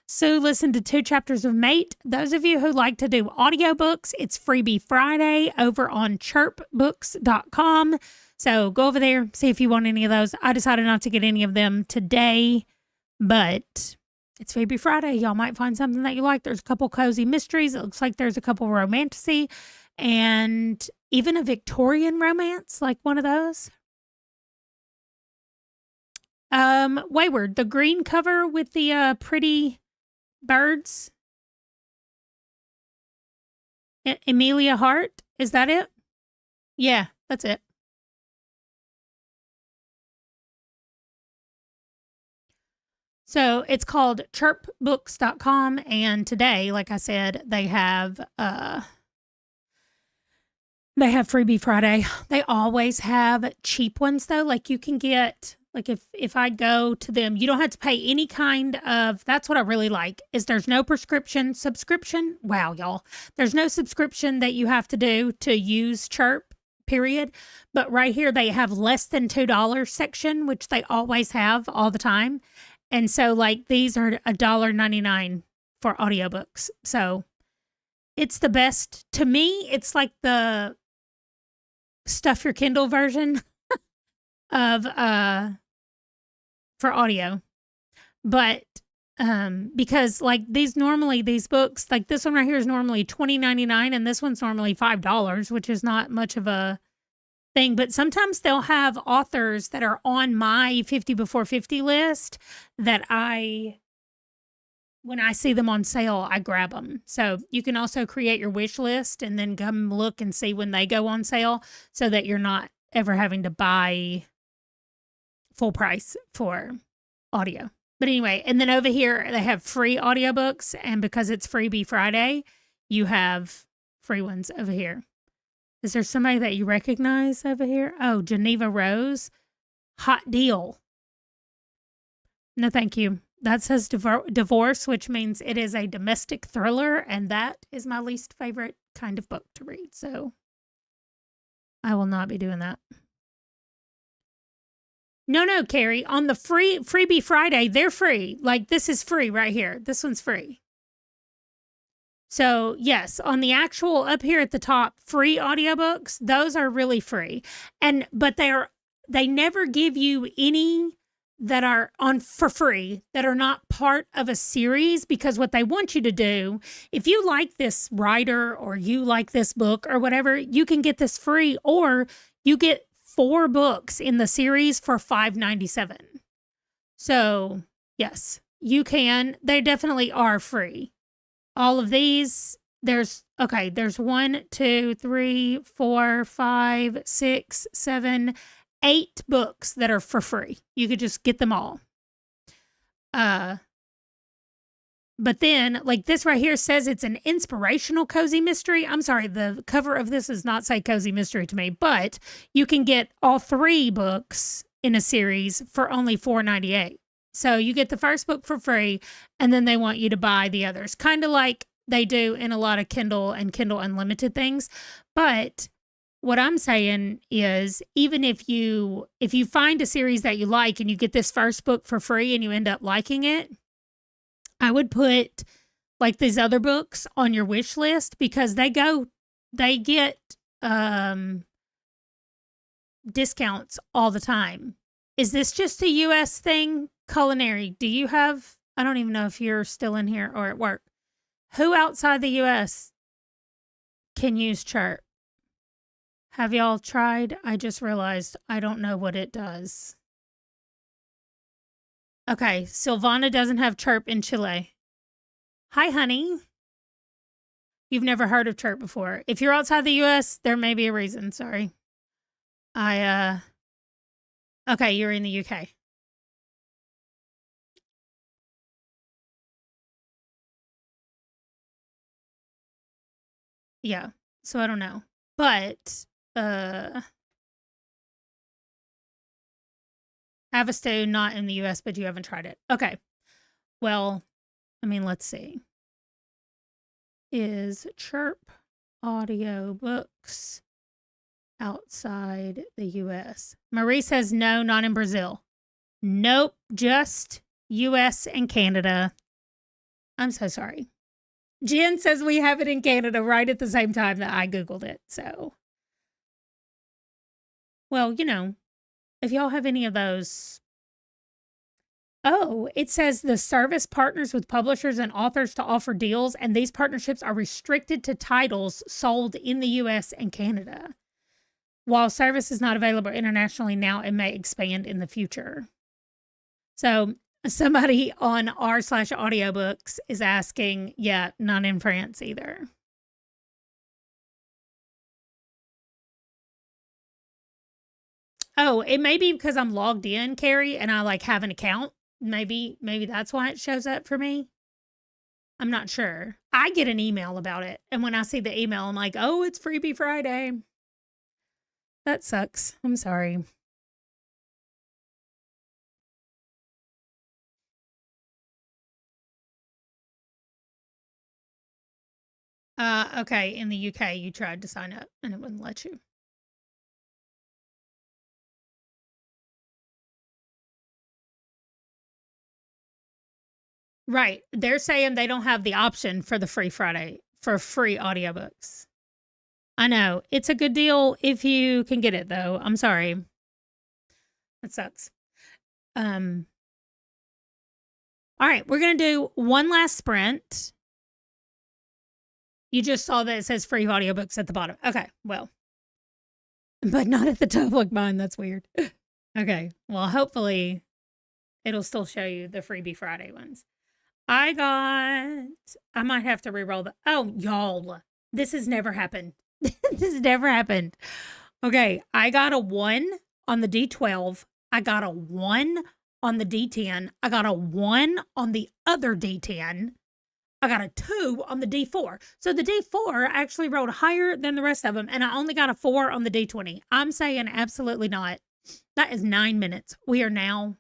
So listen to 2 chapters of Mate. Those of you who like to do audiobooks, it's Freebie Friday over on chirpbooks.com. So go over there, see if you want any of those. I decided not to get any of them today, but it's Freebie Friday. Y'all might find something that you like. There's a couple cozy mysteries. It looks like there's a couple romantasy and even a Victorian romance, like one of those. Wayward, the green cover with the pretty birds. Amelia Hart, is that it? Yeah, that's it. So it's called chirpbooks.com, and today, like I said, they have Freebie Friday. They always have cheap ones though. Like you can get, like if I go to them, you don't have to pay any kind of, that's what I really like, is there's no subscription. Wow, y'all. There's no subscription that you have to do to use Chirp, period. But right here, they have less than $2 section, which they always have all the time. And so like these are $1.99 for audiobooks. So it's the best. To me, it's like the stuff your Kindle version of for audio. But because like these books, like this one right here is normally $20.99 and this one's normally $5, which is not much of a thing. But sometimes they'll have authors that are on my 50 before 50 list that when I see them on sale, I grab them. So you can also create your wish list and then come look and see when they go on sale so that you're not ever having to buy full price for audio. But anyway, and then over here, they have free audiobooks. And because it's Freebie Friday, you have free ones over here. Is there somebody that you recognize over here? Oh, Geneva Rose. Hot deal. No, thank you. That says divorce, which means it is a domestic thriller, and that is my least favorite kind of book to read. So I will not be doing that. No, Carrie. On the Freebie Friday, they're free. Like this is free right here. This one's free. So yes, on the actual up here at the top, free audiobooks, those are really free. But they never give you any that are on for free that are not part of a series, because what they want you to do, if you like this writer or you like this book or whatever, you can get this free, or you get 4 books in the series for $5.97. So yes, you can. They definitely are free. All of these, there's 1, 2, 3, 4, 5, 6, 7, 8 books that are for free. You could just get them all. But then, like this right here says it's an inspirational cozy mystery. I'm sorry, the cover of this does not say cozy mystery to me, but you can get all 3 books in a series for only $4.98. So you get the first book for free, and then they want you to buy the others, kind of like they do in a lot of Kindle and Kindle Unlimited things. But what I'm saying is, even if you find a series that you like and you get this first book for free and you end up liking it, I would put like these other books on your wish list, because they get discounts all the time. Is this just a US thing? Culinary, do you have, I don't even know if you're still in here or at work. Who outside the US can use Chirp? Have y'all tried? I just realized I don't know what it does. Okay, Silvana doesn't have Chirp in Chile. Hi, honey. You've never heard of Chirp before. If you're outside the US, there may be a reason. Sorry. Okay, you're in the UK. Yeah. So I don't know. But Havastu, not in the US, but you haven't tried it. Okay. Well, I mean, let's see. Is Chirp audiobooks outside the US? Marie says no, not in Brazil. Nope, just US and Canada. I'm so sorry. Jen says we have it in Canada right at the same time that I Googled it. So, well, you know, if y'all have any of those. Oh, it says the service partners with publishers and authors to offer deals, and these partnerships are restricted to titles sold in the US and Canada. While service is not available internationally now, it may expand in the future. So somebody on r/audiobooks is asking, yeah, not in France either. Oh, it may be because I'm logged in, Carrie, and I like have an account. Maybe that's why it shows up for me. I'm not sure. I get an email about it, and when I see the email, I'm like, "Oh, it's Freebie Friday." That sucks. I'm sorry. Okay, in the UK, you tried to sign up and it wouldn't let you. Right. They're saying they don't have the option for the free Friday for free audiobooks. I know. It's a good deal if you can get it though. I'm sorry. That sucks. All right, we're going to do one last sprint. You just saw that it says free audiobooks at the bottom. Okay, well, but not at the top like mine. That's weird. Okay, well, hopefully it'll still show you the Freebie Friday ones. I might have to re-roll the, oh, y'all, this has never happened. This has never happened. Okay, I got a 1 on the D12. I got a 1 on the D10. I got a 1 on the other D10. I got a 2 on the D4. So the D4 actually rolled higher than the rest of them, and I only got a 4 on the D20. I'm saying absolutely not. That is 9 minutes. We're now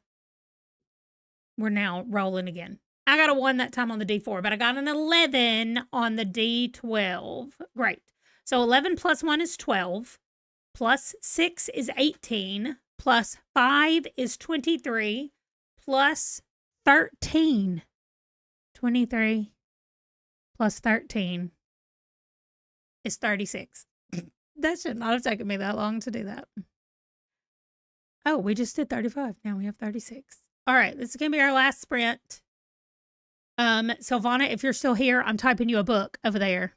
rolling again. I got a 1 that time on the D4, but I got an 11 on the D12. Great. So 11 plus 1 is 12, plus 6 is 18, plus 5 is 23, plus 13. 23 plus 13 is 36. That should not have taken me that long to do that. Oh, we just did 35. Now we have 36. All right, this is going to be our last sprint. Silvana, if you're still here, I'm typing you a book over there.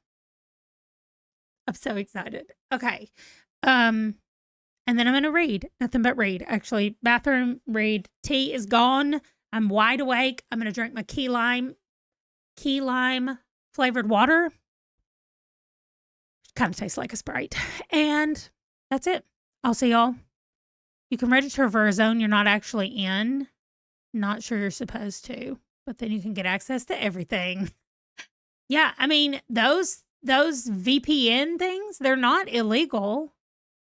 I'm so excited. Okay. And then I'm going to read. Nothing but read. Actually, bathroom, read. Tea is gone. I'm wide awake. I'm going to drink my key lime flavored water. Kind of tastes like a Sprite. And that's it. I'll see y'all. You can register for a zone you're not actually in. Not sure you're supposed to, but then you can get access to everything. Yeah, I mean, those VPN things, they're not illegal,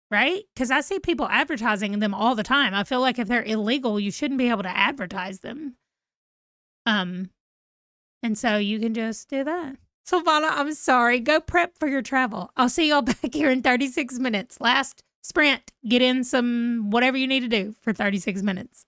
right? Because I see people advertising them all the time. I feel like if they're illegal, you shouldn't be able to advertise them. And so you can just do that. Silvana, I'm sorry. Go prep for your travel. I'll see y'all back here in 36 minutes. Last sprint. Get in some whatever you need to do for 36 minutes.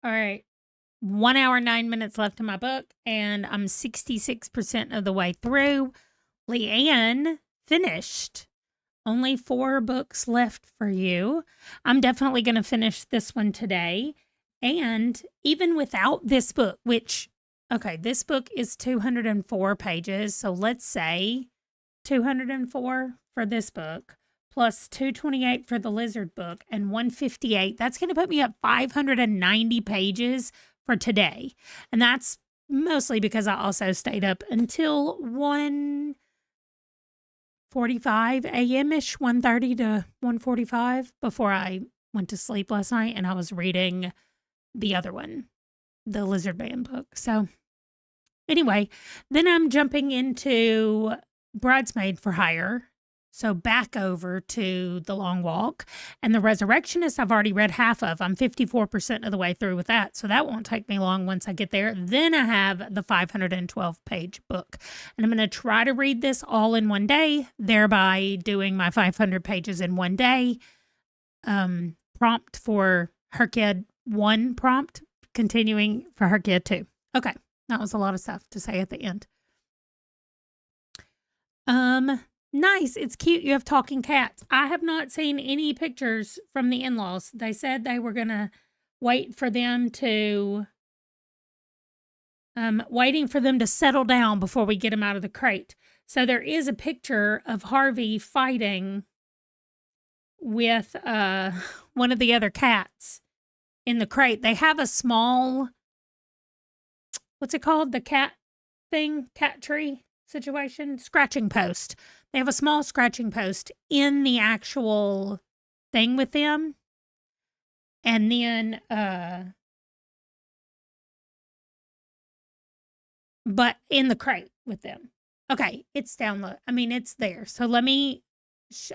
All right. 1 hour, 9 minutes left in my book, and I'm 66% of the way through. Leanne finished. Only 4 books left for you. I'm definitely going to finish this one today. And even without this book, which, okay, this book is 204 pages. So let's say 204 for this book, plus 228 for the lizard book, and 158. That's going to put me at 590 pages for today. And that's mostly because I also stayed up until 1:45 a.m.-ish, 1:30 to 1:45 before I went to sleep last night, and I was reading the other one, the Lizard Man book. So anyway, then I'm jumping into Bridesmaid for Hire. So back over to The Long Walk. And The Resurrectionist, I've already read half of. I'm 54% of the way through with that. So that won't take me long once I get there. Then I have the 512-page book. And I'm going to try to read this all in one day, thereby doing my 500 pages in one day. Prompt for her kid 1 prompt, continuing for her kid 2. Okay, that was a lot of stuff to say at the end. Nice. It's cute. You have talking cats. I have not seen any pictures from the in-laws. They said they were going to waiting for them to settle down before we get them out of the crate. So there is a picture of Harvey fighting with one of the other cats in the crate. They have a small, what's it called? The cat tree situation, scratching post. They have a small scratching post in the actual thing with them. And then, but in the crate with them. Okay, it's download. I mean, it's there. So let me,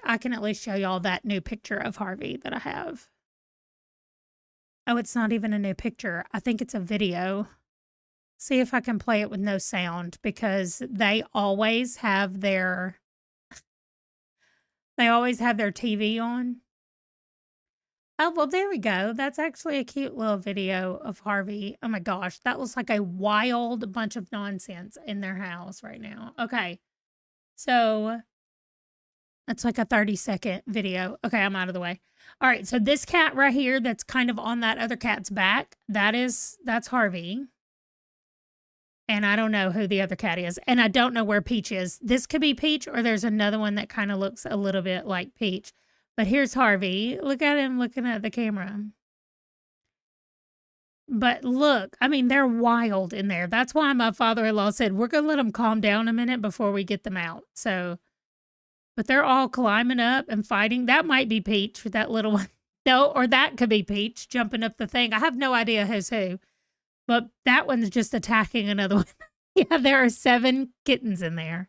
I can at least show y'all that new picture of Harvey that I have. Oh, it's not even a new picture. I think it's a video. See if I can play it with no sound, because they always have their TV on. Oh, well, there we go. That's actually a cute little video of Harvey. Oh my gosh, that looks like a wild bunch of nonsense in their house right now. Okay, so that's like a 30-second video. Okay, I'm out of the way. All right, so this cat right here that's kind of on that other cat's back, that's Harvey. And I don't know who the other cat is. And I don't know where Peach is. This could be Peach, or there's another one that kind of looks a little bit like Peach. But here's Harvey. Look at him looking at the camera. But look, I mean, they're wild in there. That's why my father-in-law said, we're going to let them calm down a minute before we get them out. So, but they're all climbing up and fighting. That might be Peach, that little one. No, or that could be Peach jumping up the thing. I have no idea who's who. But that one's just attacking another one. Yeah, there are 7 kittens in there.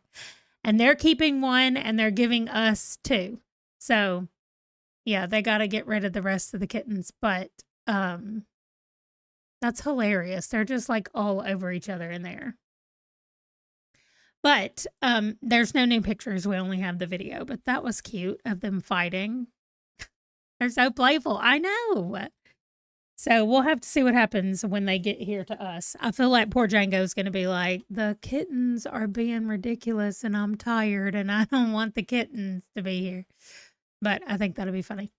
And they're keeping 1 and they're giving us 2. So, yeah, they got to get rid of the rest of the kittens. But that's hilarious. They're just like all over each other in there. But there's no new pictures. We only have the video. But that was cute of them fighting. They're so playful. I know. So we'll have to see what happens when they get here to us. I feel like poor Django's going to be like, the kittens are being ridiculous and I'm tired and I don't want the kittens to be here. But I think that'll be funny.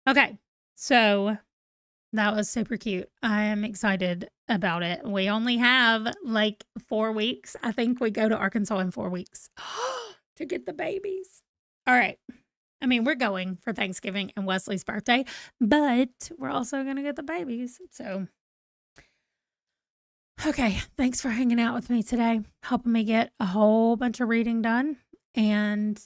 Okay, so that was super cute. I am excited about it. We only have like 4 weeks. I think we go to Arkansas in 4 weeks to get the babies. All right. I mean, we're going for Thanksgiving and Wesley's birthday, but we're also going to get the babies. So, okay. Thanks for hanging out with me today, helping me get a whole bunch of reading done, and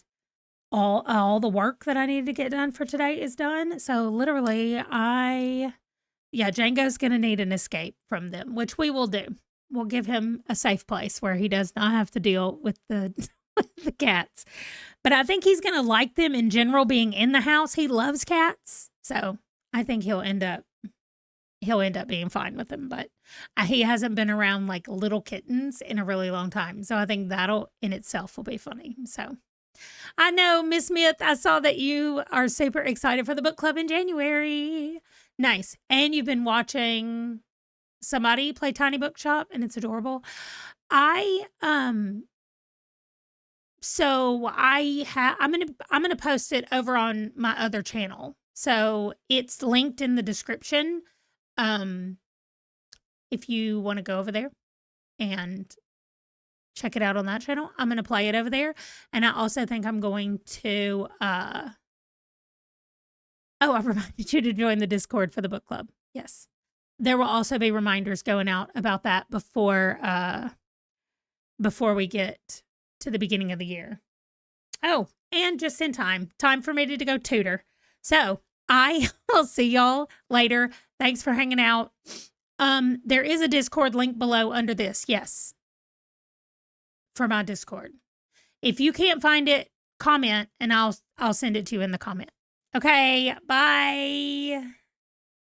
all the work that I needed to get done for today is done. So literally Django's going to need an escape from them, which we will do. We'll give him a safe place where he does not have to deal with the cats. But I think he's going to like them in general being in the house. He loves cats. So I think he'll end up being fine with them. But he hasn't been around like little kittens in a really long time. So I think that'll in itself will be funny. So I know, Miss Smith, I saw that you are super excited for the book club in January. Nice. And you've been watching somebody play Tiny Bookshop, and it's adorable. I'm gonna post it over on my other channel. So it's linked in the description. If you want to go over there and check it out on that channel, I'm gonna play it over there. And I also think I'm going to I reminded you to join the Discord for the book club. Yes. There will also be reminders going out about that before we get to the beginning of the year. Oh, and just in time for me to go tutor. So I will see y'all later. Thanks for hanging out. There is a Discord link below under this. Yes. For my Discord. If you can't find it, comment and I'll send it to you in the comment. Okay, bye.